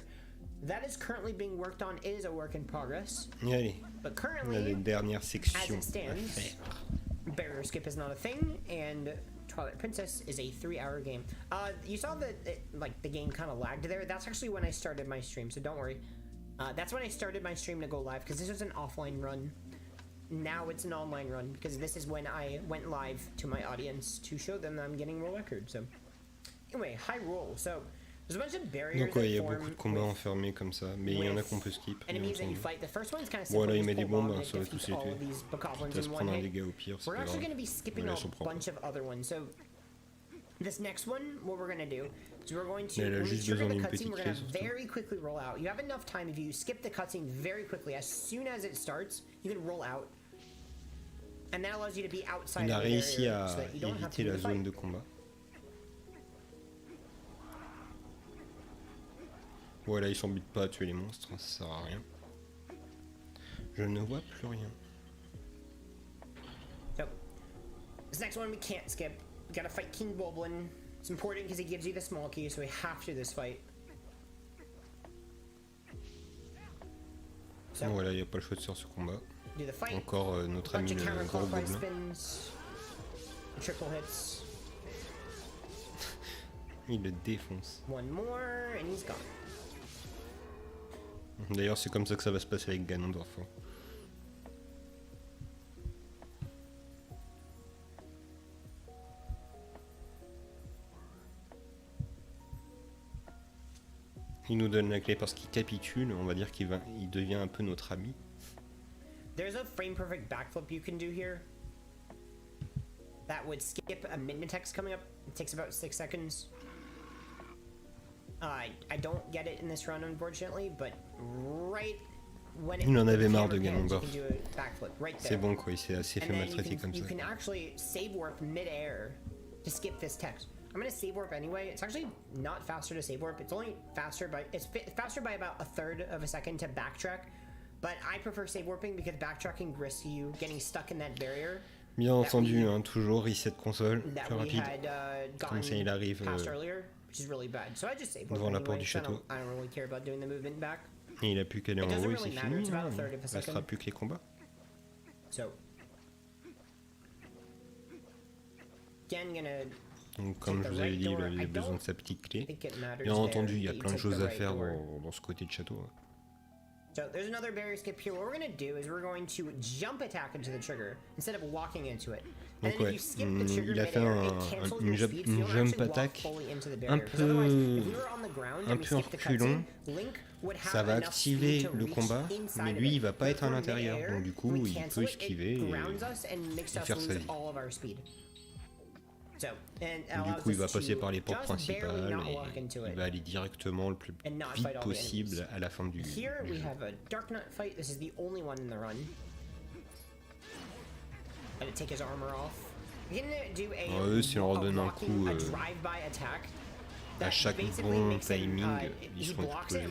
That is currently being worked on. It is a work in progress. Allez, but currently, as it stands, barrier skip is not a thing, and Twilight Princess is a 3-hour game. You saw that the game kind of lagged there. That's actually when I started my stream, so don't worry. That's when I started my stream to go live, because this was an offline run. Now it's an online run, because this is when I went live to my audience to show them that I'm getting world record. So, anyway, Hyrule. So, there's a bunch of barriers. Donc ouais, il y a beaucoup de combats enfermés comme ça, mais il y en a qu'on peut skip. Enemies that you fight. The first one's kind of simple. Voilà, il met des bombes, ça va tous les tuer. Il va se prendre un dégât au pire, c'est We're pas actually grave. going to be skipping a bunch of other ones. So, this next one, what we're going to do is we're going to, when we trigger the cutscene, we're going to very quickly roll out. You have enough time if you skip the cutscene very quickly. As soon as it starts, you can roll out. And that allows you to be outside Il a of the réussi area à so that you don't have to éviter la fight. zone de combat. Voilà, il s'embête pas à tuer les monstres, ça sert à rien. Je ne vois plus rien. So, this next one we can't skip. We gotta fight King Boblin. It's important because he gives you the small key, so we have to do this fight. So, Voilà, il n'y a pas le choix de faire ce combat. do the fight. Encore notre ami le gros gobelin. Spins, triple hits. Il le défonce. One more, and he's gone. D'ailleurs, c'est comme ça que ça va se passer avec Ganondorf. Il nous donne la clé parce qu'il capitule, on va dire qu'il devient un peu notre ami. There's a frame perfect backflip you can do here that would skip a mid text coming up. It takes about 6 seconds. I don't get it in this run, unfortunately, but right when il en avait marre de Ganondorf. C'est bon quoi, il s'est assez fait maltraiter comme ça. You can actually save warp mid-air to skip this text. I'm gonna save warp anyway. It's actually not faster to save warp. It's only faster by faster by about 1/3 of a second to backtrack. But I prefer save warping because backtracking risks you getting stuck in that barrier. Bien entendu, hein, toujours reset console, plus rapide. Comme ça il arrive which is really bad. So I just save devant la porte du château. I don't really care about doing the movement back. Et il a plus qu'à aller en haut et c'est fini. Il ne restera plus que les combats. So, again, gonna donc comme je vous avais dit, il a besoin de sa petite clé. Bien entendu, il y a plein de choses à faire dans ce côté de château. So there's another barrier skip here. What we're going to do is we're going to jump attack into the trigger instead of walking into it. And donc ouais, il a fait une jump attack un peu en reculant. Ça va activer le combat, mais lui il va pas être à l'intérieur. Donc du coup il peut esquiver et faire sa vie. Du coup, il va passer par les portes principales et il va aller directement le plus vite possible à la fin du jeu. Eux, si on leur donne un coup à chaque bon timing, ils seront explosés.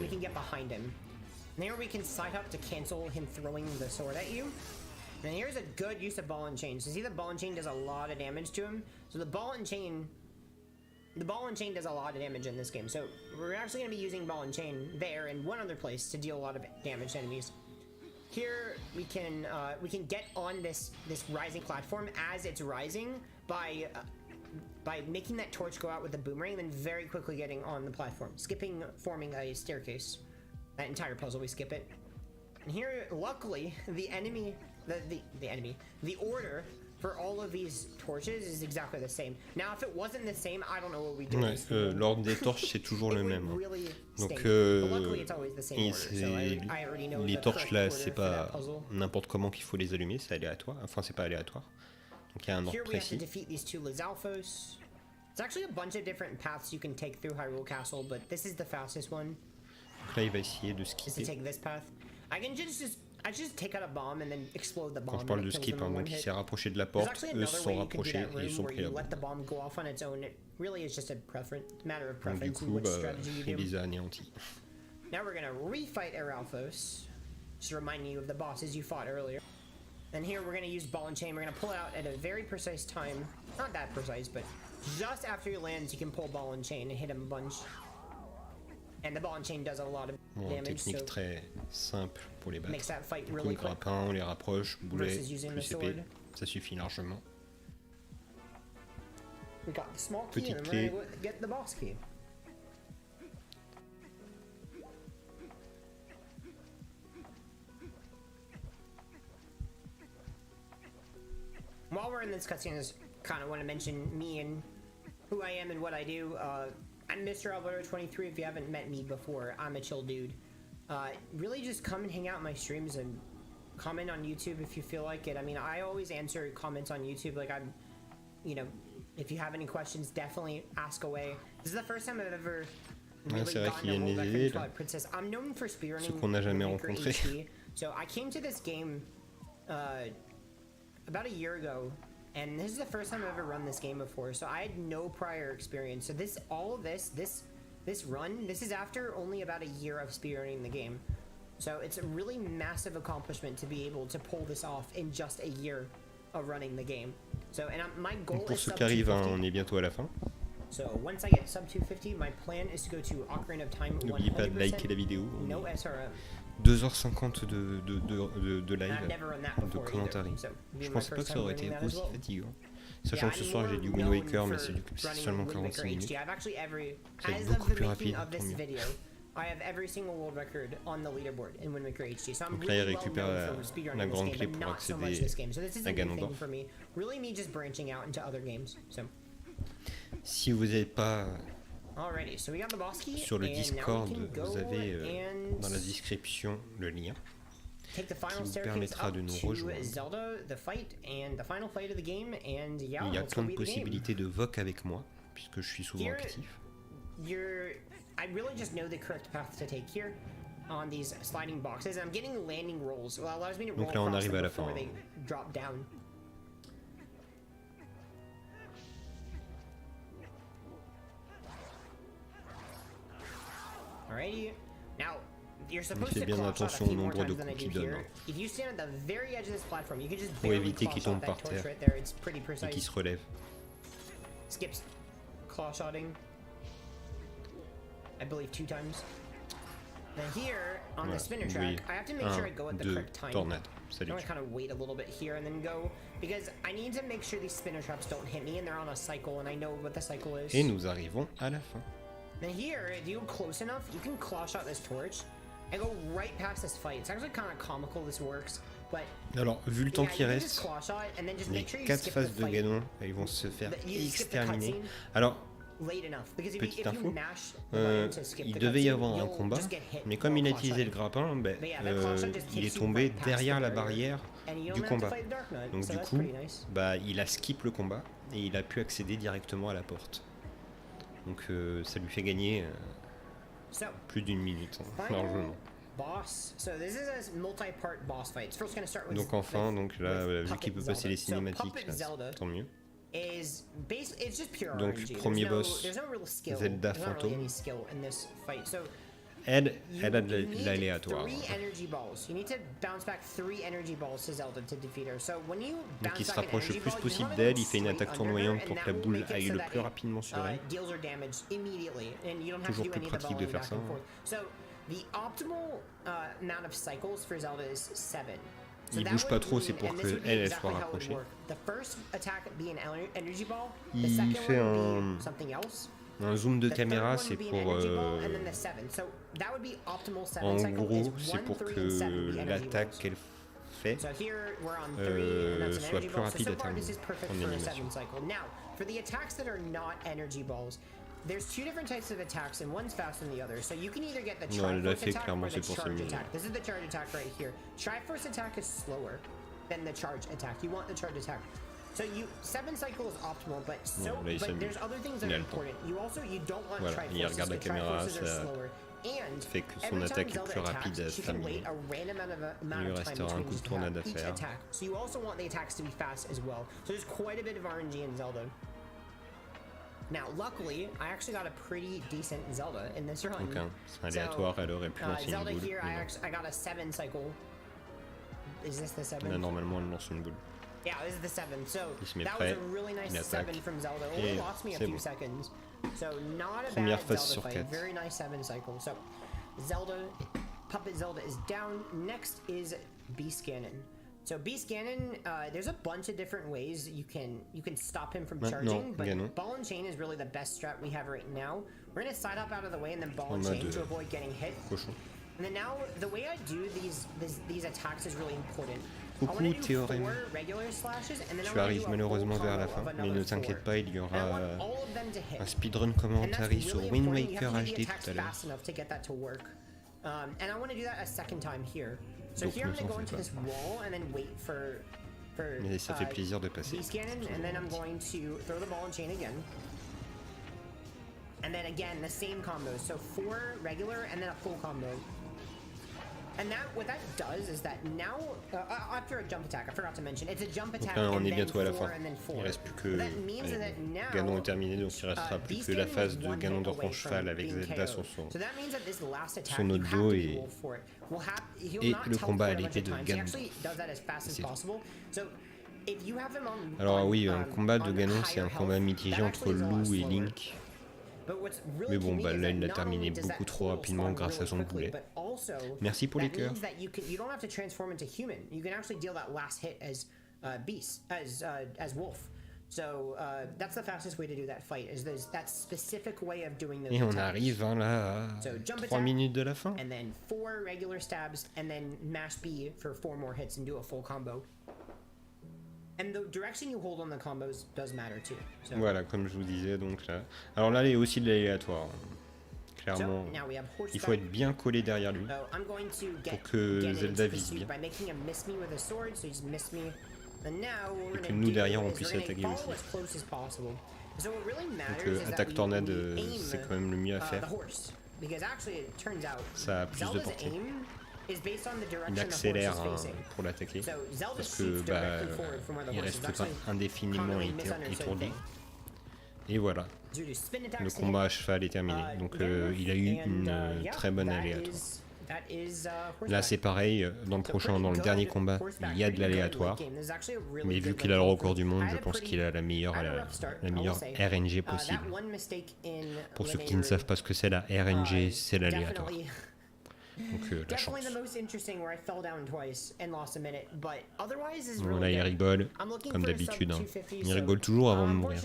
And here's a good use of ball and chain. So see, the ball and chain does a lot of damage to him. So the ball and chain does a lot of damage in this game. So we're actually going to be using ball and chain there and one other place to deal a lot of damage to enemies. Here we can get on this rising platform as it's rising by by making that torch go out with the boomerang, and then very quickly getting on the platform, forming a staircase. That entire puzzle, we skip it. And here, luckily, the order for all of these torches is exactly the same. Now, if it wasn't the same, I don't know what we do. Ouais, l'ordre des torches c'est toujours le même. Really donc les torches là, c'est pas n'importe comment qu'il faut les allumer, c'est aléatoire. Enfin, c'est pas aléatoire. Donc il y a un ordre précis. It's actually a bunch of different paths you can take through Hyrule Castle, but this is the fastest one. Donc là, il va essayer de skipper. To take this path. I just take out a bomb and then explode the bomb. Quand je parle de skip, hein, donc il s'est rapproché de la porte, eux se sont rapprochés et ils sont pris la bombe. Donc du coup, il les a anéantis. Now we're gonna refight Eralphos, just reminding you of the bosses you fought earlier. And here we're gonna use ball and chain. We're gonna pull out at a very precise time. Not that precise, but just after he lands, you can pull ball and chain and hit him a bunch. And the ball and chain does a lot of damage. Technique très simple pour les battre. Makes that fight Du coup, really les grappins, on les rapproche, boulet, plus épée, ça suffit largement. We got the small key and we're gonna get the boss key. While we're in this cutscene, I just kind of want to mention me and who I am and what I do. I'm MrAlberto23 if you haven't met me before. I'm a chill dude. Really just come and hang out in my streams and comment on YouTube if you feel like it. I mean, I always answer comments on YouTube. Like if you have any questions, definitely ask away. This is the first time I've ever really gotten a world record Twilight Princess. I'm known for speedrunning. So I came to this game about a year ago, and this is the first time I've ever run this game before, so I had no prior experience. So this run is after only about a year of speedrunning the game. So it's a really massive accomplishment to be able to pull this off in just a year of running the game. So, and my goal pour is ceux qui arrivent, on est bientôt à la fin. So once I get sub 250, my plan is to go to Ocarina of Time. N'oubliez pas de liker la vidéo. No SRM. 2h50 de live, de commentaires. Je pensais pas que ça aurait été aussi fatigant. Sachant que ce soir j'ai du Wind Waker, mais c'est seulement 46 minutes. Ça va être beaucoup plus rapide, tant mieux. Donc là il récupère la grande clé pour accéder à Ganondorf. Si vous n'êtes pas sur le Discord, vous avez dans la description le lien qui vous permettra de nous rejoindre. Il y a plein de possibilités de voc avec moi, puisque je suis souvent actif. I really just know the correct path to take here on these sliding boxes. I'm getting landing rolls. Well, allows me to roll across them before they drop down. Alrighty. Now, you're supposed to claw shot a few more times than I do here. If you stand at the very edge of this platform, you can just barely claw shot that torch right there. It's pretty precise. Et qui se relève. Skips claw shotting. I believe 2 times. Now here, on the spinner track, I have to make sure I go at the correct time. I want to kind of wait a little bit here and then go, because I need to make sure these spinner traps don't hit me and they're on a cycle and I know what the cycle is. Et nous arrivons à la fin. Now here, if you go close enough, you can claw shot this torch and go right past this fight. It's actually kind of comical this works, but... Alors, vu le temps qui reste, les 4 phases de Ganon, elles vont se faire exterminer. Alors, petite info, il devait y avoir un combat, mais comme il a utilisé le grappin, il est tombé derrière la barrière du combat. Donc du coup, il a skip le combat et il a pu accéder directement à la porte. Donc ça lui fait gagner plus d'1 minute, largement. Donc enfin, vu qu'il peut passer les cinématiques, là, tant mieux. Donc premier boss, Zelda fantôme. Elle a de l'aléatoire. Donc il se rapproche le plus possible d'elle, il fait une attaque tournoyante pour que la boule aille le plus rapidement sur elle. Toujours plus pratique de faire ça. The optimal amount of cycles for Zelda is 7. il bouge pas trop, c'est pour que elle soit rapprochée. Il fait un zoom de caméra, c'est pour... en gros, c'est pour que l'attaque qu'elle fait soit plus rapide à terminer en animation. There's two different types of attacks and one's faster than the other. So you can either get the Triforce attack or the charge attack. This is the charge attack right here. Triforce attack is slower than the charge attack. You want the charge attack. So 7 cycle is optimal, but there's other things that are important. You don't want Triforce. Triforces are slower. And fait que son attaque est plus rapide à famille. Il lui restera un coup de tournade à faire. So you also want the attacks to be fast as well. So there's quite a bit of RNG in Zelda. Now, luckily, I actually got a pretty decent Zelda in this run. Donc, aléatoire, elle aurait pu lancer Zelda une boule. Here, I got a 7 cycle. Is this the 7? Là, normalement, elle lance une boule. Yeah, this is the 7. So that prêt, was a really nice 7 from Zelda. Only lost me a few seconds. So not a Première bad phase Zelda sur fight. 4. Very nice 7 cycle. So Puppet Zelda is down. Next is Beast Ganon. So Beast Ganon, there's a bunch of different ways you can stop him from charging, but ball and chain is really the best strat we have right now. We're gonna side up out of the way and then ball and chain to avoid getting hit. And then now the way I do these attacks is really important. Coucou Théorème. Tu arrives malheureusement vers la fin, mais ne t'inquiète pas, il y aura un speedrun commentary sur Wind Waker HD tout à l'heure. And I want to do that a second time here. So Donc, here I'm going to go into this wall and then wait for mais ça fait plaisir de passer. Beast Ganon, and then I'm going to throw the ball and chain again. And then again, the same combos. So 4 regular and then a full combo. And what that does is that now, after a jump attack, I forgot to mention, it's a jump attack on est and bientôt à la fin. and then 4. Il reste plus que... That means that now, Ganon est terminé, donc il restera plus que la phase de Ganon d'enfant cheval avec Zelda sur son autre dos et le combat à l'épée de Ganon. Alors oui, un combat de Ganon, c'est un combat mitigé entre Lou et Link. Mais bon, bah là il l'a terminé beaucoup trop rapidement grâce à son boulet. Merci pour les cœurs. Et on arrive hein, là à 3 minutes de la fin. And the direction you hold on the combos does matter too. So. Voilà, comme je vous disais, donc là. Alors là, il y a aussi de l'aléatoire. Clairement, il faut être bien collé derrière lui pour que Zelda vise bien. Et que nous derrière on puisse attaquer aussi. Donc attaque tornade, c'est quand même le mieux à faire. Ça a plus de portée. Il accélère pour l'attaquer parce que il reste pas indéfiniment étourdi. Et voilà, le combat à cheval est terminé. Donc il a eu une très bonne aléatoire. Là c'est pareil, dans le dernier combat, il y a de l'aléatoire. Mais vu qu'il a le record du monde, je pense qu'il a la meilleure RNG possible. Pour ceux qui ne savent pas ce que c'est la RNG, c'est l'aléatoire. Donc la chance. Bon, là il rigole, comme d'habitude. Hein. Il rigole toujours avant de mourir.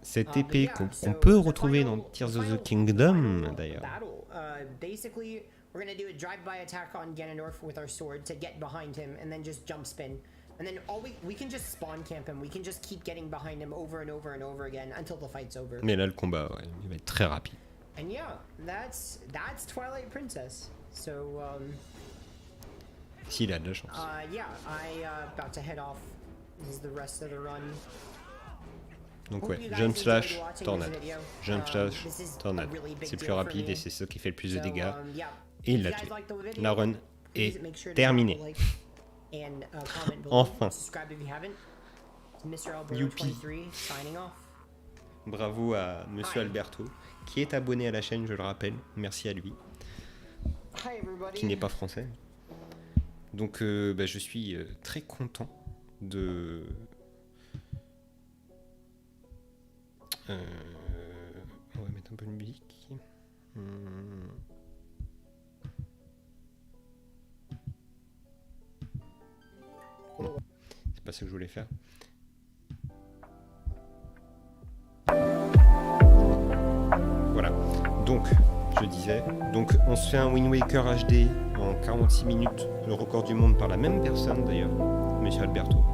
Cette épée qu'on peut retrouver dans Tears of the Kingdom d'ailleurs. We're gonna do a drive-by attack on Ganondorf with our sword to get behind him and then just jump spin. And then we can just spawn camp him. We can just keep getting behind him over and over and over again until the fight's over. Mais là le combat, ouais, il va être très rapide. And yeah, that's Twilight Princess. So s'il a de la chance. Yeah, about to head off. This is the rest of the run. Donc ouais, jump slash tornade. Jump slash tornade. C'est plus rapide et c'est ça qui fait le plus de dégâts. Et il l'a tué. La run est terminée. Enfin. Youpi. Bravo à MrAlberto, qui est abonné à la chaîne, je le rappelle. Merci à lui. Qui n'est pas français. Donc je suis très content de... on va mettre un peu de musique. pas ça que je voulais faire. Voilà, donc je disais, donc on se fait un Wind Waker HD en 46 minutes, le record du monde par la même personne d'ailleurs, MrAlberto.